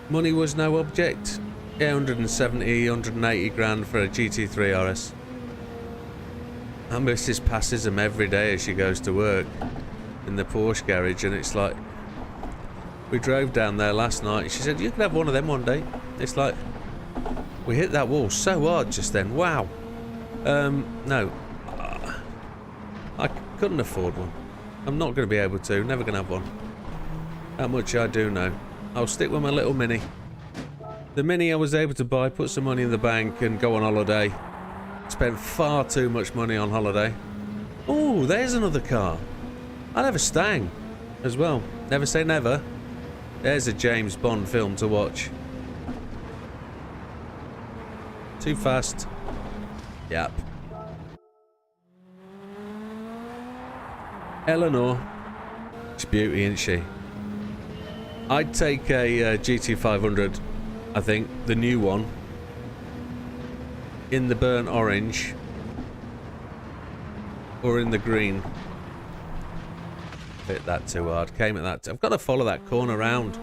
Money was no object. Yeah, 170, 180 grand for a GT3 RS. My missus passes them every day as she goes to work in the Porsche garage, and it's like, we drove down there last night and she said, you can have one of them one day. It's like, we hit that wall so hard just then. Wow. No. I couldn't afford one. I'm not going to be able to. Never going to have one. That much I do know. I'll stick with my little Mini. The Mini I was able to buy, put some money in the bank and go on holiday. Spent far too much money on holiday. Oh, there's another car. I'd have a Stang as well. Never say never. There's a James Bond film to watch. Too fast. Yep. Eleanor. She's beauty, isn't she? I'd take a GT500, I think, the new one, in the burnt orange, or in the green. Hit that too hard. Came at that. I've got to follow that corner round.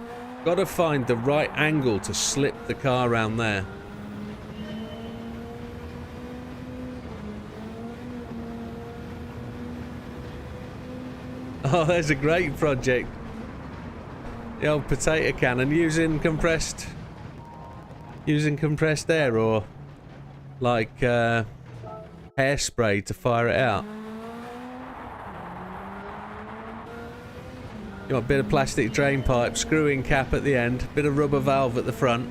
Got to find the right angle to slip the car around there. Oh, there's a great project. The old potato cannon using compressed air, or like hairspray to fire it out. You want a bit of plastic drain pipe, screw-in cap at the end, bit of rubber valve at the front,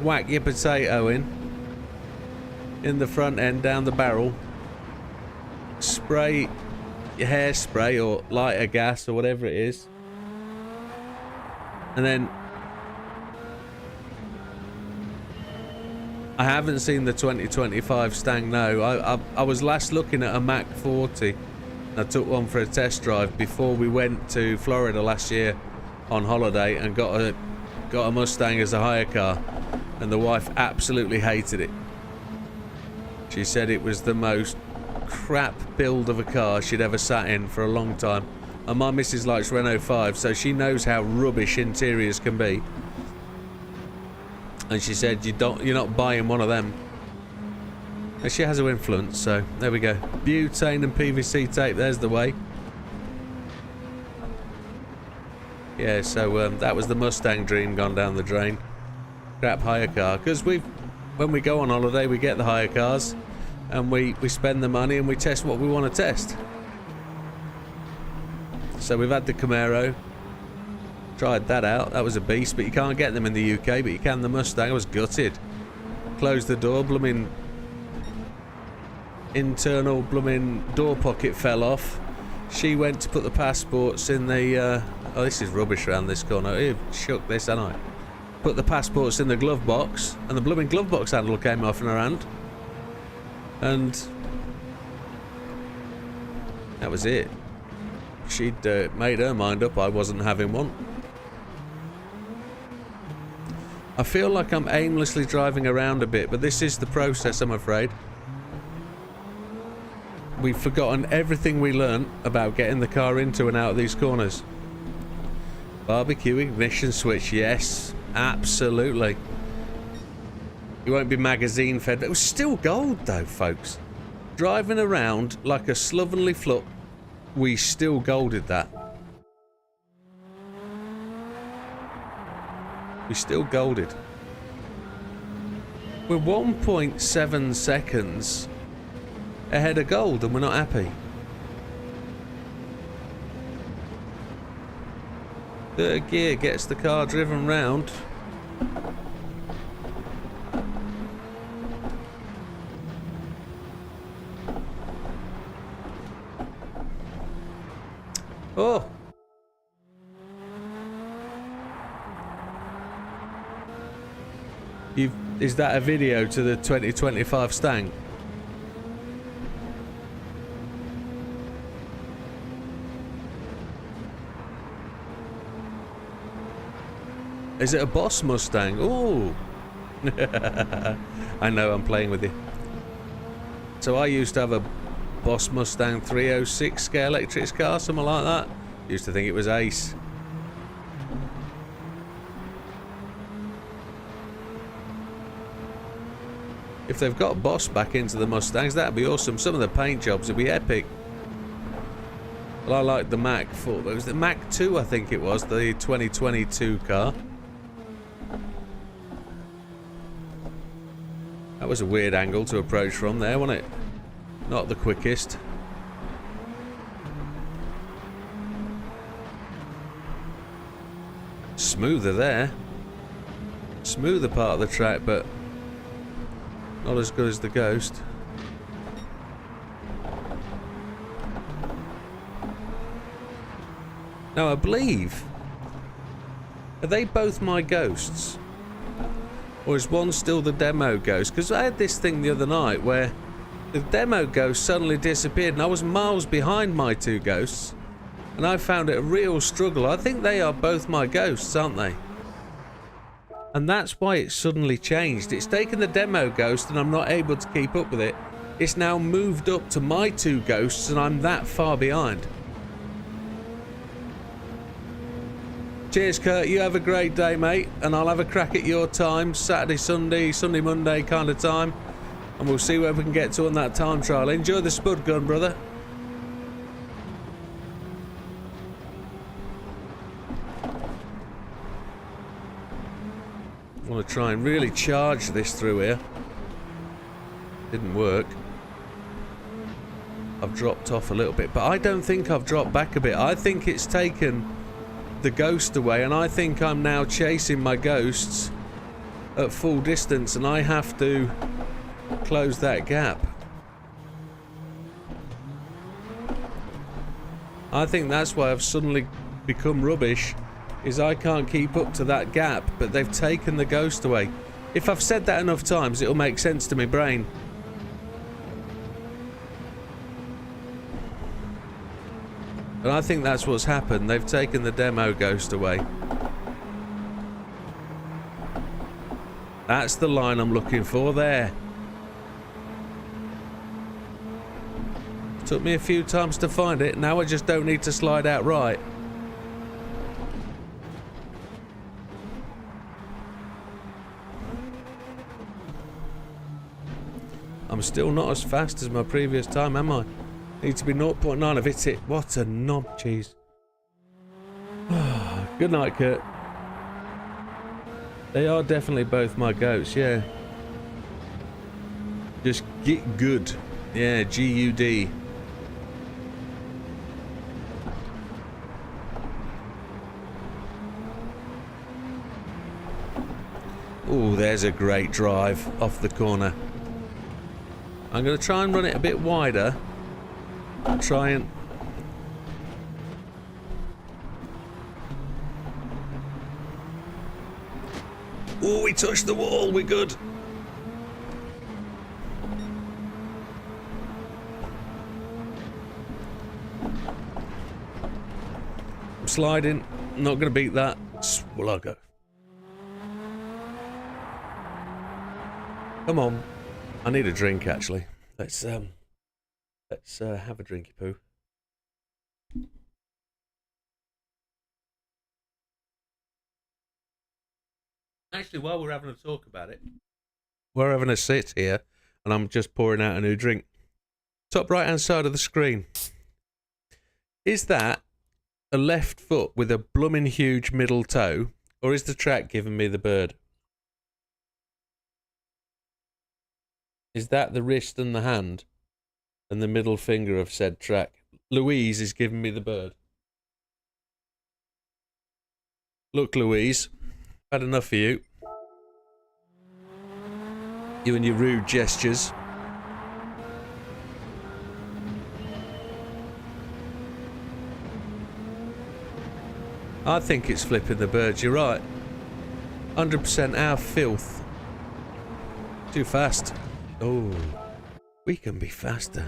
whack your potato in the front end down the barrel, spray your hairspray or lighter gas or whatever it is, and then I haven't seen the 2025 Stang, no. I was last looking at a Mach 40. I took one for a test drive before we went to Florida last year on holiday and got a Mustang as a hire car, and the wife absolutely hated it. She said it was the most crap build of a car she'd ever sat in for a long time. And my missus likes Renault 5, so she knows how rubbish interiors can be. And she said, you're not buying one of them. And she has her influence, so there we go. Butane and PVC tape, there's the way. Yeah, so that was the Mustang dream gone down the drain. Crap hire car, because when we go on holiday, we get the hire cars, and we spend the money and we test what we want to test. So we've had the Camaro, tried that out, that was a beast, but you can't get them in the UK, but you can the Mustang. I was gutted. Closed the door, blooming internal blooming door pocket fell off. She went to put the passports in the oh, this is rubbish around this corner. Ew, shook this, haven't I? Put the passports in the glove box, and the blooming glove box handle came off in her hand, and that was it. She'd made her mind up I wasn't having one. I feel like I'm aimlessly driving around a bit, but this is the process, I'm afraid. We've forgotten everything we learnt about getting the car into and out of these corners. Barbecue ignition switch, yes, absolutely. You won't be magazine fed. It was still gold though, folks. Driving around like a slovenly flup, we still golded that. We still golded. We're 1.7 seconds ahead of gold and we're not happy. Third gear gets the car driven round. Oh! Is that a video to the 2025 Stang? Is it a Boss Mustang? Ooh! I know, I'm playing with you. So I used to have a Boss Mustang 306 scale electric car, something like that. Used to think it was ace. If they've got Boss back into the Mustangs, that'd be awesome. Some of the paint jobs would be epic. Well, I like the Mach 4. It was the Mach 2, I think it was, the 2022 car. That was a weird angle to approach from there, wasn't it? Not the quickest. Smoother there. Smoother part of the track, but not as good as the Ghost. Now I believe, are they both my Ghosts? Or is one still the demo Ghost? Because I had this thing the other night where the demo Ghost suddenly disappeared and I was miles behind my two Ghosts. And I found it a real struggle. I think they are both my ghosts, aren't they? And that's why it's suddenly changed. It's taken the demo ghost and I'm not able to keep up with it. It's now moved up to my 2 ghosts and I'm that far behind. Cheers, Kurt. You have a great day, mate. And I'll have a crack at your time. Saturday, Sunday, Sunday, Monday kind of time. And we'll see where we can get to on that time trial. Enjoy the spud gun, brother. I want to try and really charge this through here. Didn't work. I've dropped off a little bit, but I don't think I've dropped back a bit. I think it's taken the ghost away, and I think I'm now chasing my ghosts at full distance, and I have to close that gap. I think that's why I've suddenly become rubbish, is I can't keep up to that gap, but they've taken the ghost away. If I've said that enough times, it'll make sense to my brain. And I think that's what's happened. They've taken the demo ghost away. That's the line I'm looking for there. Took me a few times to find it. Now I just don't need to slide out right. I'm still not as fast as my previous time, am I? Need to be 0.9. I've hit it. What a knob cheese. Good night, Kurt. They are definitely both my goats, yeah. Just get good. Yeah, G-U-D. Oh, there's a great drive off the corner. I'm going to try and run it a bit wider. Try and... Oh, we touched the wall. We're good. I'm sliding. Not going to beat that. Swallow. Come on. I need a drink, actually. Let's have a drinky poo. Actually, while we're having a talk about it, we're having a sit here, and I'm just pouring out a new drink. Top right-hand side of the screen. Is that a left foot with a blooming huge middle toe, or is the track giving me the bird? Is that the wrist and the hand and the middle finger of said track? Louise is giving me the bird. Look, Louise, had enough of you. You and your rude gestures. I think it's flipping the birds, you're right. 100% our filth. Too fast. Oh, we can be faster.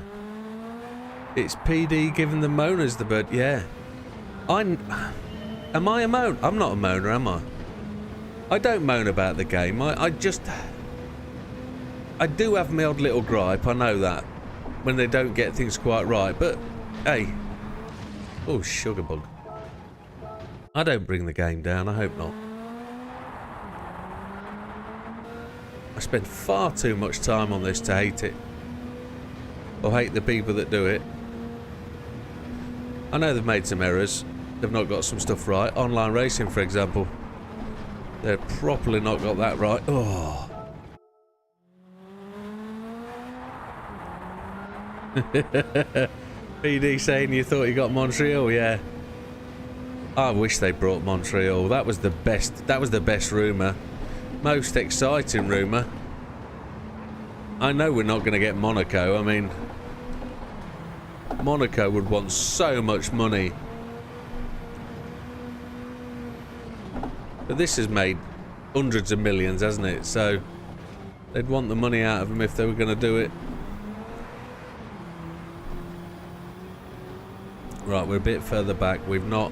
It's PD giving the moaners the bird, yeah. Am I a moan? I'm not a moaner, am I? I don't moan about the game. I do have my odd little gripe, I know that. When they don't get things quite right, but hey. Oh, sugar bug. I don't bring the game down, I hope not. I spend far too much time on this to hate it. Or hate the people that do it. I know they've made some errors. They've not got some stuff right. Online racing, for example. They've properly not got that right. Oh. PD saying you thought you got Montreal, yeah. I wish they brought Montreal. That was the best rumour. Most exciting rumour. I know we're not going to get Monaco. I mean, Monaco would want so much money. But this has made hundreds of millions, hasn't it? So they'd want the money out of them if they were going to do it. Right, we're a bit further back. We've not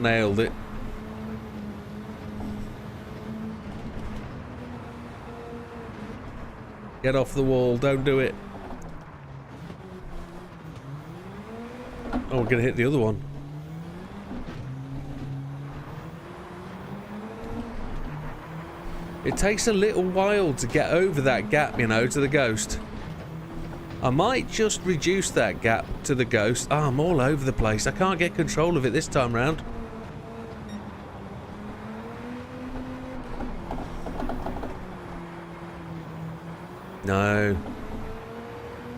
nailed it. Get off the wall, don't do it. Oh, we're gonna hit the other one. It takes a little while to get over that gap, you know, to the ghost. I might just reduce that gap to the ghost. Ah, I'm all over the place. I can't get control of it this time round. No.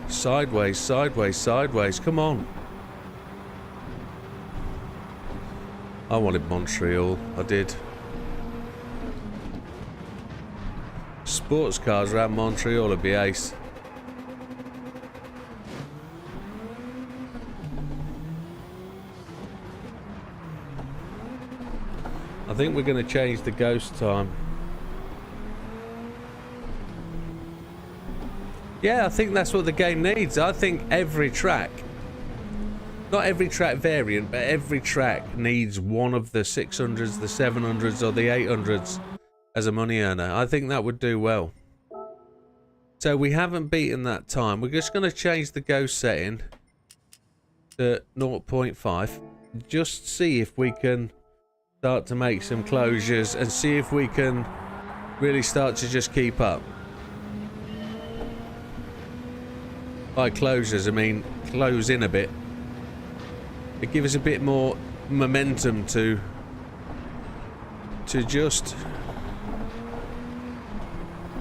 Sideways, sideways, sideways. Come on. I wanted Montreal. I did. Sports cars around Montreal would be ace. I think we're going to change the ghost time. Yeah, I think that's what the game needs. I think every track, not every track variant, but every track needs one of the 600s, the 700s, or the 800s as a money earner. I think that would do well. So we haven't beaten that time. We're just going to change the ghost setting to 0.5. Just see if we can start to make some closures and see if we can really start to just keep up. By closures, I mean close in a bit. It gives us a bit more momentum to just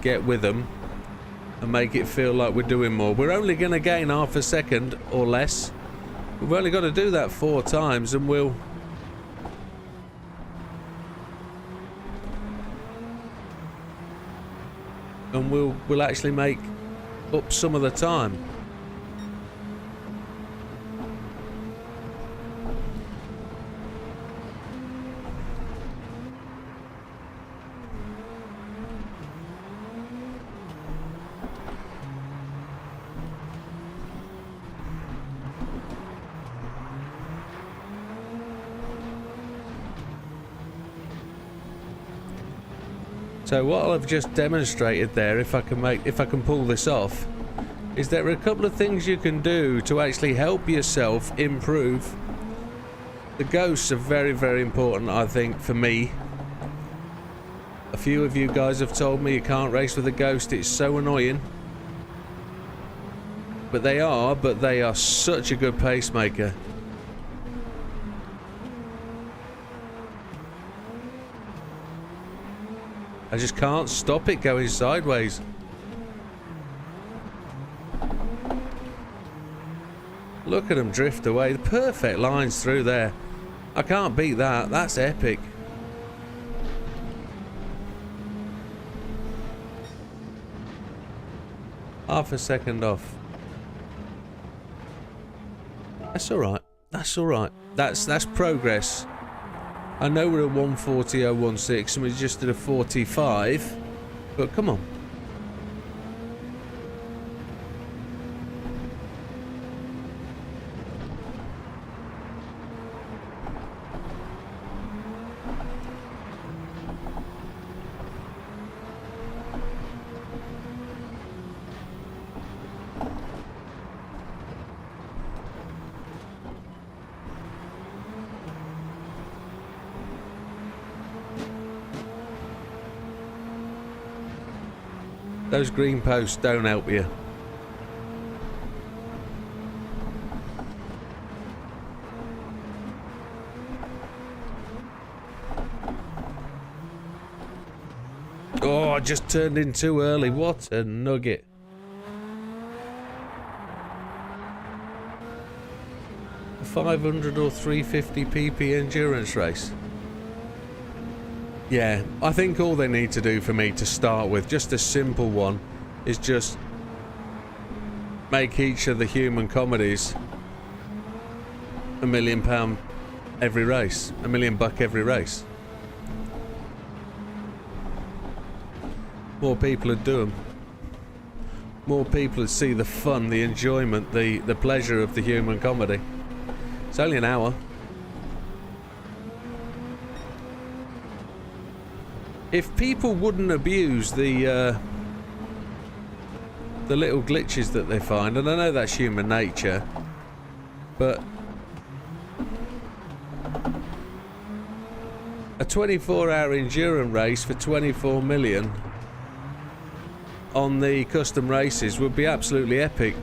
get with them and make it feel like we're doing more. We're only going to gain half a second or less. We've only got to do that 4 times and we'll actually make up some of the time. So what I've just demonstrated there, if I can pull this off, is there are a couple of things you can do to actually help yourself improve. The ghosts are very, very important, I think, for me. A few of you guys have told me you can't race with a ghost, it's so annoying. But they are such a good pacemaker. I just can't stop it going sideways. Look at them drift away. The perfect lines through there. I can't beat that. That's epic. Half a second off. That's alright. That's alright. That's progress. I know we're at 140.016 and we just did a 45, but come on. Those green posts don't help you. Oh, I just turned in too early. What a nugget. A 500 or 350 PP endurance race. Yeah, I think all they need to do for me to start with, just a simple one, is just make each of the human comedies £1 million every race, $1 million every race. More people would do them. More people would see the fun, the enjoyment, the pleasure of the human comedy. It's only an hour. If people wouldn't abuse the little glitches that they find, and I know that's human nature, but a 24-hour endurance race for 24 million on the custom races would be absolutely epic.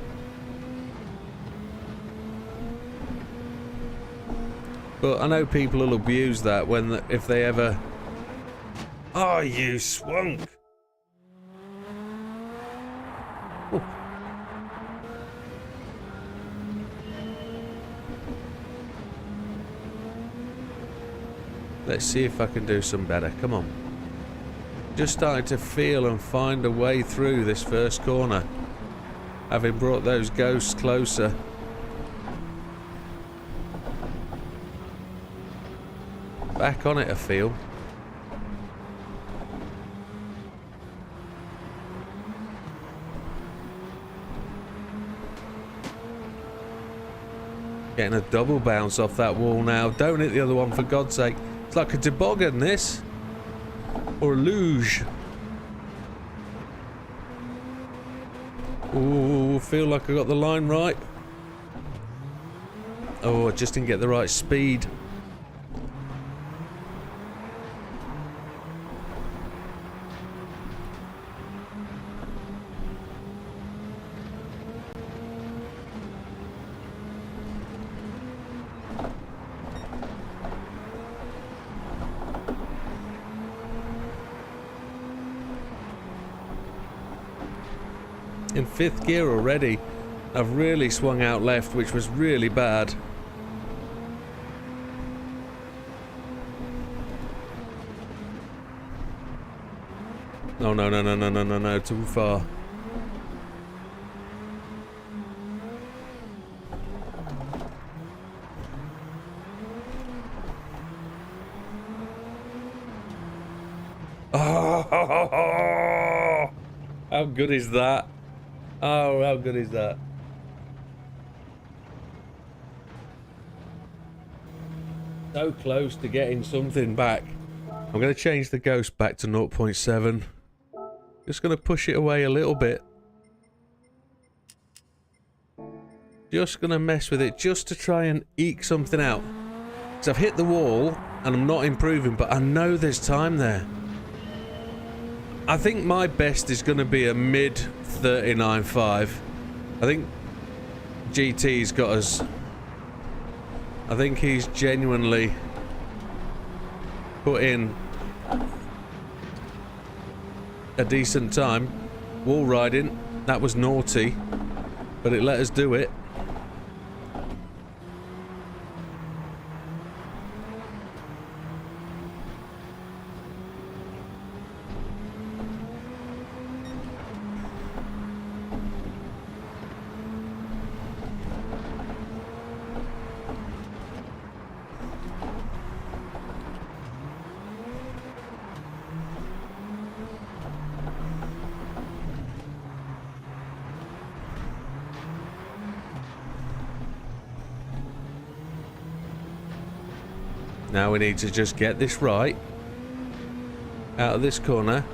But I know people will abuse that if they ever... Oh, you swunk! Ooh. Let's see if I can do some better. Come on. Just starting to feel and find a way through this first corner, having brought those ghosts closer. Back on it, I feel. Getting a double bounce off that wall now. Don't hit the other one, for God's sake. It's like a toboggan, this. Or a luge. Ooh, feel like I got the line right. Oh, I just didn't get the right speed. In 5th gear already. I've really swung out left, which was really bad. Oh, no, too far. Oh, how good is that? Oh, how good is that? So close to getting something back. I'm going to change the ghost back to 0.7. Just going to push it away a little bit. Just going to mess with it just to try and eke something out. Because I've hit the wall and I'm not improving, but I know there's time there. I think my best is going to be a mid 39.5. I think GT's got us. I think he's genuinely put in a decent time. Wall riding, that was naughty, but it let us do it. Now we need to just get this right. Out of this corner.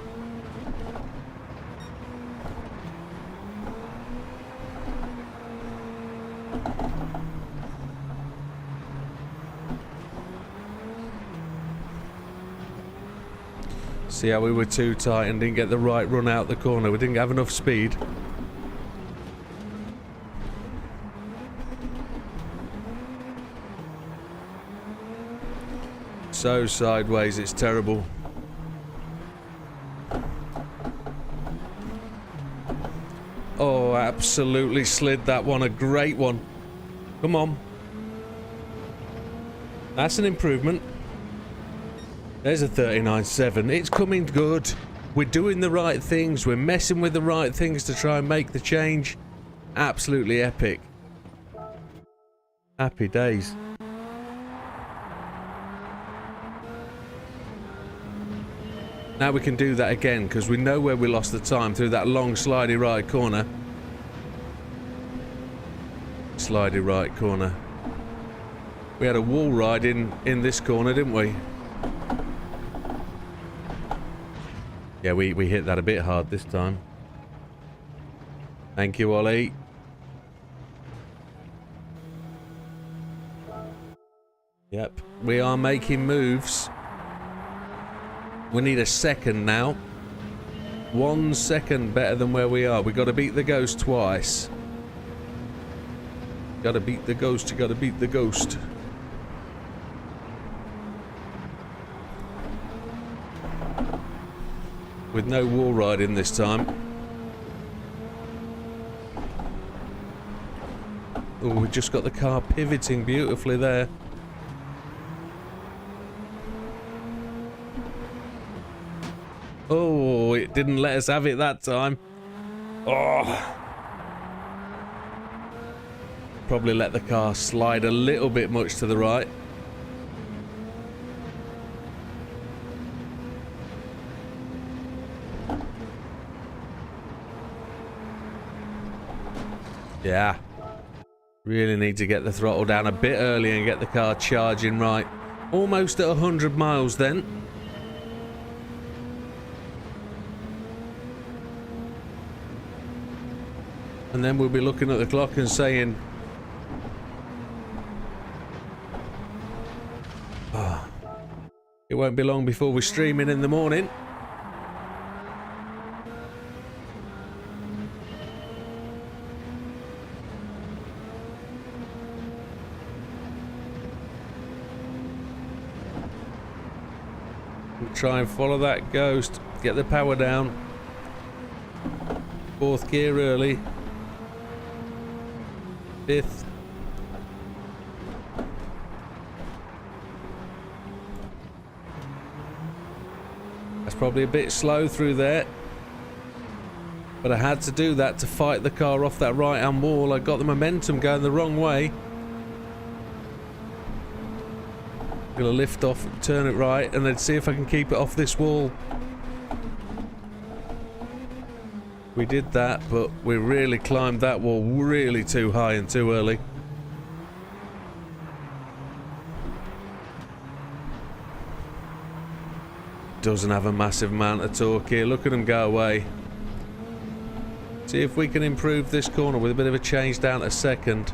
See how we were too tight and didn't get the right run out the corner. We didn't have enough speed. So sideways, it's terrible. Oh, absolutely slid that one. A great one. Come on. That's an improvement. There's a 39.7. It's coming good. We're doing the right things. We're messing with the right things to try and make the change. Absolutely epic. Happy days. Now we can do that again, because we know where we lost the time through that long slidey right corner. Slidey right corner. We had a wall ride in this corner, didn't we? Yeah, we hit that a bit hard this time. Thank you, Ollie. Yep, we are making moves. We need a second now. 1 second better than where we are. We got to beat the ghost twice. Got to beat the ghost. You got to beat the ghost. With no wall riding this time. Oh, we just got the car pivoting beautifully there. Oh, it didn't let us have it that time. Oh. Probably let the car slide a little bit much to the right. Yeah. Really need to get the throttle down a bit early and get the car charging right. Almost at 100 miles then. And then we'll be looking at the clock and saying, oh, it won't be long before we're streaming in the morning. We'll try and follow that ghost, get the power down. 4th gear early. 5th. That's probably a bit slow through there. But I had to do that to fight the car off that right hand wall. I got the momentum going the wrong way. Gonna lift off, turn it right, and then see if I can keep it off this wall. We did that, but we really climbed that wall really too high and too early. Doesn't have a massive amount of torque here. Look at him go away. See if we can improve this corner with a bit of a change down to 2nd.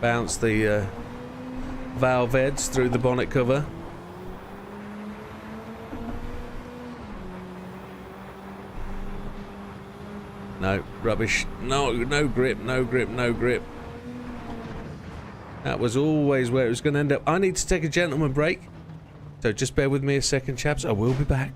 Bounce the valve heads through the bonnet cover. No, rubbish. No grip, no grip, no grip. That was always where it was going to end up. I need to take a gentleman break. So just bear with me a second, chaps. I will be back.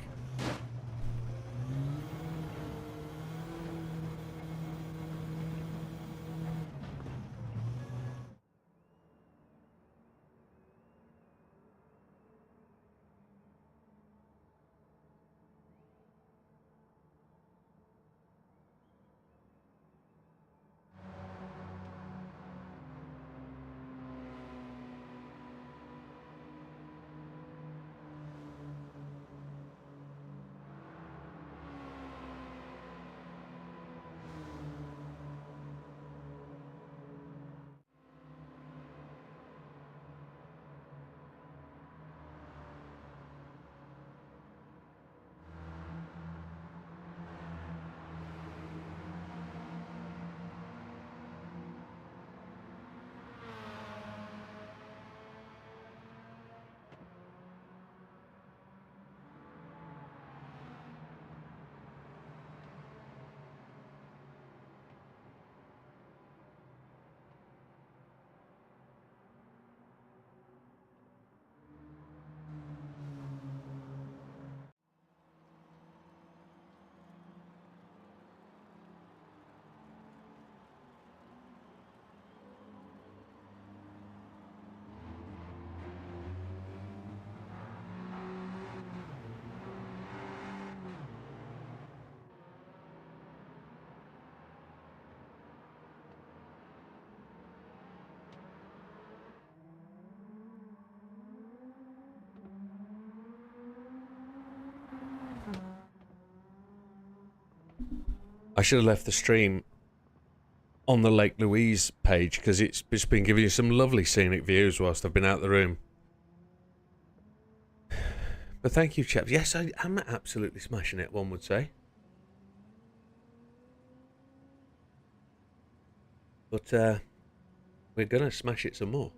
I should have left the stream on the Lake Louise page, because it's been giving you some lovely scenic views whilst I've been out of the room. But thank you, chaps. Yes, I'm absolutely smashing it, one would say. But we're going to smash it some more.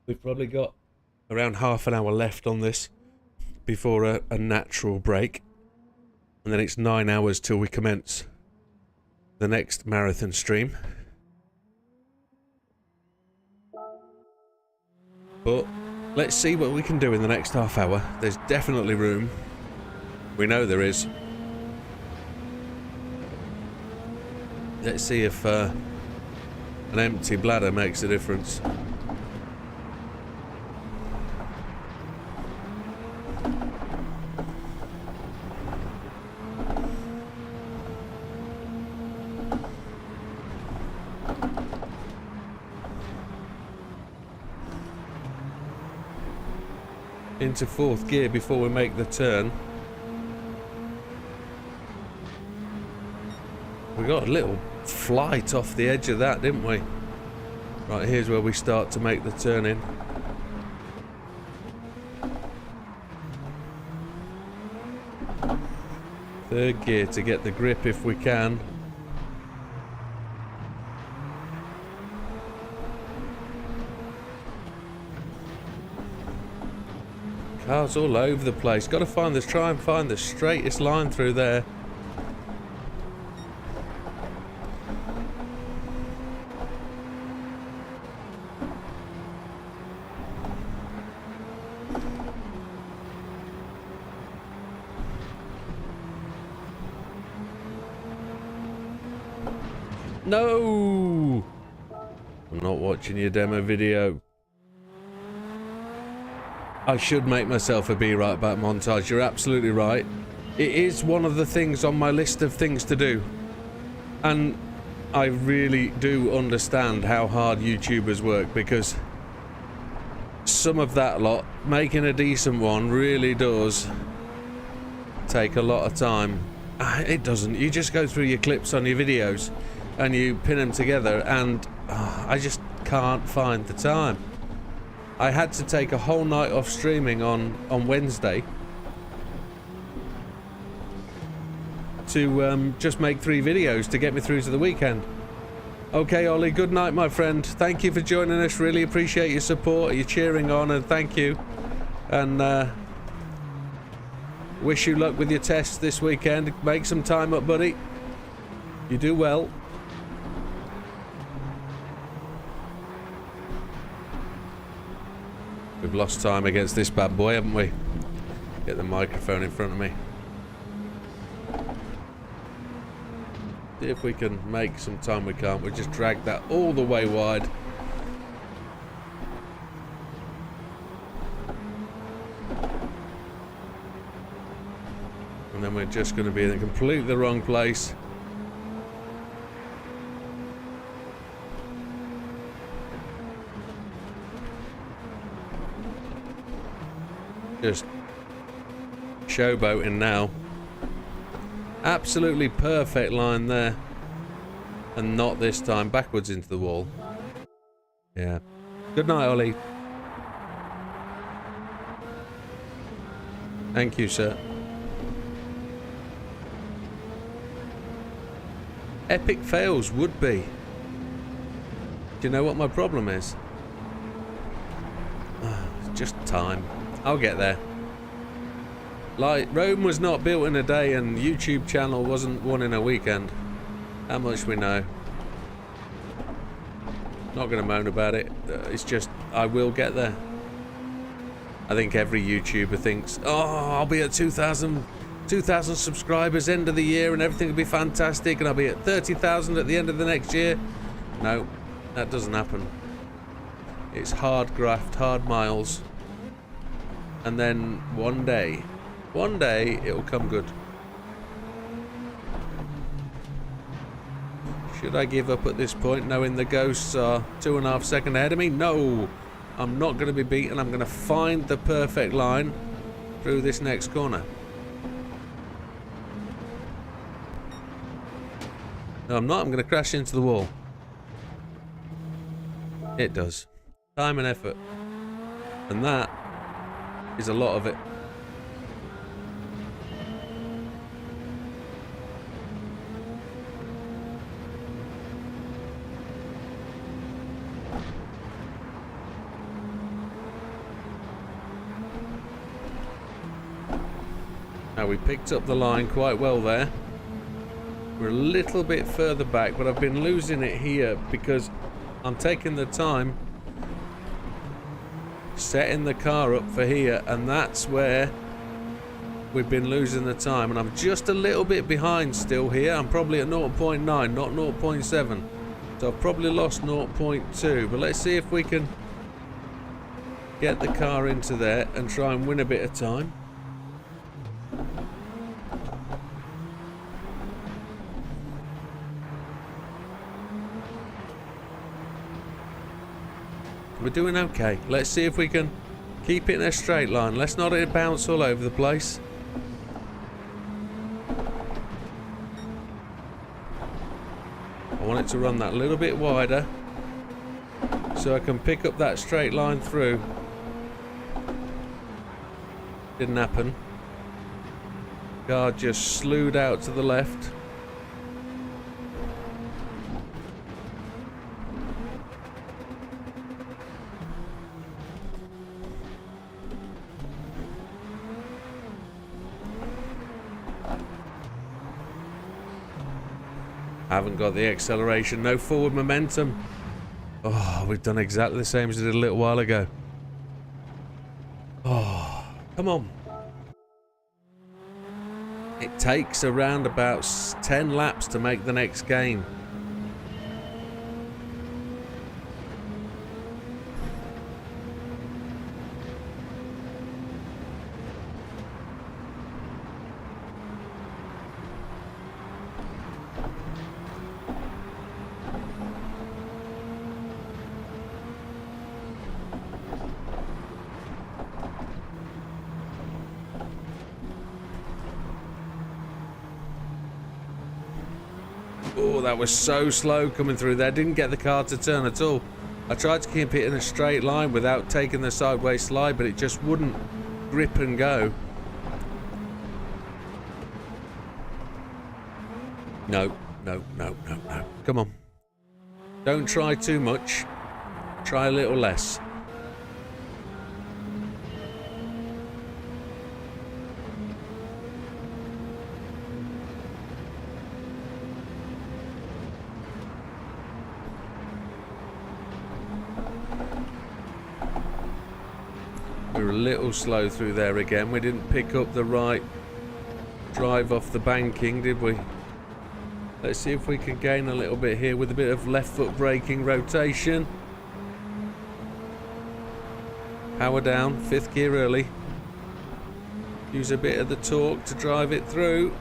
We've probably got around half an hour left on this before a natural break. And then it's 9 hours till we commence the next marathon stream. But let's see what we can do in the next half hour. There's definitely room. We know there is. Let's see if an empty bladder makes a difference. Into fourth gear before we make the turn. We got a little flight off the edge of that, didn't we? Right, here's where we start to make the turn in. Third gear to get the grip if we can. Cars all over the place. Got to try and find the straightest line through there. No! I'm not watching your demo video. I should make myself a Be Right Back montage. You're absolutely right. It is one of the things on my list of things to do. And I really do understand how hard YouTubers work, because some of that lot, making a decent one, really does take a lot of time. It doesn't. You just go through your clips on your videos and you pin them together, and I just can't find the time. I had to take a whole night off streaming on Wednesday to just make 3 videos to get me through to the weekend. Okay, Ollie, good night, my friend. Thank you for joining us. Really appreciate your support, your cheering on, and thank you. And wish you luck with your tests this weekend. Make some time up, buddy. You do well. We've lost time against this bad boy, haven't we? Get the microphone in front of me. See if we can make some time. We can't. We just dragged that all the way wide. And then we're just going to be in completely the wrong place. Just showboating now. Absolutely perfect line there. And not this time. Backwards into the wall. Yeah. Good night, Ollie. Thank you, sir. Epic fails would be. Do you know what my problem is? Just time. I'll get there. Like, Rome was not built in a day, and YouTube channel wasn't won in a weekend. How much we know. Not going to moan about it. It's just, I will get there. I think every YouTuber thinks, oh, I'll be at 2,000 subscribers end of the year and everything will be fantastic, and I'll be at 30,000 at the end of the next year. No, that doesn't happen. It's hard graft, hard miles. And then one day it'll come good. Should I give up at this point, knowing the ghosts are 2.5 seconds ahead of me? No, I'm not going to be beaten. I'm going to find the perfect line through this next corner. No, I'm not. I'm going to crash into the wall. It does. Time and effort. And that is a lot of it. Now, we picked up the line quite well there. We're a little bit further back, but I've been losing it here because I'm taking the time setting the car up for here, and that's where we've been losing the time. And I'm just a little bit behind still here. I'm probably at 0.9, not 0.7. So I've probably lost 0.2, but let's see if we can get the car into there and try and win a bit of time. We're doing okay. Let's see if we can keep it in a straight line. Let's not let it bounce all over the place. I want it to run that little bit wider so I can pick up that straight line through. Didn't happen. Car just slewed out to the left. Haven't got the acceleration, no forward momentum. Oh, we've done exactly the same as we did a little while ago. Oh, come on. It takes around about 10 laps to make the next gain. Oh, that was so slow coming through there. Didn't get the car to turn at all. I tried to keep it in a straight line without taking the sideways slide, but it just wouldn't grip and go. No, no, no, no, no. Come on. Don't try too much. Try a little less. We were a little slow through there again. We didn't pick up the right drive off the banking, did we? Let's see if we can gain a little bit here with a bit of left foot braking rotation. Power down, 5th gear early. Use a bit of the torque to drive it through.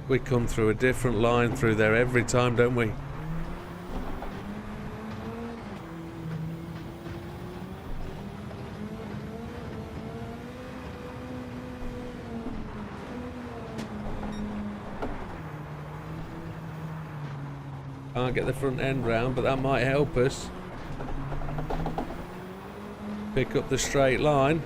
We come through a different line through there every time, don't we? Can't get the front end round, but that might help us pick up the straight line.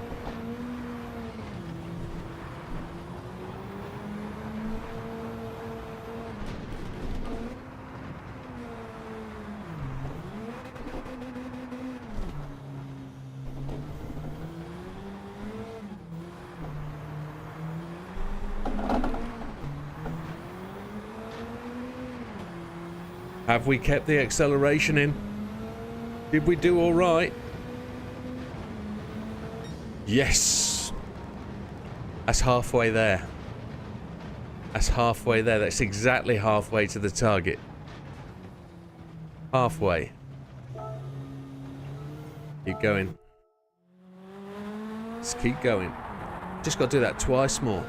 Have we kept the acceleration in? Did we do all right? Yes. That's halfway there. That's halfway there. That's exactly halfway to the target. Halfway. Keep going. Just keep going. Just got to do that twice more.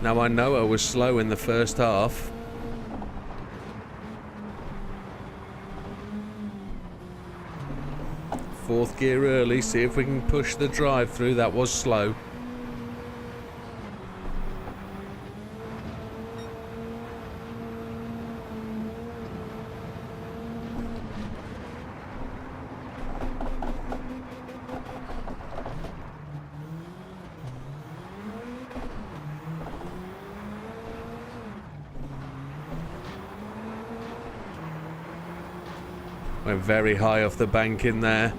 Now I know I was slow in the first half. Fourth gear early, see if we can push the drive through. That was slow. Went very high off the bank in there.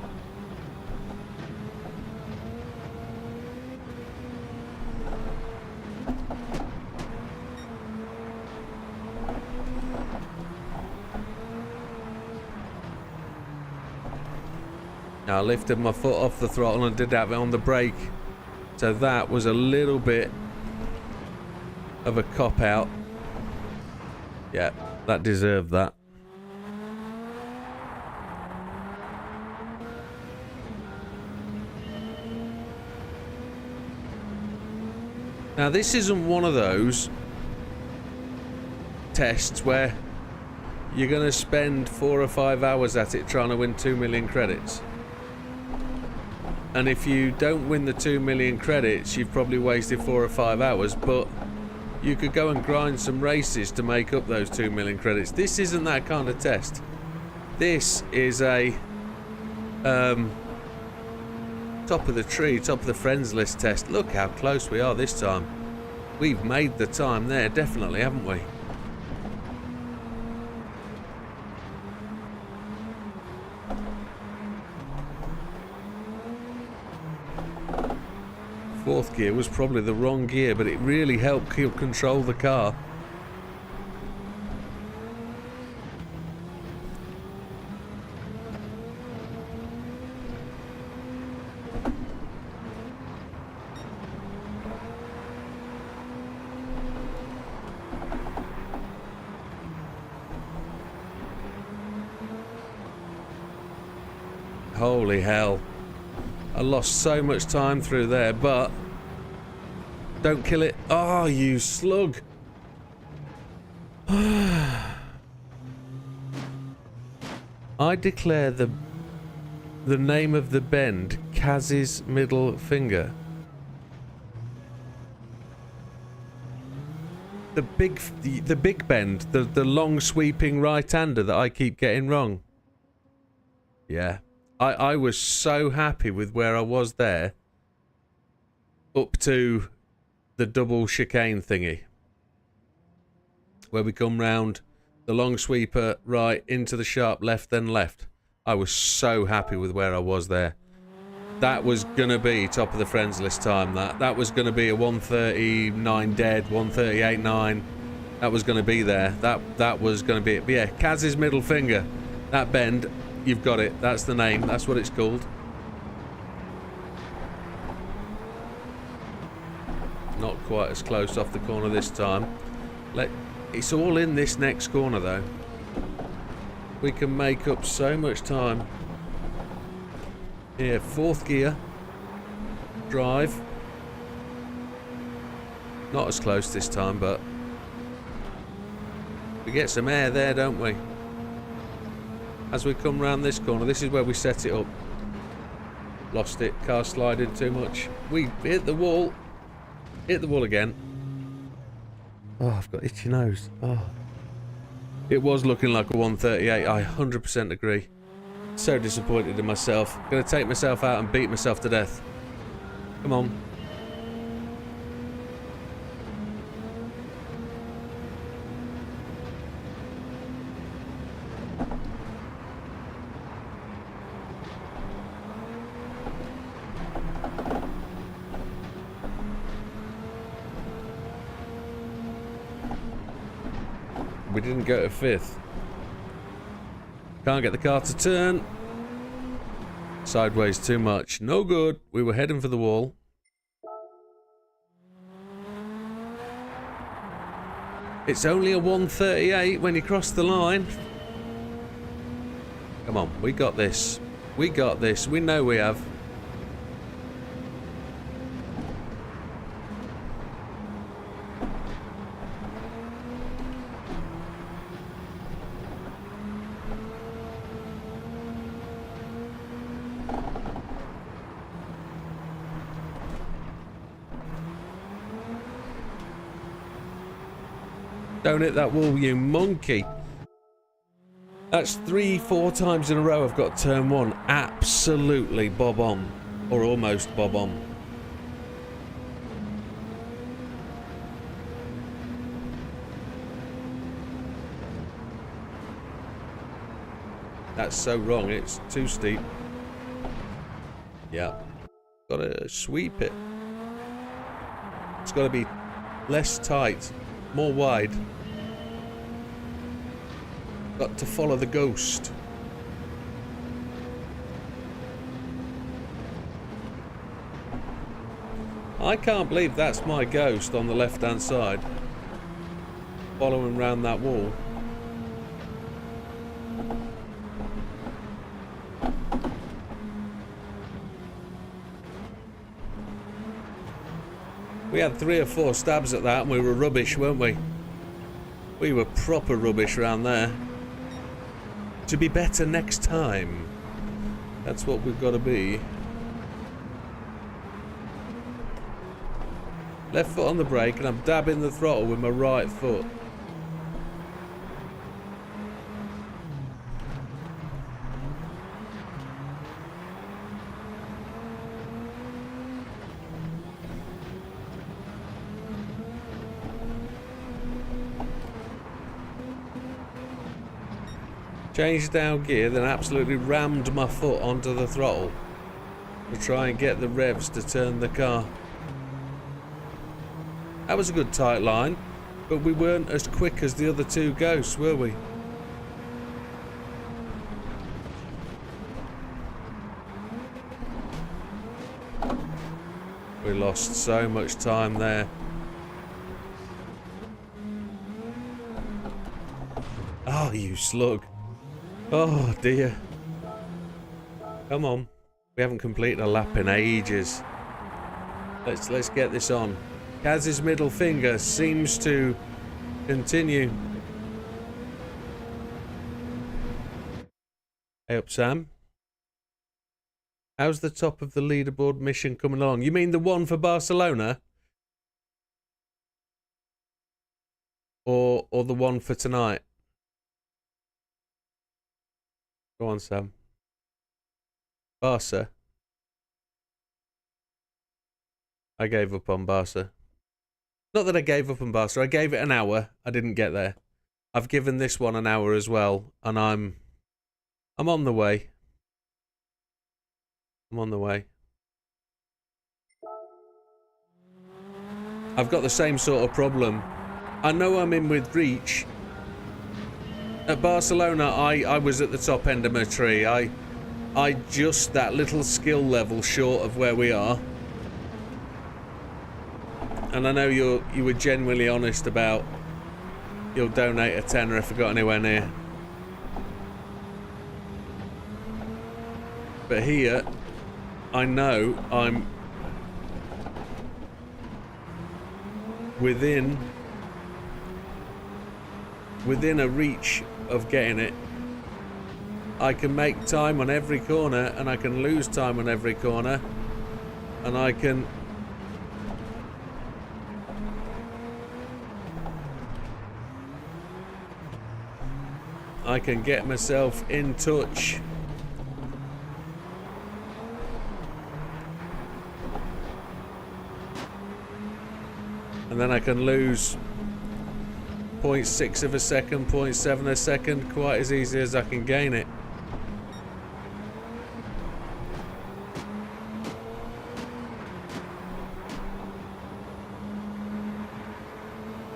I lifted my foot off the throttle and did have it on the brake. So that was a little bit of a cop-out. Yeah, that deserved that. Now this isn't one of those tests where you're going to spend 4 or 5 hours at it trying to win 2 million credits. And if you don't win the 2 million credits, you've probably wasted 4 or 5 hours, but you could go and grind some races to make up those 2 million credits. This isn't that kind of test. This is a top of the tree, top of the friends list test. Look how close we are this time. We've made the time there, definitely, haven't we? Fourth gear was probably the wrong gear, but it really helped control the car. Holy hell. I lost so much time through there, but don't kill it. Oh, you slug. I declare the name of the bend Kaz's middle finger. The big bend, the long sweeping right-hander that I keep getting wrong. Yeah. I was so happy with where I was there up to the double chicane thingy where we come round the long sweeper right into the sharp left then left. I was so happy with where I was there. That was gonna be top of the friends list time. That was gonna be a 139 dead, 138.9. That was gonna be there. That was gonna be it. But yeah, Kaz's middle finger, that bend. You've got it. That's the name. That's what it's called. Not quite as close off the corner this time. It's all in this next corner though. We can make up so much time. Here, fourth gear. Drive. Not as close this time, but we get some air there, don't we? As we come round this corner, this is where we set it up. Lost it, car sliding too much. We hit the wall. Hit the wall again. Oh, I've got itchy nose. Oh. It was looking like a 138, I 100% agree. So disappointed in myself. Gonna take myself out and beat myself to death. Come on. We didn't go to fifth. Can't get the car to turn. Sideways too much. No good. We were heading for the wall. It's only a 138 when you cross the line. Come on, we got this. We got this. We know we have. Don't hit that wall, you monkey. That's 3-4 times in a row I've got turn one absolutely bob on. Or almost bob on. That's so wrong, it's too steep. Yeah. Gotta sweep it. It's gotta be less tight, more wide. Got to follow the ghost. I can't believe that's my ghost on the left hand side. Following round that wall. We had 3 or 4 stabs at that and we were rubbish, weren't we? We were proper rubbish around there. To be better next time. That's what we've got to be. Left foot on the brake and I'm dabbing the throttle with my right foot. Changed down gear, then absolutely rammed my foot onto the throttle to try and get the revs to turn the car. That was a good tight line, but we weren't as quick as the other 2 ghosts, were we? We lost so much time there. Oh, you slug. Oh dear. Come on. We haven't completed a lap in ages. Let's get this on. Kaz's middle finger seems to continue. Hey up, Sam. How's the top of the leaderboard mission coming along? You mean the one for Barcelona? Or the one for tonight? Go on, Sam. Barca. I gave up on Barca. Not that I gave up on Barca. I gave it an hour. I didn't get there. I've given this one an hour as well, and I'm on the way. I'm on the way. I've got the same sort of problem. I know I'm in with reach. At Barcelona, I was at the top end of my tree. I just that little skill level short of where we are. And I know you were genuinely honest about you'll donate a tenner if I got anywhere near. But here, I know I'm within a reach of getting it. I can make time on every corner and I can lose time on every corner, and I can get myself in touch. And then I can lose 0.6 of a second, 0.7 a second, quite as easy as I can gain it.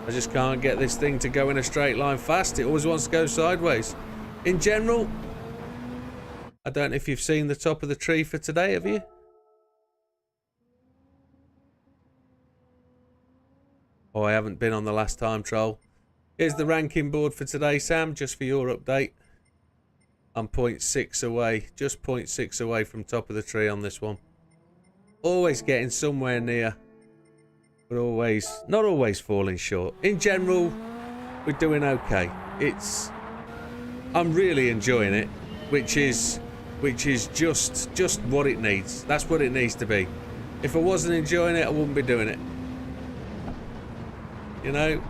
I just can't get this thing to go in a straight line fast. It always wants to go sideways. In general, I don't know if you've seen the top of the tree for today, have you? Oh, I haven't been on the last time troll. Here's the ranking board for today, Sam, just for your update. I'm 0.6 away, just 0.6 away from top of the tree on this one. Always getting somewhere near, but not always falling short. In general, we're doing okay. I'm really enjoying it, which is just what it needs. That's what it needs to be. If I wasn't enjoying it, I wouldn't be doing it. You know?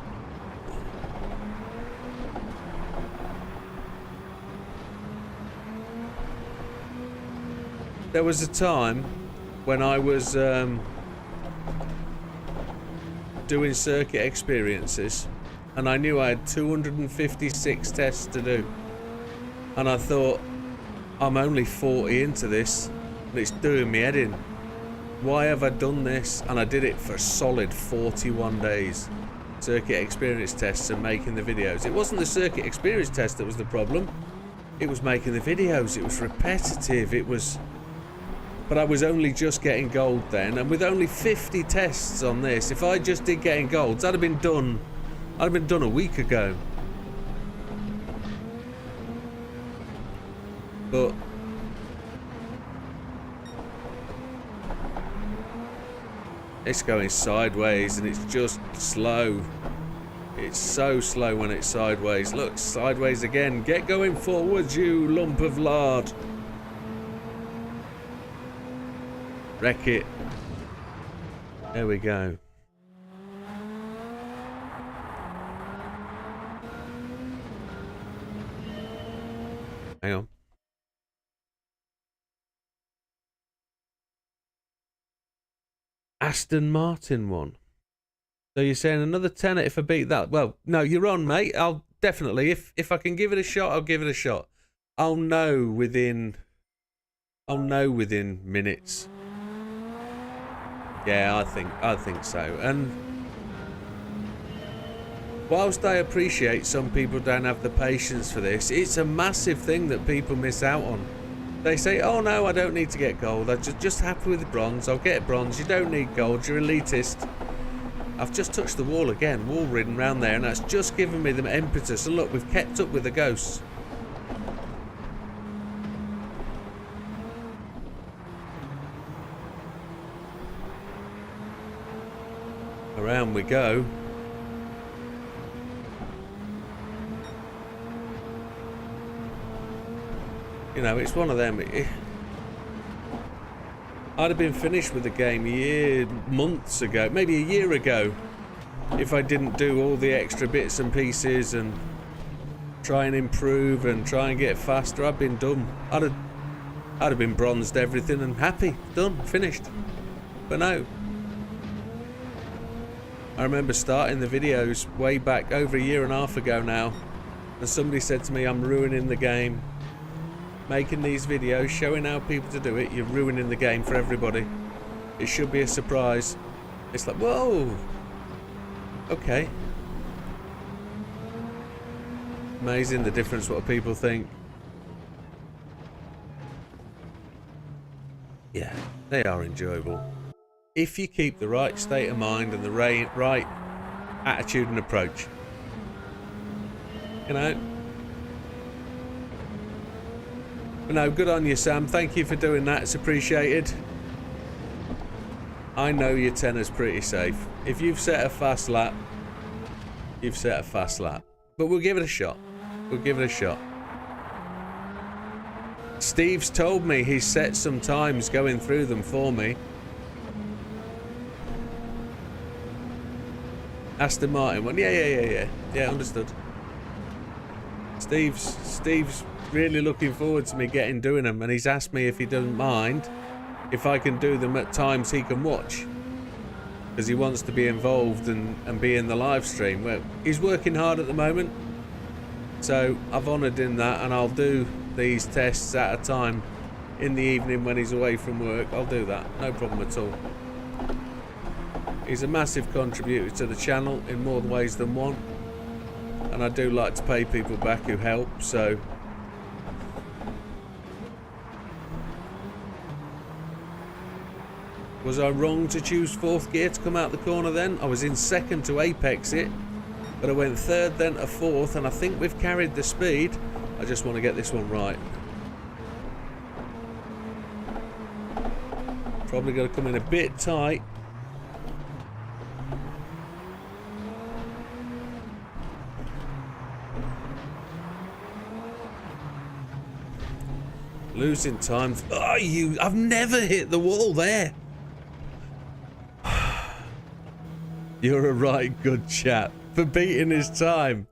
there was a time when I was doing circuit experiences, and I knew I had 256 tests to do, and I thought, I'm only 40 into this and it's doing me head in. Why have I done this? And I did it for a solid 41 days. Circuit experience tests and making the videos. It wasn't the circuit experience test that was the problem. It was making the videos. It was repetitive. It was... But I was only just getting gold then, and with only 50 tests on this, if I just did getting golds, I'd have been done a week ago. But it's going sideways and it's just slow. It's so slow when it's sideways. Look, sideways again. Get going forwards, you lump of lard. Wreck it. There we go. Hang on. Aston Martin one. So you're saying another tenner if I beat that? Well, no, you're on, mate. I'll definitely, if I can give it a shot, I'll give it a shot. I'll know within minutes. Yeah, I think so. And whilst I appreciate some people don't have the patience for this, it's a massive thing that people miss out on. They say, oh no, I don't need to get gold. I'm just happy with bronze. I'll get bronze. You don't need gold. You're elitist. I've just touched the wall again, wall ridden round there, and that's just given me the impetus. And look, we've kept up with the ghosts. Around we go. You know, it's one of them. I'd have been finished with the game months ago, maybe a year ago, if I didn't do all the extra bits and pieces and try and improve and try and get faster. I'd been done. I'd have been bronzed everything and happy, done, finished. But no. I remember starting the videos way back over a year and a half ago now, and somebody said to me, I'm ruining the game. Making these videos, showing how people to do it, you're ruining the game for everybody. It should be a surprise. It's like, whoa, okay. Amazing the difference what people think. Yeah, they are enjoyable. If you keep the right state of mind and the right attitude and approach. You know? But no, good on you, Sam. Thank you for doing that. It's appreciated. I know your tenner's pretty safe. If you've set a fast lap, you've set a fast lap. But we'll give it a shot. We'll give it a shot. Steve's told me he's set some times going through them for me. Aston Martin one. Yeah, understood. Steve's really looking forward to me doing them, and he's asked me if he doesn't mind if I can do them at times he can watch, because he wants to be involved and be in the live stream. Well, he's working hard at the moment, so I've honoured him that, and I'll do these tests at a time in the evening when he's away from work. I'll do that, no problem at all. He's a massive contributor to the channel in more ways than one, and I do like to pay people back who help, so was I wrong to choose fourth gear to come out the corner then? I was in second to apex it, but I went third then to fourth, and I think we've carried the speed. I just want to get this one right. Probably going to come in a bit tight. Losing time. Oh, I've never hit the wall there. You're a right good chap for beating his time.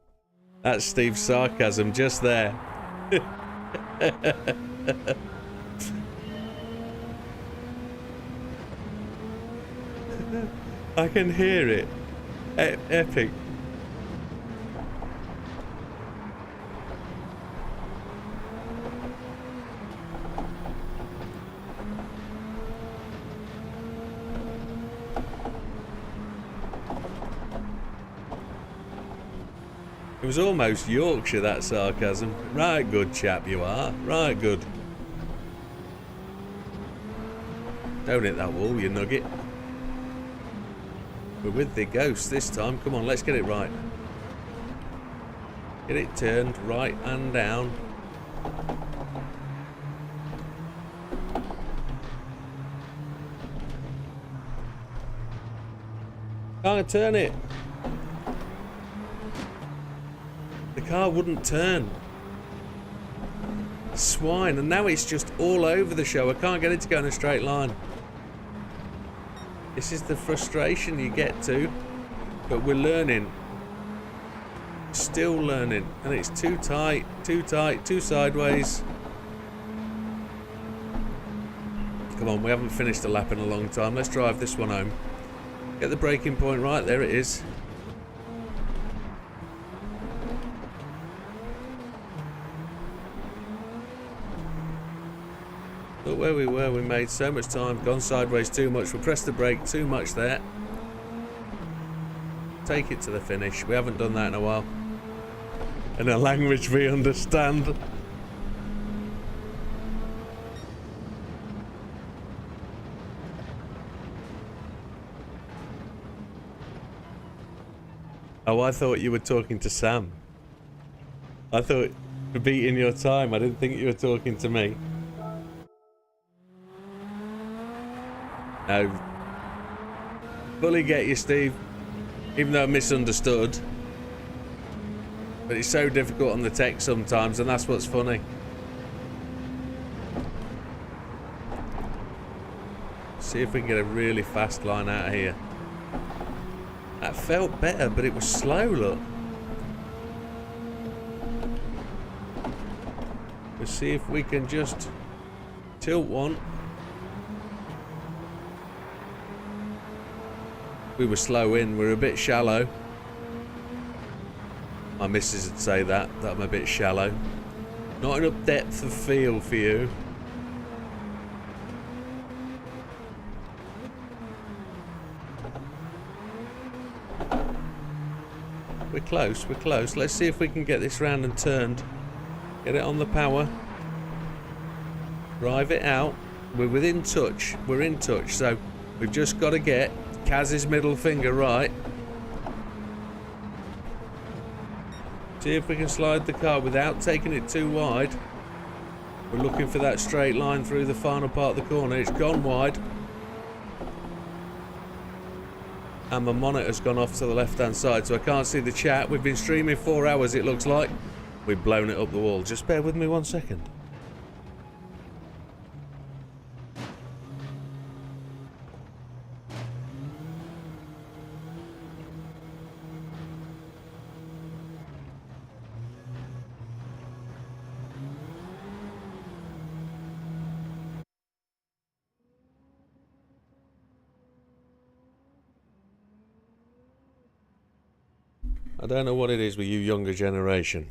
That's Steve's sarcasm just there. I can hear it. Epic. It was almost Yorkshire, that sarcasm. Right good chap you are. Right good. Don't hit that wall, you nugget. We're with the ghost this time. Come on, let's get it right. Get it turned right and down. Can't turn it. The car wouldn't turn. Swine. And now it's just all over the show. I can't get it to go in a straight line. This is the frustration you get to. But we're learning. Still learning. And it's too tight, too sideways. Come on, we haven't finished a lap in a long time. Let's drive this one home. Get the braking point right. There it is. Look where we were, we made so much time, gone sideways too much, we pressed the brake too much there. Take it to the finish, we haven't done that in a while. In a language we understand. Oh, I thought you were talking to Sam. I thought you were beating your time, I didn't think you were talking to me. No. Fully get you, Steve. Even though I misunderstood. But it's so difficult on the text sometimes, and that's what's funny. See if we can get a really fast line out of here. That felt better, but it was slow, look. Let's see if we can just tilt one. We were slow in, we were a bit shallow. My missus would say that I'm a bit shallow. Not enough depth of field for you. We're close, we're close. Let's see if we can get this round and turned. Get it on the power. Drive it out. We're within touch, we're in touch, so we've just got to get Kaz's middle finger right. See if we can slide the car without taking it too wide. We're looking for that straight line through the final part of the corner. It's gone wide. And the monitor's gone off to the left hand side, so I can't see the chat. We've been streaming 4 hours, it looks like. We've blown it up the wall. Just bear with me 1 second. I don't know what it is with you younger generation,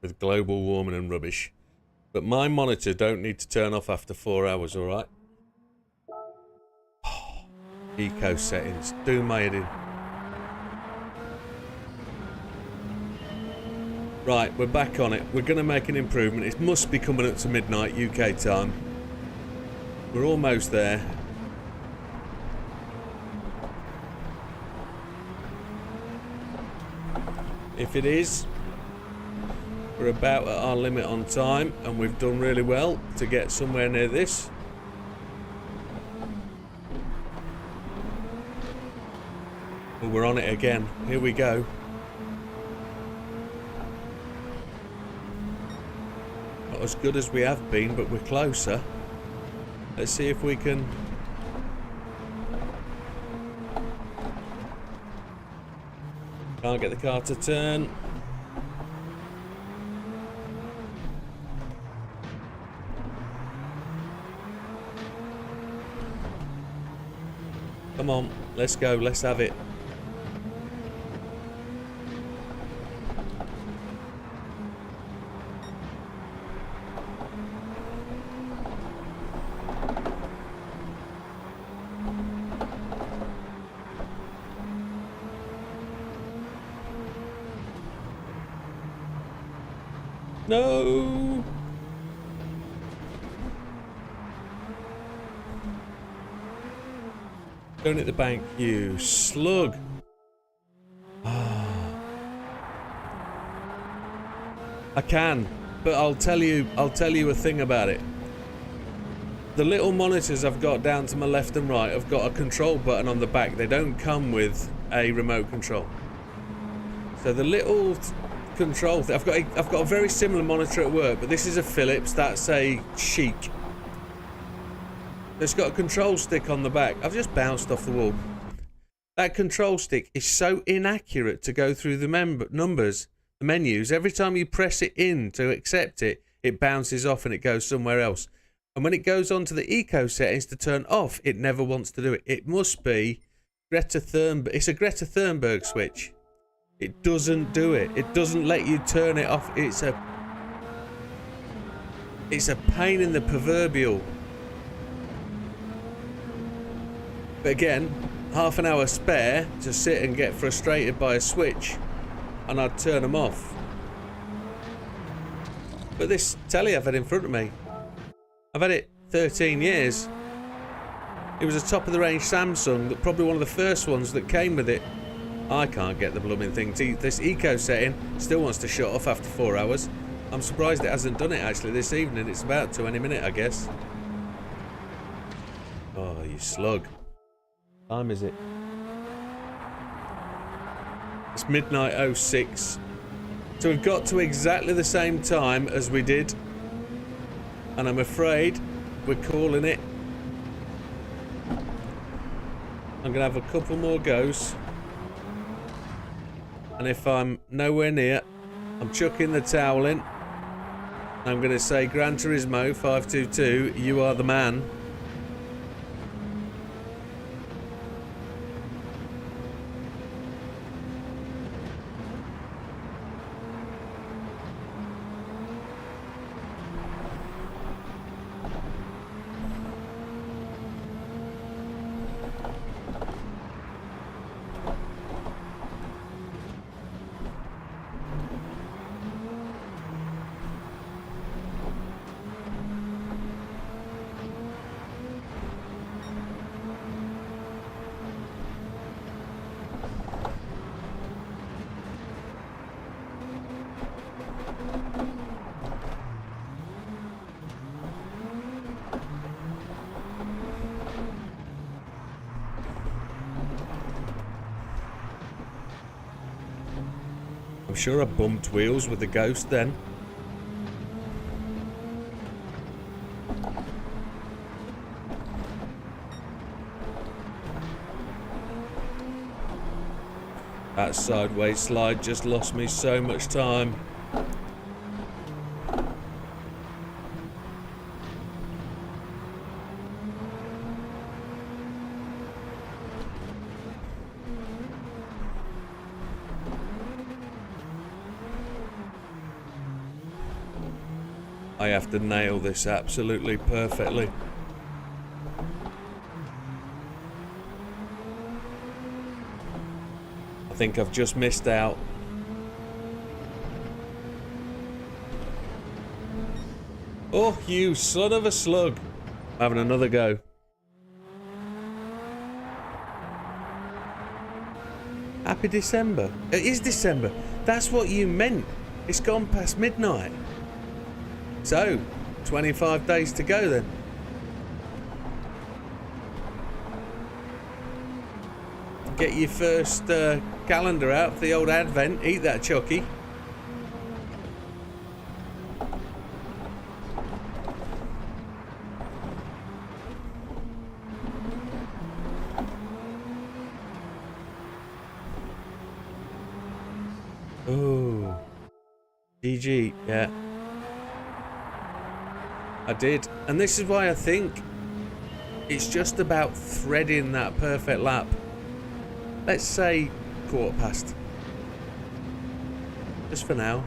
with global warming and rubbish, but my monitor don't need to turn off after 4 hours, alright? Eco settings, do my head in. Right, we're back on it. We're going to make an improvement. It must be coming up to midnight UK time. We're almost there. If it is, we're about at our limit on time, and we've done really well to get somewhere near this. Well, we're on it again. Here we go. Not as good as we have been, but we're closer. Let's see if we can... Can't get the car to turn. Come on, let's go, let's have it. No! Don't hit the bank, you slug. I can, but I'll tell you a thing about it. The little monitors I've got down to my left and right have got a control button on the back. They don't come with a remote control. So the little control I've got a very similar monitor at work, but this is a Philips. That's a Chic. It's got a control stick on the back. I've just bounced off the wall. That control stick is so inaccurate to go through the numbers, the menus. Every time you press it in to accept it, it bounces off and it goes somewhere else. And when it goes on to the eco settings to turn off, it never wants to do it. It must be Greta Thunberg. It's a Greta Thunberg switch. It doesn't do it. It doesn't let you turn it off. It's a pain in the proverbial. But again, half an hour spare to sit and get frustrated by a switch, and I'd turn them off. But this telly I've had in front of me, I've had it 13 years. It was a top of the range Samsung, that probably one of the first ones that came with it. I can't get the blooming thing to this eco setting. Still wants to shut off after 4 hours. I'm surprised it hasn't done it actually this evening. It's about to any minute, I guess. Oh, you slug. What time is it? It's midnight 06. So we've got to exactly the same time as we did. And I'm afraid we're calling it. I'm going to have a couple more goes. And if I'm nowhere near, I'm chucking the towel in. I'm going to say, Gran Turismo 522, you are the man. I'm sure I bumped wheels with the Ghost then. That sideways slide just lost me so much time. I have to nail this absolutely perfectly. I think I've just missed out. Oh, you son of a slug. I'm having another go. Happy December. It is December. That's what you meant. It's gone past midnight. So, 25 days to go then. Get your first calendar out for the old Advent. Eat that chucky. Oh. GG, yeah. I did. And this is why I think It's just about threading that perfect lap. Let's say 1/4 past. Just for now.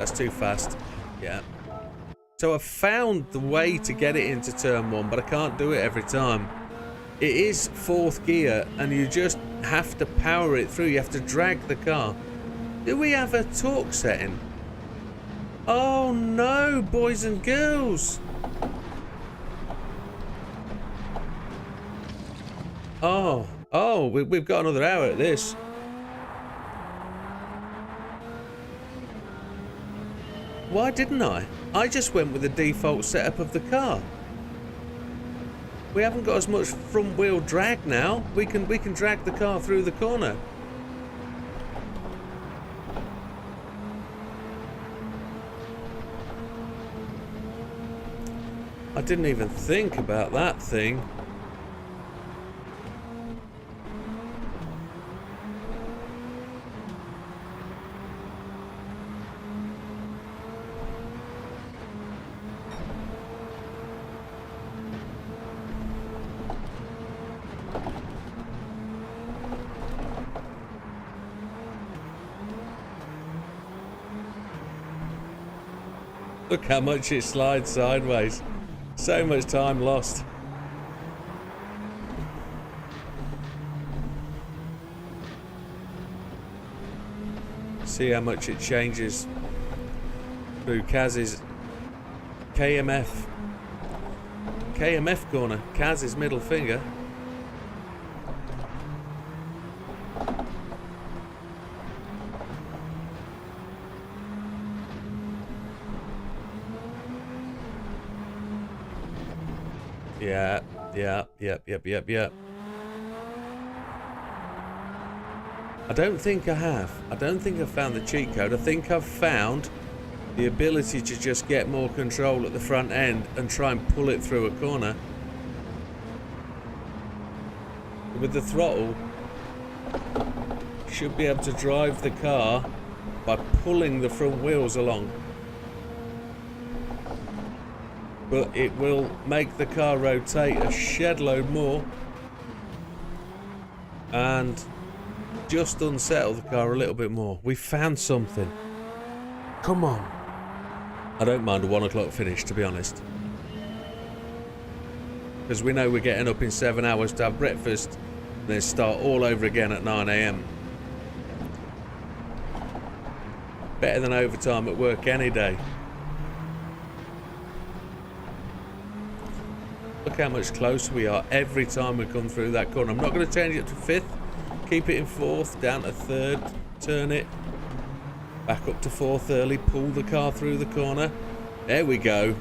That's too fast. Yeah. So I've found the way to get it into turn 1, but I can't do it every time. It is 4th gear, and you just have to power it through. You have to drag the car. Do we have a torque setting? Oh no, boys and girls. Oh, we've got another hour at this. Why didn't I? I just went with the default setup of the car. We haven't got as much front wheel drag now. We can drag the car through the corner. I didn't even think about that thing. Look how much it slides sideways. So much time lost. See how much it changes through Kaz's KMF corner. Kaz's middle finger. Yep. I don't think I have. I don't think I've found the cheat code. I think I've found the ability to just get more control at the front end and try and pull it through a corner. With the throttle, you should be able to drive the car by pulling the front wheels along. But it will make the car rotate a shed load more and just unsettle the car a little bit more. We found something. Come on. I don't mind a 1 o'clock finish, to be honest, because we know we're getting up in 7 hours to have breakfast and then start all over again at 9 AM. Better than overtime at work any day. Look how much closer we are every time we come through that corner. I'm not going to change it to 5th. Keep it in 4th, down to 3rd, turn it. Back up to 4th early, pull the car through the corner. There we go.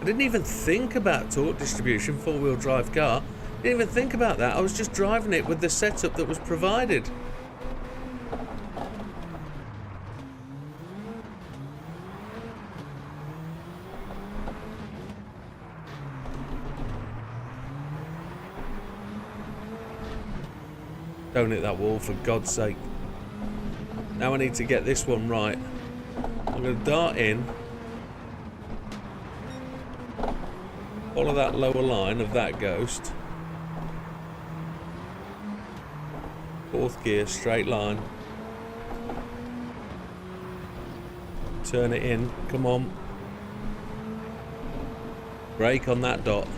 I didn't even think about torque distribution, 4-wheel drive car. Didn't even think about that. I was just driving it with the setup that was provided. Don't hit that wall, for God's sake. Now I need to get this one right. I'm going to dart in. Follow that lower line of that ghost. 4th gear, straight line. Turn it in. Come on. Brake on that dot.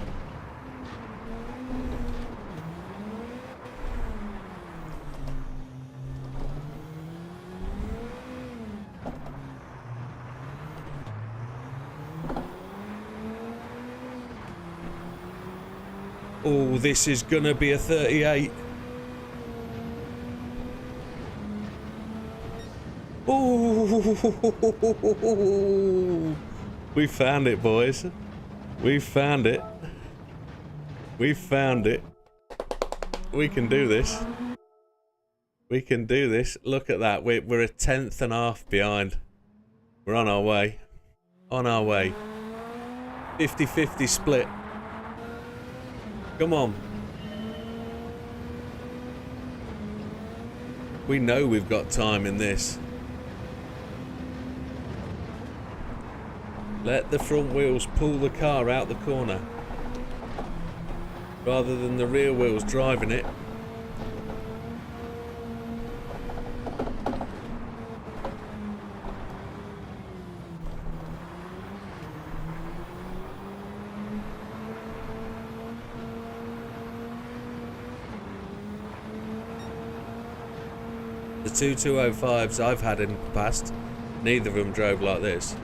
Oh, this is gonna be a 38. Oh, we found it, boys. We found it. We found it. We can do this. We can do this. Look at that. We're a 1/10 and a half behind. We're on our way. On our way. 50-50 split. Come on. We know we've got time in this. Let the front wheels pull the car out the corner rather than the rear wheels driving it. The 2205s I've had in the past, neither of them drove like this.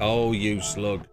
Oh, you slug.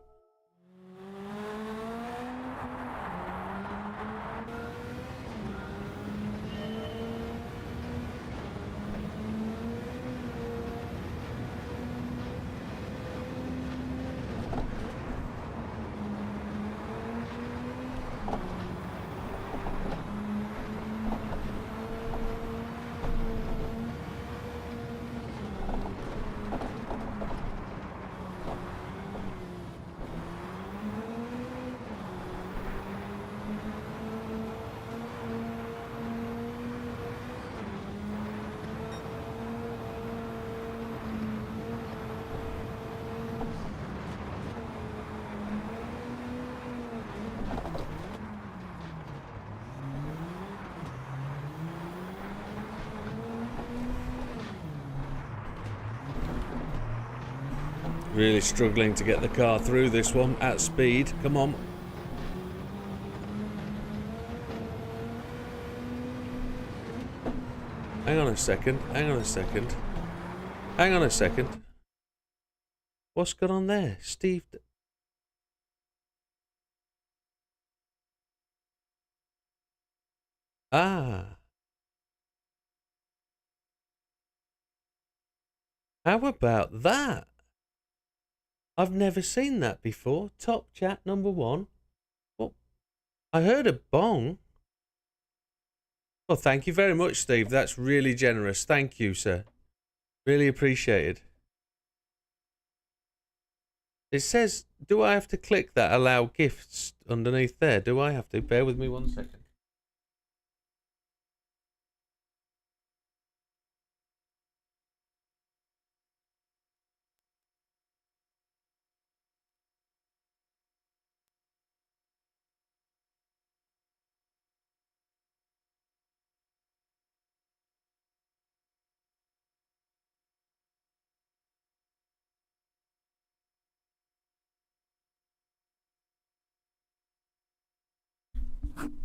Really struggling to get the car through this one at speed. Come on. Hang on a second. Hang on a second. Hang on a second. What's going on there? Steve. Ah. How about that? I've never seen that before. Top chat number 1. Well, I heard a bong. Well, thank you very much, Steve. That's really generous. Thank you, sir. Really appreciated. It says, do I have to click that allow gifts underneath there? Do I have to? Bear with me 1 second.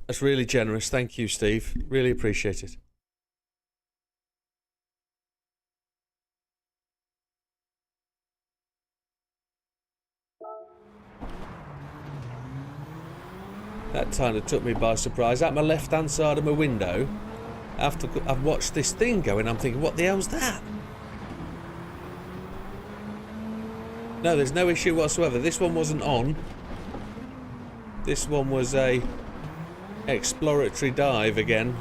That's really generous. Thank you, Steve. Really appreciate it. That kind of took me by surprise. At my left-hand side of my window, after I've watched this thing going, I'm thinking, what the hell's that? No, there's no issue whatsoever. This one wasn't on. This one was a exploratory dive again.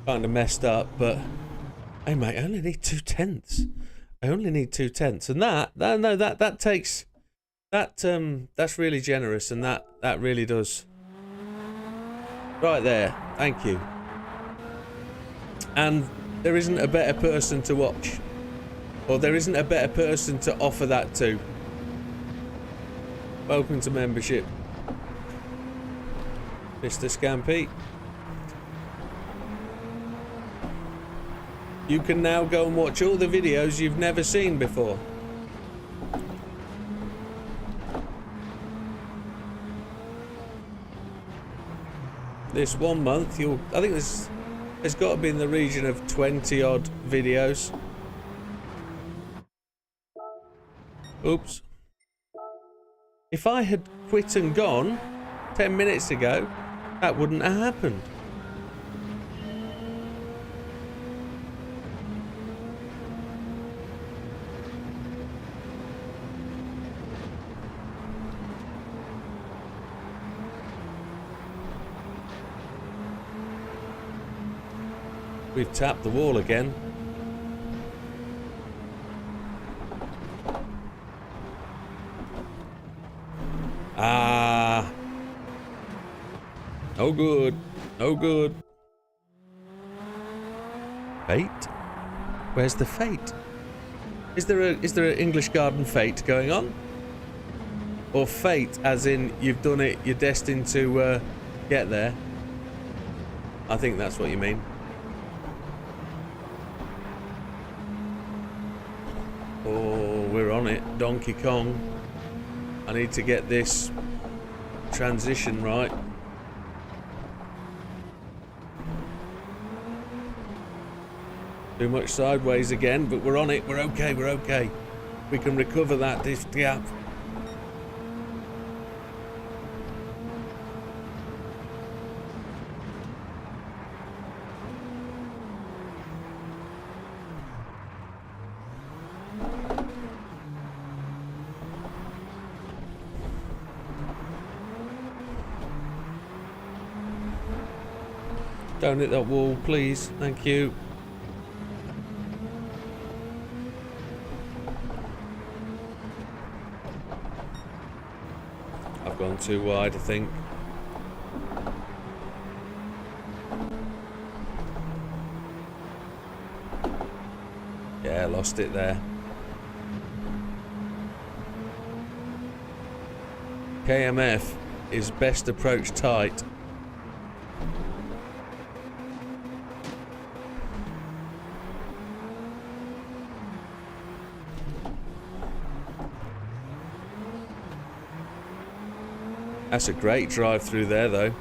Kind of messed up, but hey mate, I only need 2/10. I only need 2/10, and that takes that's really generous, and that really does. Right there, thank you. And there isn't a better person to watch, or there isn't a better person to offer that to. Welcome to membership, Mr. Scampy. You can now go and watch all the videos you've never seen before. This 1 month, I think there's got to be in the region of 20 odd videos. Oops. If I had quit and gone 10 minutes ago, that wouldn't have happened. We've tapped the wall again. Ah. No good. No good. Fate? Where's the fate? Is there an English garden fate going on? Or fate as in you've done it, you're destined to get there? I think that's what you mean. Oh, we're on it. Donkey Kong. I need to get this transition right. Too much sideways again, but we're on it. We're okay. We're okay. We can recover that gap. Don't hit that wall, please. Thank you. I've gone too wide, I think. Yeah, lost it there. KMF is best approach tight. That's a great drive through there, though.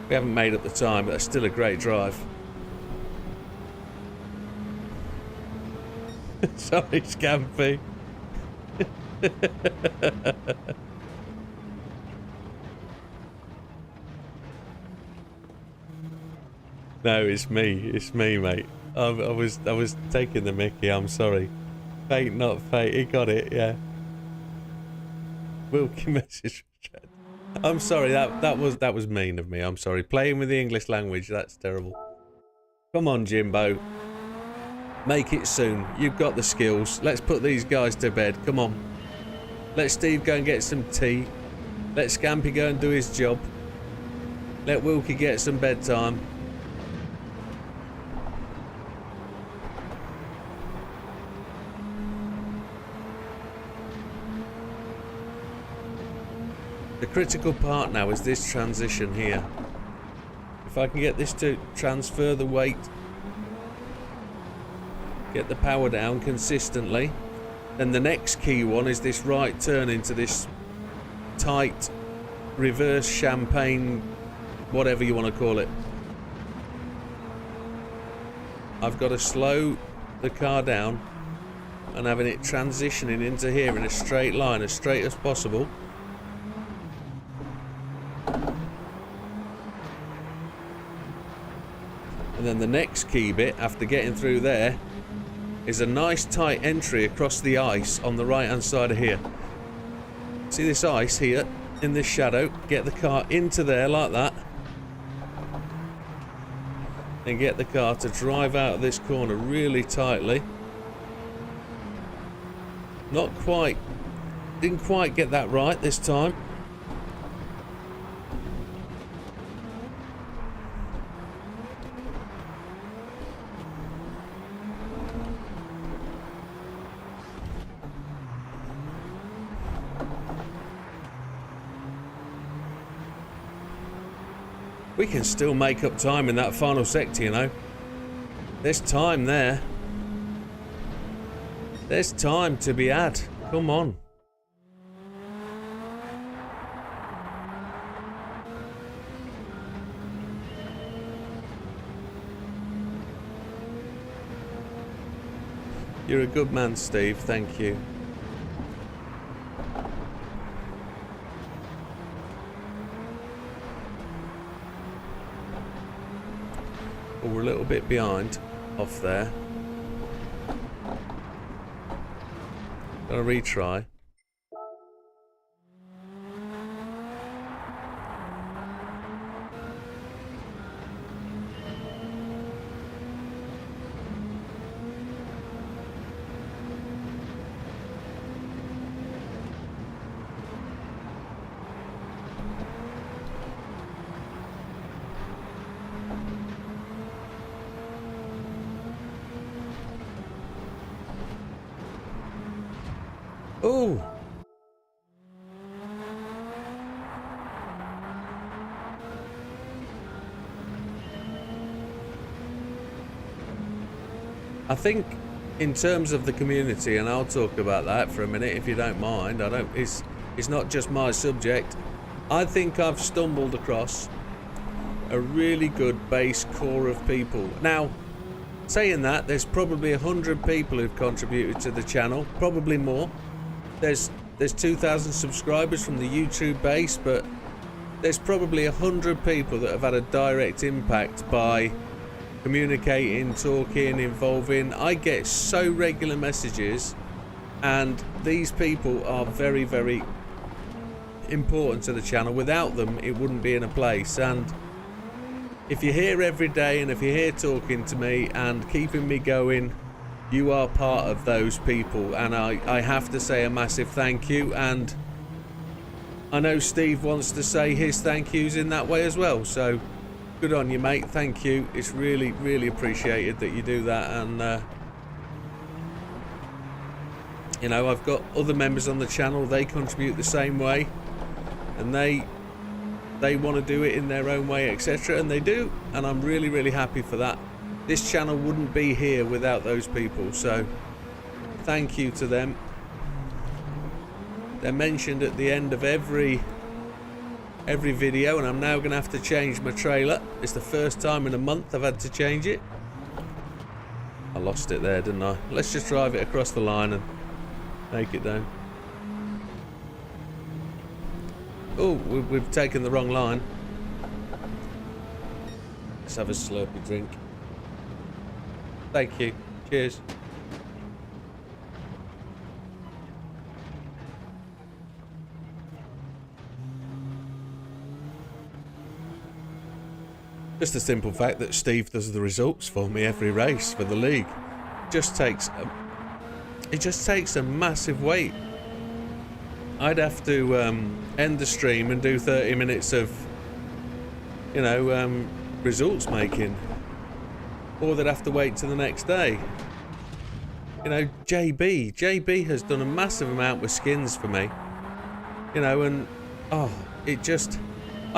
We haven't made up the time, but that's still a great drive. Sorry, Scampy. No, it's me. It's me, mate. I was taking the mickey. I'm sorry. Fate, not fate. He got it. Yeah. Wilkie message. I'm sorry. That was mean of me. I'm sorry. Playing with the English language. That's terrible. Come on, Jimbo. Make it soon. You've got the skills. Let's put these guys to bed. Come on. Let Steve go and get some tea. Let Scampy go and do his job. Let Wilkie get some bedtime. The critical part now is this transition here. If I can get this to transfer the weight, get the power down consistently, then the next key one is this right turn into this tight reverse champagne, whatever you want to call it. I've got to slow the car down and having it transitioning into here in a straight line, as straight as possible. And then the next key bit, after getting through there, is a nice tight entry across the ice on the right hand side of here. See this ice here in this shadow? Get the car into there like that. And get the car to drive out of this corner really tightly. Not quite, didn't quite get that right this time. We can still make up time in that final sector, you know. There's time there. There's time to be had. Come on. You're a good man, Steve. Thank you. Well, we're a little bit behind off there. Gonna retry. Oh. I think in terms of the community, and I'll talk about that for a minute if you don't mind. It's not just my subject. I think I've stumbled across a really good base core of people. Now, saying that, there's probably 100 people who've contributed to the channel, probably more. There's 2,000 subscribers from the YouTube base, but there's probably 100 people that have had a direct impact by communicating, talking, involving. I get so regular messages, and these people are very, very important to the channel. Without them, it wouldn't be in a place. And if you're here every day, and if you're here talking to me and keeping me going, you are part of those people, and I have to say a massive thank you. And I know Steve wants to say his thank yous in that way as well, so good on you, mate. Thank you. It's really, really appreciated that you do that. And you know, I've got other members on the channel, they contribute the same way, and they want to do it in their own way, etc., and they do, and I'm really, really happy for that. This channel wouldn't be here without those people, so thank you to them. They're mentioned at the end of every video, and I'm now going to have to change my trailer. It's the first time in a month I've had to change it. I lost it there, didn't I? Let's just drive it across the line and take it down. Oh, we've taken the wrong line. Let's have a slurpy drink. Thank you. Cheers. Just the simple fact that Steve does the results for me every race for the league just takes a massive weight. I'd have to end the stream and do 30 minutes of, you know, results making, or they'd have to wait till the next day. You know, JB has done a massive amount with skins for me, you know, and I'd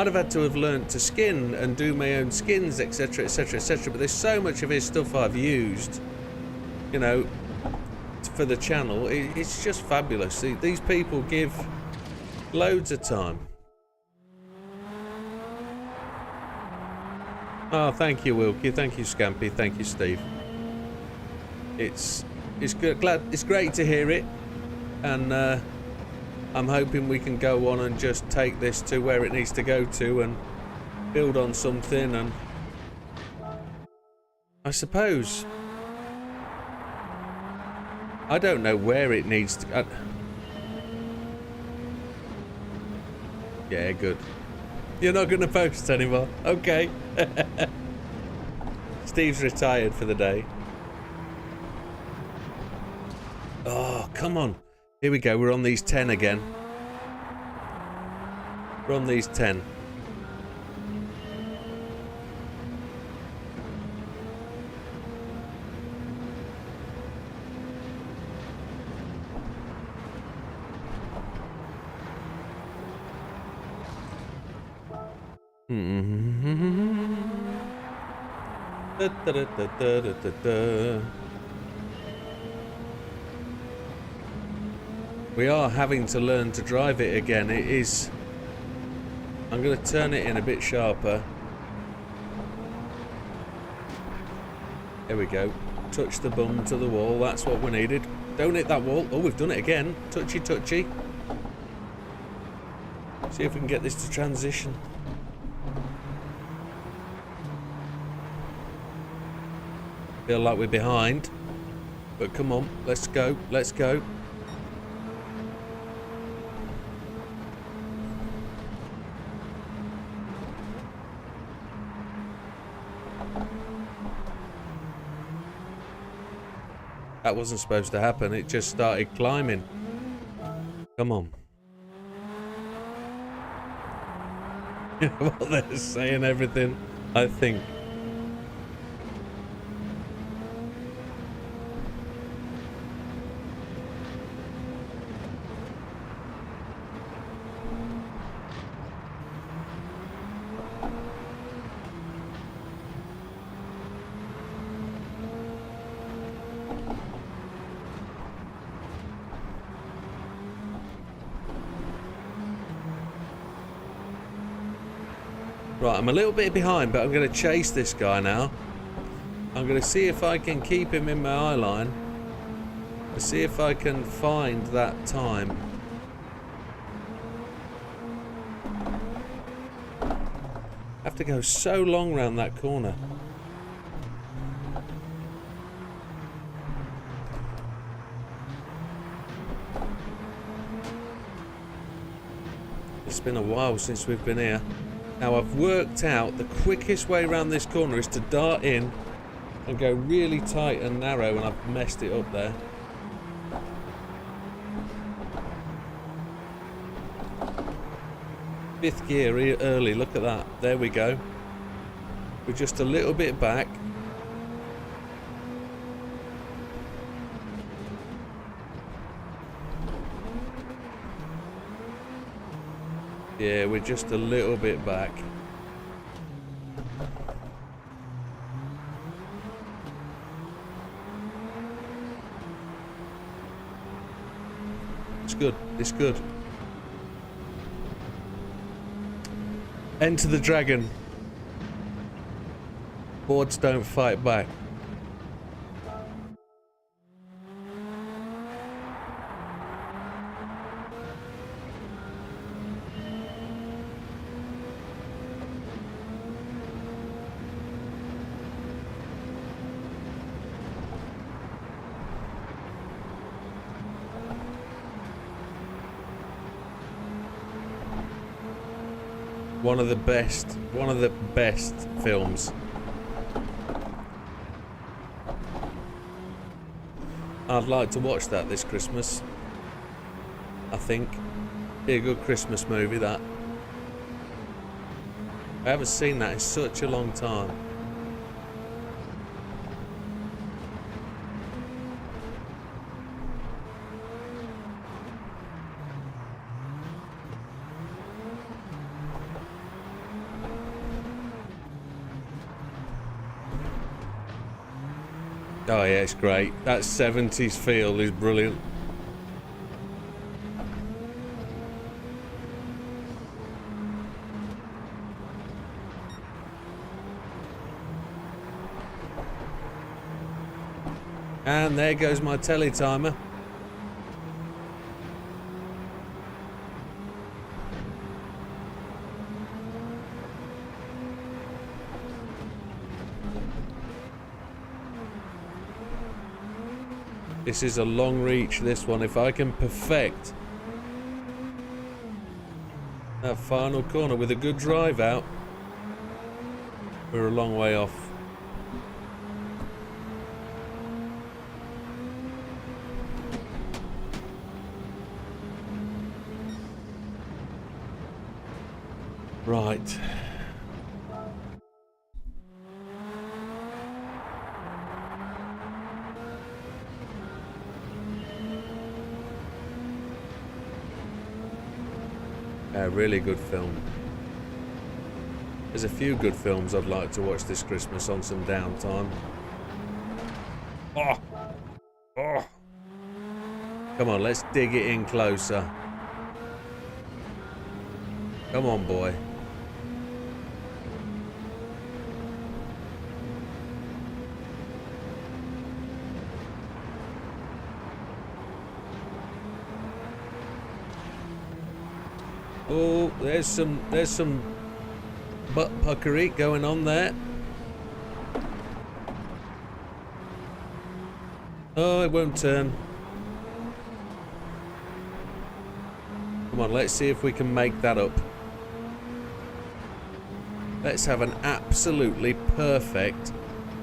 have had to have learnt to skin and do my own skins, etc, etc, etc, but there's so much of his stuff I've used, you know, for the channel. It's just fabulous. These people give loads of time. Oh, thank you, Wilkie. Thank you, Scampy. Thank you, Steve. It's good. It's great to hear it, and I'm hoping we can go on and just take this to where it needs to go to and build on something. And I suppose I don't know where it needs to go. Yeah, good. You're not going to post anymore. Okay. Steve's retired for the day. Oh, come on. Here we go. We're on these 10 again. We're on these 10. We are having to learn to drive it again. It is. I'm going to turn it in a bit sharper. There we go. Touch the bum to the wall. That's what we needed. Don't hit that wall. Oh, we've done it again. Touchy, touchy. See if we can get this to transition. Feel like we're behind, but come on, let's go, let's go. That wasn't supposed to happen, it just started climbing. Come on. Well, they're saying everything, I think. Right, I'm a little bit behind, but I'm going to chase this guy now. I'm going to see if I can keep him in my eye line. To see if I can find that time. I have to go so long round that corner. It's been a while since we've been here. Now I've worked out the quickest way around this corner is to dart in and go really tight and narrow, and I've messed it up there. Fifth gear early, look at that. There we go. We're just a little bit back. Yeah, we're just a little bit back. It's good. It's good. Enter the dragon. Boards don't fight back. One of the best films. I'd like to watch that this Christmas. I think. Be a good Christmas movie, that. I haven't seen that in such a long time. Oh yeah, it's great. That 70s feel is brilliant. And there goes my telly timer. This is a long reach, this one. If I can perfect that final corner with a good drive out, we're a long way off. Right. A really good film. There's a few good films I'd like to watch this Christmas on some downtime. Oh! Oh! Come on, let's dig it in closer. Come on, boy. Oh, there's some butt puckery going on there. Oh, it won't turn. Come on, let's see if we can make that up. Let's have an absolutely perfect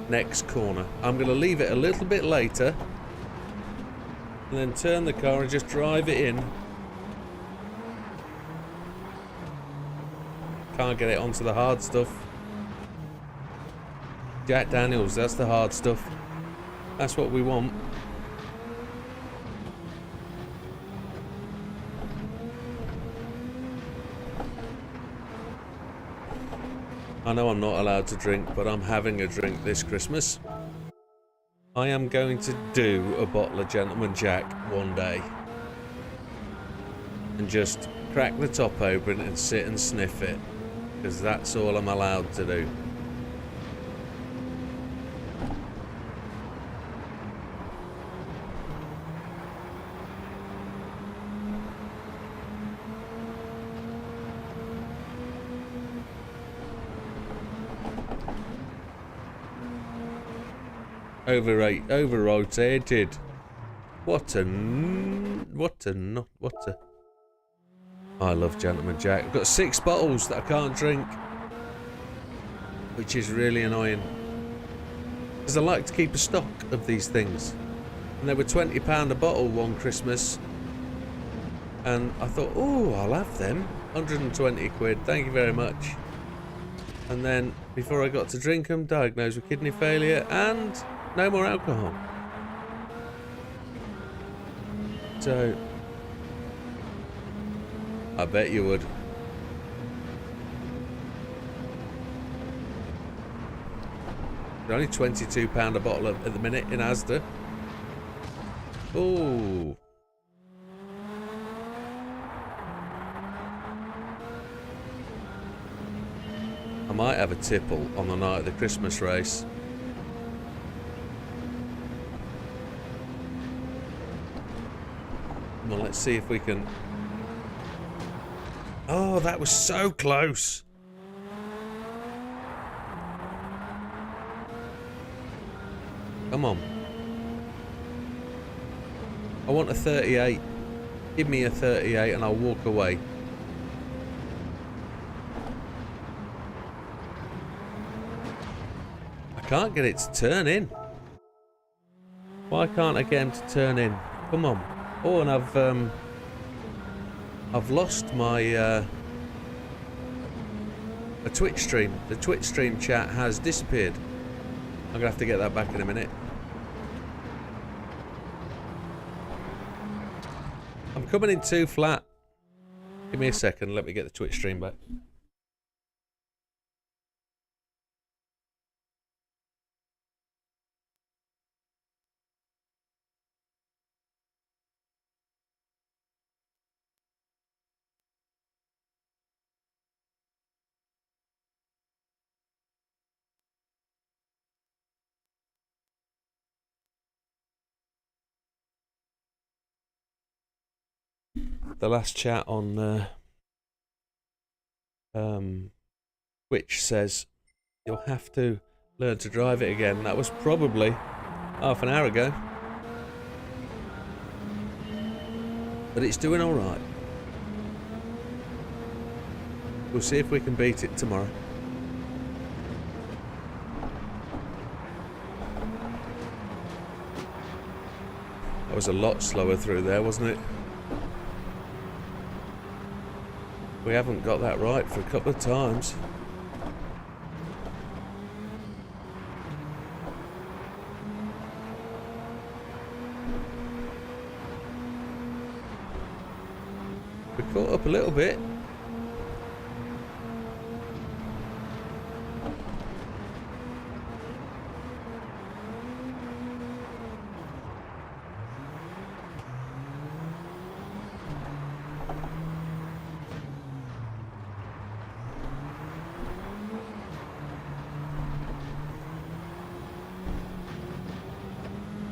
next corner. I'm going to leave it a little bit later and then turn the car and just drive it in. Can't get it onto the hard stuff. Jack Daniels, that's the hard stuff. That's what we want. I know I'm not allowed to drink, but I'm having a drink this Christmas. I am going to do a bottle of Gentleman Jack one day. And just crack the top open and sit and sniff it. because that's all I'm allowed to do. Over-rotated. What a... I love Gentleman Jack. I've got 6 bottles that I can't drink, which is really annoying. Because I like to keep a stock of these things. And they were £20 a bottle one Christmas. And I thought, oh, I'll have them. 120 quid, thank you very much. And then, before I got to drink them, diagnosed with kidney failure and no more alcohol. So, I bet you would. They're only £22 a bottle at the minute in Asda. Ooh. I might have a tipple on the night of the Christmas race. Well, let's see if we can... Oh, that was so close. Come on. I want a 38. Give me a 38 and I'll walk away. I can't get it to turn in. Why can't I get him to turn in? Come on. Oh, and I've lost my a Twitch stream. The Twitch stream chat has disappeared. I'm gonna have to get that back in a minute. I'm coming in too flat. Give me a second. Let me get the Twitch stream back. The last chat on Twitch says you'll have to learn to drive it again. That was probably half an hour ago. But it's doing alright. We'll see if we can beat it tomorrow. That was a lot slower through there, wasn't it? We haven't got that right for a couple of times. We caught up a little bit.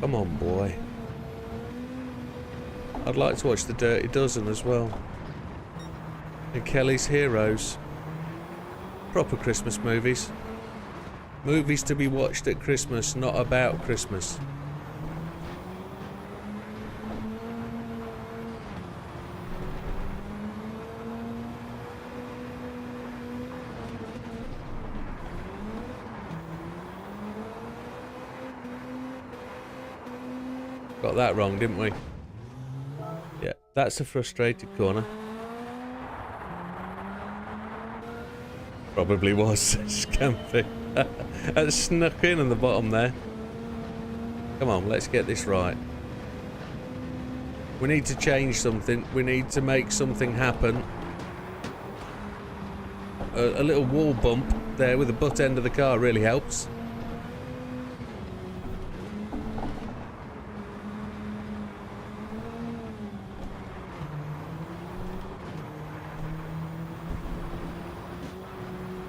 Come on, boy. I'd like to watch The Dirty Dozen as well. And Kelly's Heroes. Proper Christmas movies. Movies to be watched at Christmas, not about Christmas. Got that wrong, didn't we? Yeah, that's a frustrated corner. Probably was. Scampy. That snuck in on the bottom there. Come on, let's get this right. We need to change something. We need to make something happen. A little wall bump there with the butt end of the car really helps.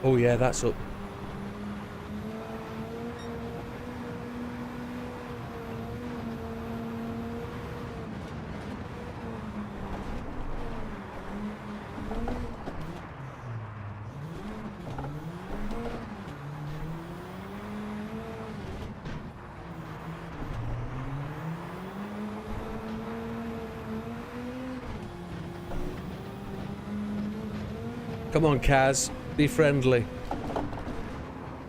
Oh yeah, that's up. Come on, Kaz. Be friendly.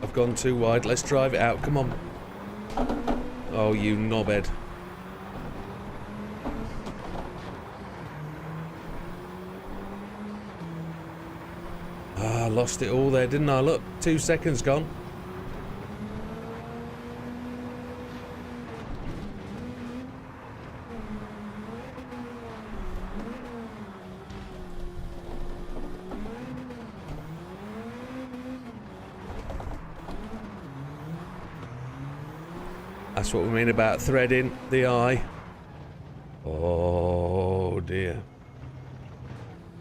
I've gone too wide. Let's drive it out. Come on. Oh, you knobhead. Ah, I lost it all there, didn't I? Look, 2 seconds gone. That's what we mean about threading the eye. Oh dear.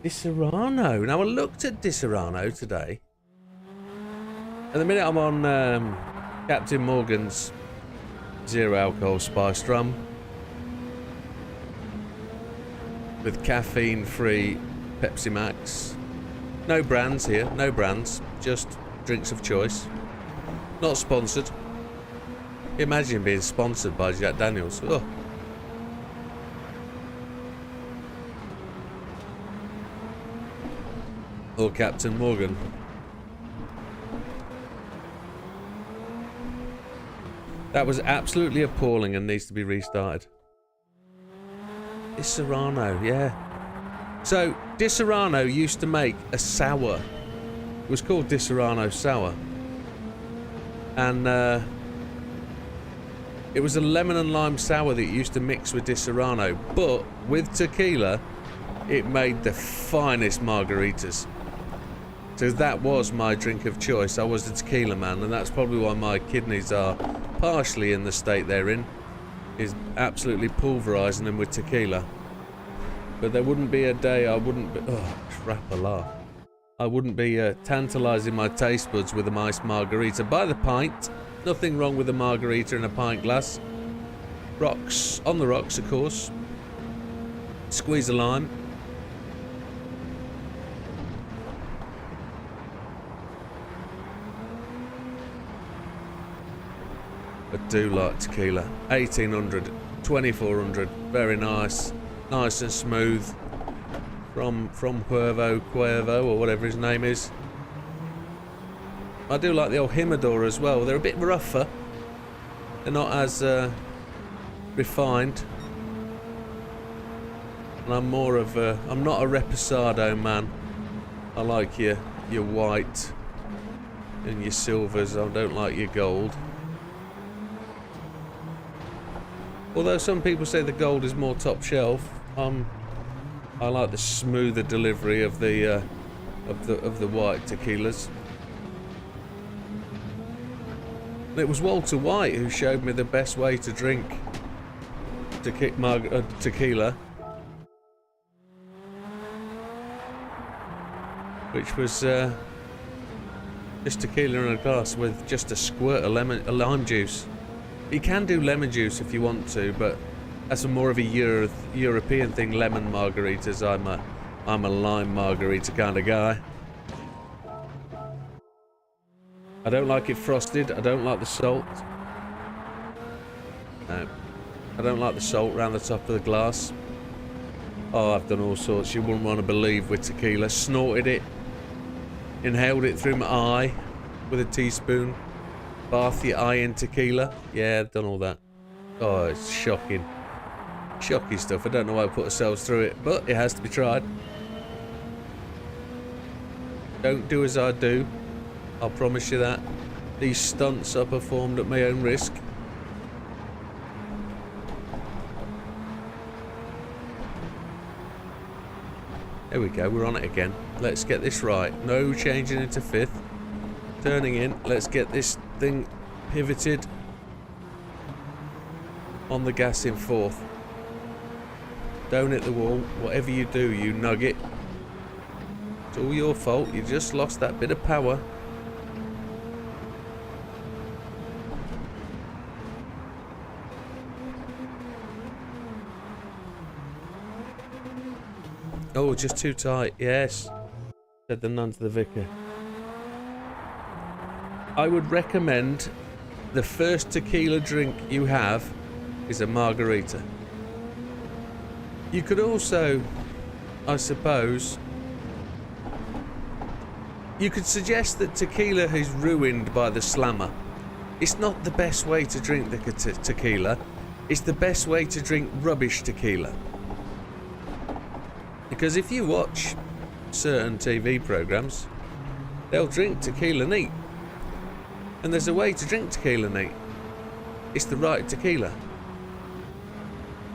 Di Serrano. Now I looked at Di Serrano today. At the minute I'm on Captain Morgan's zero alcohol spiced rum with caffeine free Pepsi Max. No brands here, no brands, just drinks of choice. Not sponsored. Imagine being sponsored by Jack Daniels. Oh. Or Captain Morgan. That was absolutely appalling and needs to be restarted. Di Serrano, yeah. So, Di Serrano used to make a sour. It was called Di Serrano Sour. And, it was a lemon and lime sour that you used to mix with Di Serrano, but with tequila, it made the finest margaritas. So that was my drink of choice. I was a tequila man, and that's probably why my kidneys are partially in the state they're in, is absolutely pulverising them with tequila. But there wouldn't be a day I wouldn't be... Oh, crap a laugh. I wouldn't be tantalising my taste buds with a nice margarita by the pint. Nothing wrong with a margarita in a pint glass. Rocks, on the rocks of course. Squeeze a lime. I do like tequila. 1800, 2400, very nice. Nice and smooth. From Cuervo, or whatever his name is. I do like the old Jimador as well. They're a bit rougher. They're not as refined. And I'm more of a... I'm not a Reposado man. I like your white and your silvers. I don't like your gold. Although some people say the gold is more top shelf. I like the smoother delivery of the white tequilas. It was Walter White who showed me the best way to drink tequila, which was just tequila in a glass with just a squirt of lime juice. You can do lemon juice if you want to, but that's more of a European thing. Lemon margaritas. I'm a lime margarita kind of guy. I don't like it frosted. I don't like the salt. No. I don't like the salt around the top of the glass. Oh, I've done all sorts you wouldn't want to believe with tequila. Snorted it. Inhaled it through my eye with a teaspoon. Bath your eye in tequila. Yeah, I've done all that. Oh, it's shocking. Shocking stuff. I don't know why I put ourselves through it, but it has to be tried. Don't do as I do. I'll promise you that. These stunts are performed at my own risk. There we go, we're on it again. Let's get this right. No changing into fifth. Turning in. Let's get this thing pivoted. On the gas in fourth. Don't hit the wall. Whatever you do, you nugget. It's all your fault. You just lost that bit of power. Oh, just too tight. Yes. Said the nun to the vicar. I would recommend the first tequila drink you have is a margarita. You could also, I suppose, you could suggest that tequila is ruined by the slammer. It's not the best way to drink the tequila. It's the best way to drink rubbish tequila. Because if you watch certain TV programs, they'll drink tequila neat. And there's a way to drink tequila neat. It's the right tequila.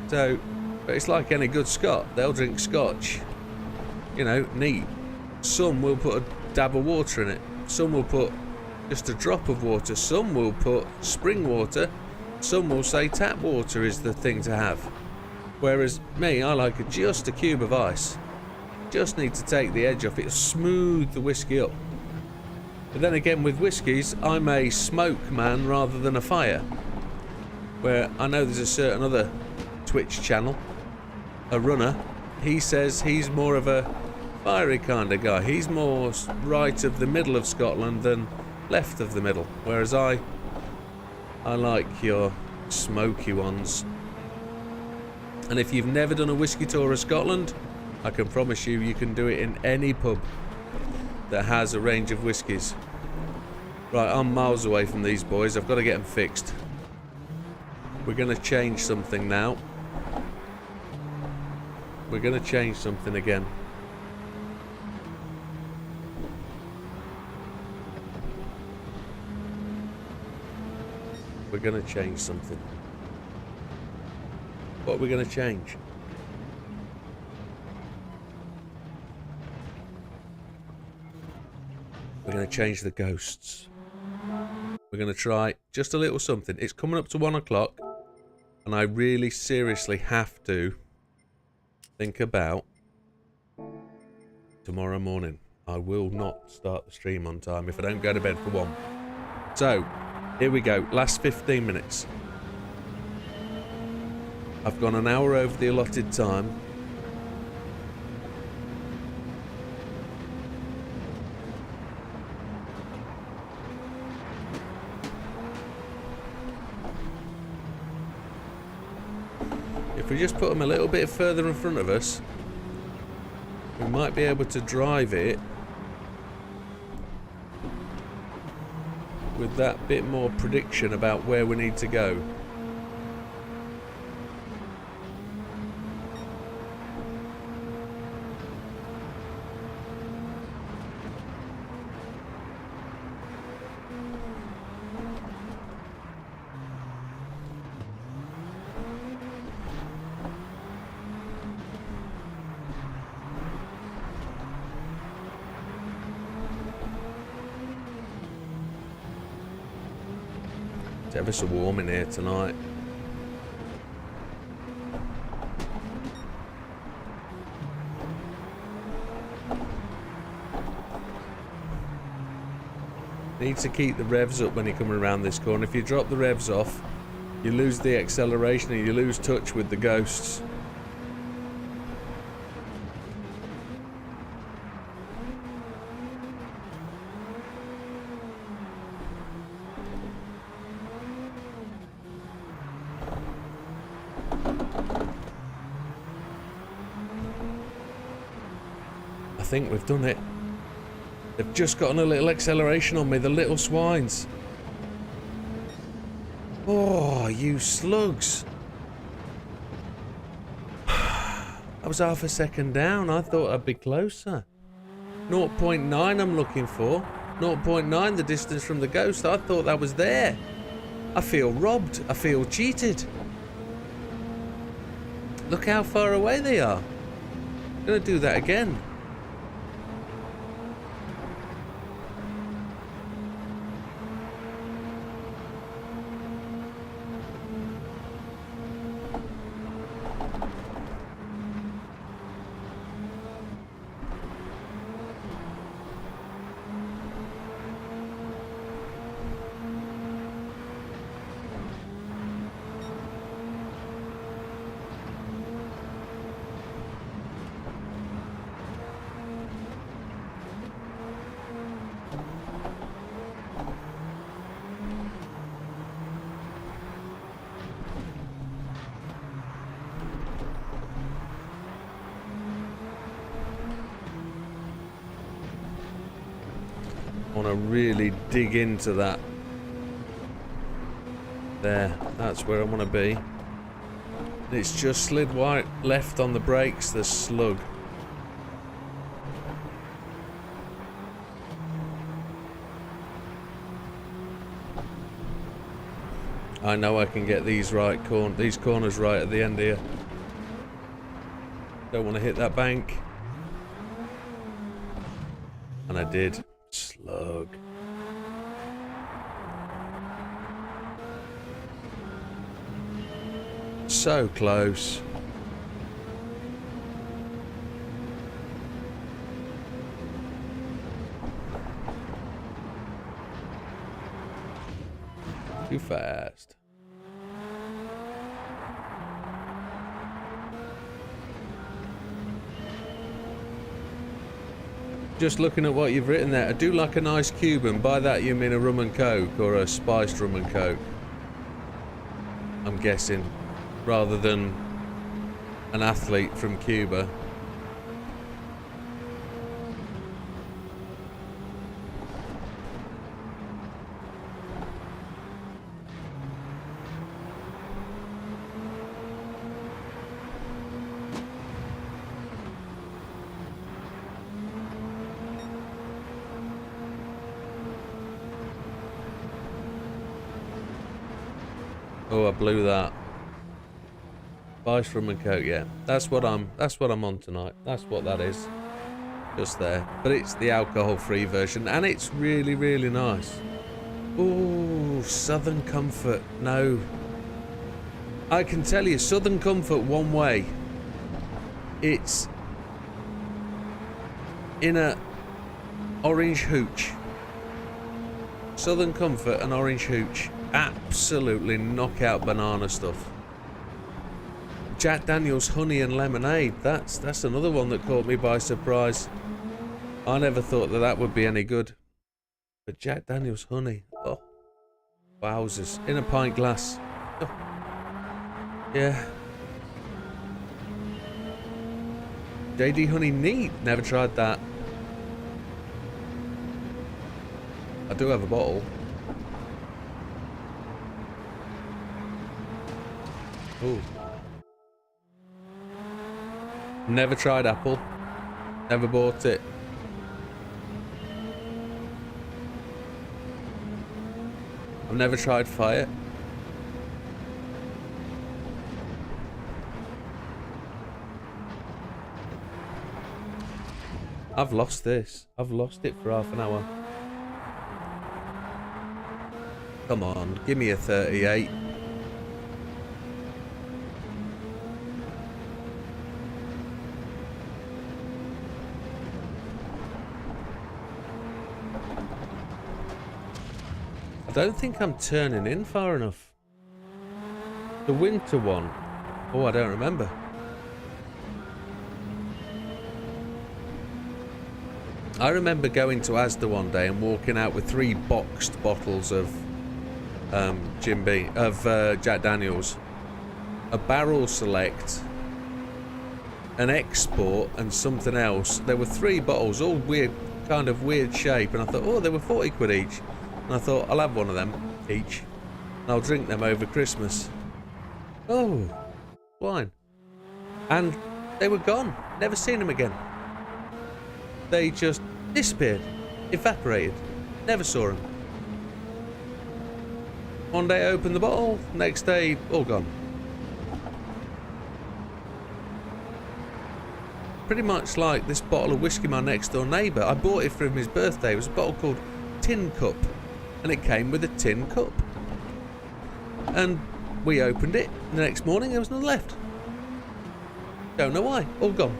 So, but it's like any good Scot. They'll drink scotch, you know, neat. Some will put a dab of water in it. Some will put just a drop of water. Some will put spring water. Some will say tap water is the thing to have. Whereas me, I like just a cube of ice. Just need to take the edge off it, smooth the whiskey up. But then again, with whiskies, I'm a smoke man rather than a fire. Where I know there's a certain other Twitch channel, a runner, he says he's more of a fiery kind of guy. He's more right of the middle of Scotland than left of the middle. Whereas I like your smoky ones. And if you've never done a whiskey tour of Scotland, I can promise you, you can do it in any pub that has a range of whiskies. Right, I'm miles away from these boys. I've got to get them fixed. We're going to change something now. We're going to change something again. We're going to change something. What are we going to change? We're going to change the ghosts. We're going to try just a little something. It's coming up to 1 o'clock, and I really seriously have to think about tomorrow morning. I will not start the stream on time if I don't go to bed for 1. So, here we go. Last 15 minutes. I've gone an hour over the allotted time. If we just put them a little bit further in front of us, we might be able to drive it with that bit more prediction about where we need to go. It's ever so warm in here tonight. Need to keep the revs up when you come around this corner. If you drop the revs off, you lose the acceleration and you lose touch with the ghosts. I think we've done it. They've just gotten a little acceleration on me, the little swines. Oh, you slugs. I was half a second down. I thought I'd be closer. 0.9 I'm looking for. 0.9 the distance from the ghost. I thought that was there. I feel robbed. I feel cheated. Look how far away they are. I'm going to do that again. I want to really dig into that. There, that's where I want to be. It's just slid right left on the brakes, the slug. I know I can get these corners right at the end here. Don't want to hit that bank. And I did. Slug. So close. Too fast. Just looking at what you've written there, I do like a nice Cuban. By that you mean a rum and coke or a spiced rum and coke, I'm guessing, rather than an athlete from Cuba. Oh, I blew that. Spice rum and coke, yeah. That's what I'm on tonight. That's what that is. Just there. But it's the alcohol-free version, and it's really, really nice. Ooh, Southern Comfort. No. I can tell you, Southern Comfort one way. It's in a orange hooch. Southern Comfort and orange hooch. Absolutely knockout banana stuff. Jack Daniel's honey and lemonade. That's another one that caught me by surprise. I never thought that would be any good. But Jack Daniel's honey. Oh, wowzers. In a pint glass. Oh. Yeah. JD Honey neat. Never tried that. I do have a bottle. Ooh. Never tried apple. Never bought it. I've never tried fire. I've lost this. I've lost it for half an hour. Come on, give me a 38. I don't think I'm turning in far enough. The winter one. Oh, I don't remember. I remember going to Asda one day and walking out with 3 boxed bottles of Jim Beam, of Jack Daniels, a Barrel Select, an Export, and something else. There were 3 bottles, all weird, kind of weird shape, and I thought, oh, they were 40 quid each. And I thought, I'll have one of them each, and I'll drink them over Christmas. Oh, wine. And they were gone. Never seen them again. They just disappeared, evaporated. Never saw them. One day I opened the bottle, next day, all gone. Pretty much like this bottle of whiskey my next door neighbour. I bought it for him his birthday. It was a bottle called Tin Cup. And it came with a tin cup. And we opened it. The next morning there was none left. Don't know why. All gone.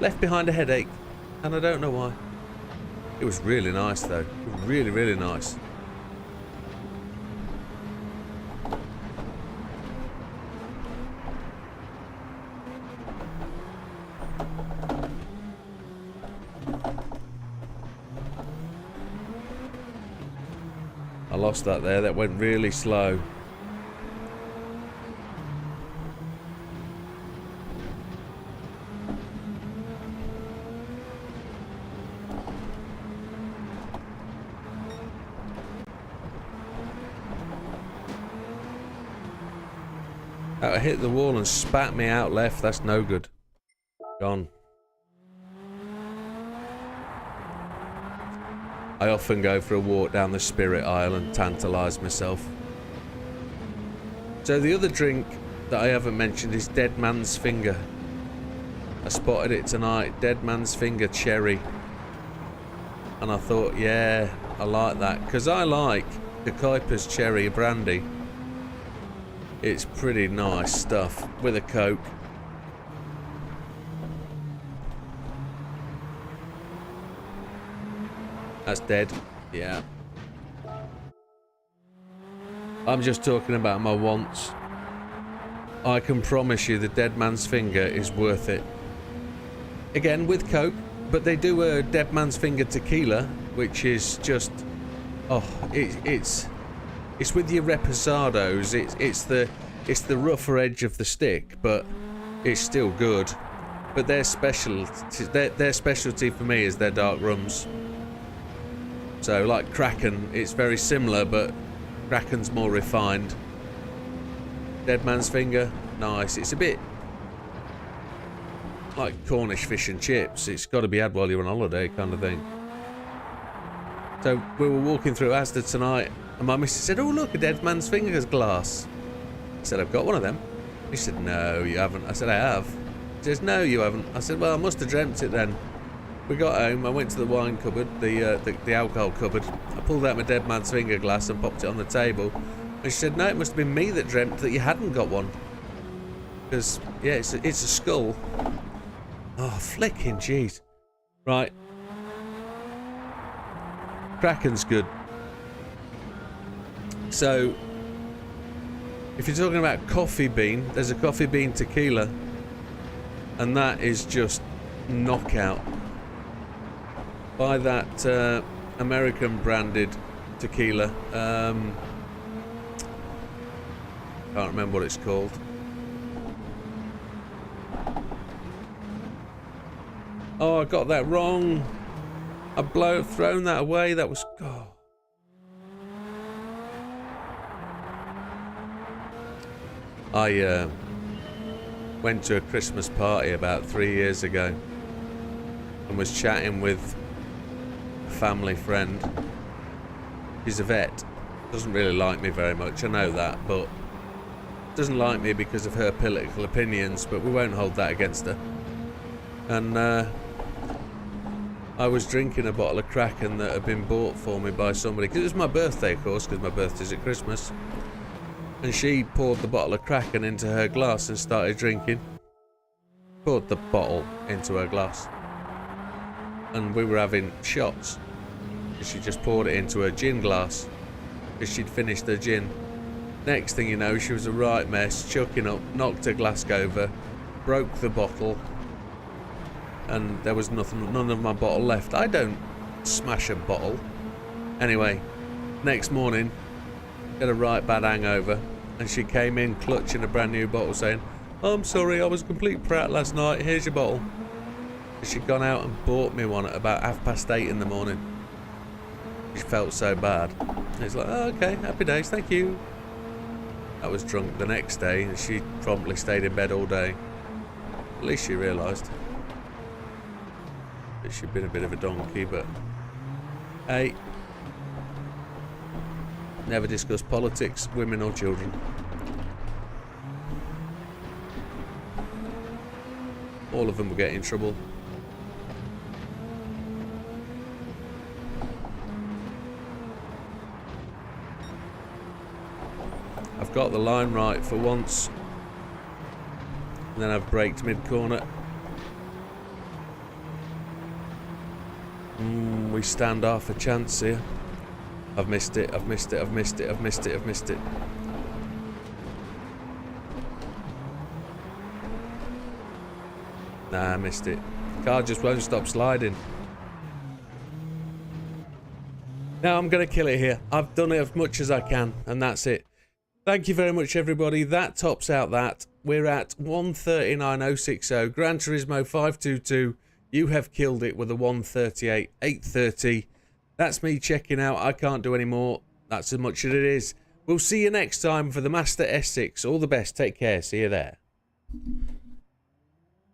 Left behind a headache. And I don't know why. It was really nice though. Really, really nice. I lost that there. That went really slow. I hit the wall and spat me out left. That's no good. Gone. I often go for a walk down the spirit aisle and tantalise myself. So the other drink that I haven't mentioned is Dead Man's Finger. I spotted it tonight. Dead Man's Finger cherry. And I thought, yeah, I like that. Because I like the Kuiper's cherry brandy. It's pretty nice stuff with a Coke. That's dead. Yeah. I'm just talking about my wants. I can promise you the Dead Man's Finger is worth it. Again, with Coke, but they do a Dead Man's Finger tequila, which is just... Oh, it's with your reposados. It's the rougher edge of the stick, but it's still good. But their specialty for me is their dark rums. So like Kraken, it's very similar, but Kraken's more refined. Dead Man's Finger, nice. It's a bit like Cornish fish and chips. It's got to be had while you're on holiday, kind of thing. So we were walking through Asda tonight, and my missus said, "Oh look, a Dead Man's Finger's glass." I said, "I've got one of them." She said, "No, you haven't." I said, "I have." She says, "No, you haven't." I said, "Well, I must have dreamt it then." We got home, I went to the wine cupboard, the alcohol cupboard. I pulled out my Dead Man's Finger glass and popped it on the table. And she said, "No, it must have been me that dreamt that you hadn't got one." Because, yeah, it's a skull. Oh, flicking jeez. Right. Kraken's good. So, if you're talking about coffee bean, there's a coffee bean tequila. And that is just knockout. Buy that American branded tequila. Can't remember what it's called. Oh, I got that wrong. I've thrown that away. That was... Oh. I went to a Christmas party about 3 years ago and was chatting with a family friend. She's a vet. Doesn't really like me very much, I know that, but doesn't like me because of her political opinions, but we won't hold that against her. And I was drinking a bottle of Kraken that had been bought for me by somebody, because it was my birthday, of course, because my birthday's at Christmas. And she poured the bottle of Kraken into her glass and started drinking. Poured the bottle into her glass. And we were having shots. She just poured it into her gin glass, because she'd finished her gin. Next thing you know, she was a right mess, chucking up, knocked her glass over, broke the bottle, and there was none of my bottle left. I don't smash a bottle. Anyway, next morning, had a right bad hangover, and she came in clutching a brand new bottle saying, "I'm sorry, I was a complete prat last night, here's your bottle." And she'd gone out and bought me one at about 8:30 in the morning. She felt so bad. It's like, "Oh, okay, happy days, thank you." I was drunk the next day, and she promptly stayed in bed all day. At least she realised that she'd been a bit of a donkey, but hey, never discuss politics, women or children. All of them will get in trouble. I've got the line right for once, and then I've braked mid-corner. We stand half a chance here. I've missed it, I've missed it, I've missed it, I've missed it, I've missed it. Nah, I missed it. Car just won't stop sliding. Now I'm going to kill it here. I've done it as much as I can, and that's it. Thank you very much, everybody. That tops out that. We're at 139.060. Gran Turismo 522. You have killed it with a 138.830. That's me checking out. I can't do any more. That's as much as it is. We'll see you next time for the Master S6. All the best. Take care. See you there.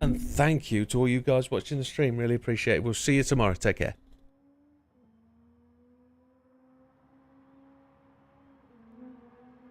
And thank you to all you guys watching the stream. Really appreciate it. We'll see you tomorrow. Take care.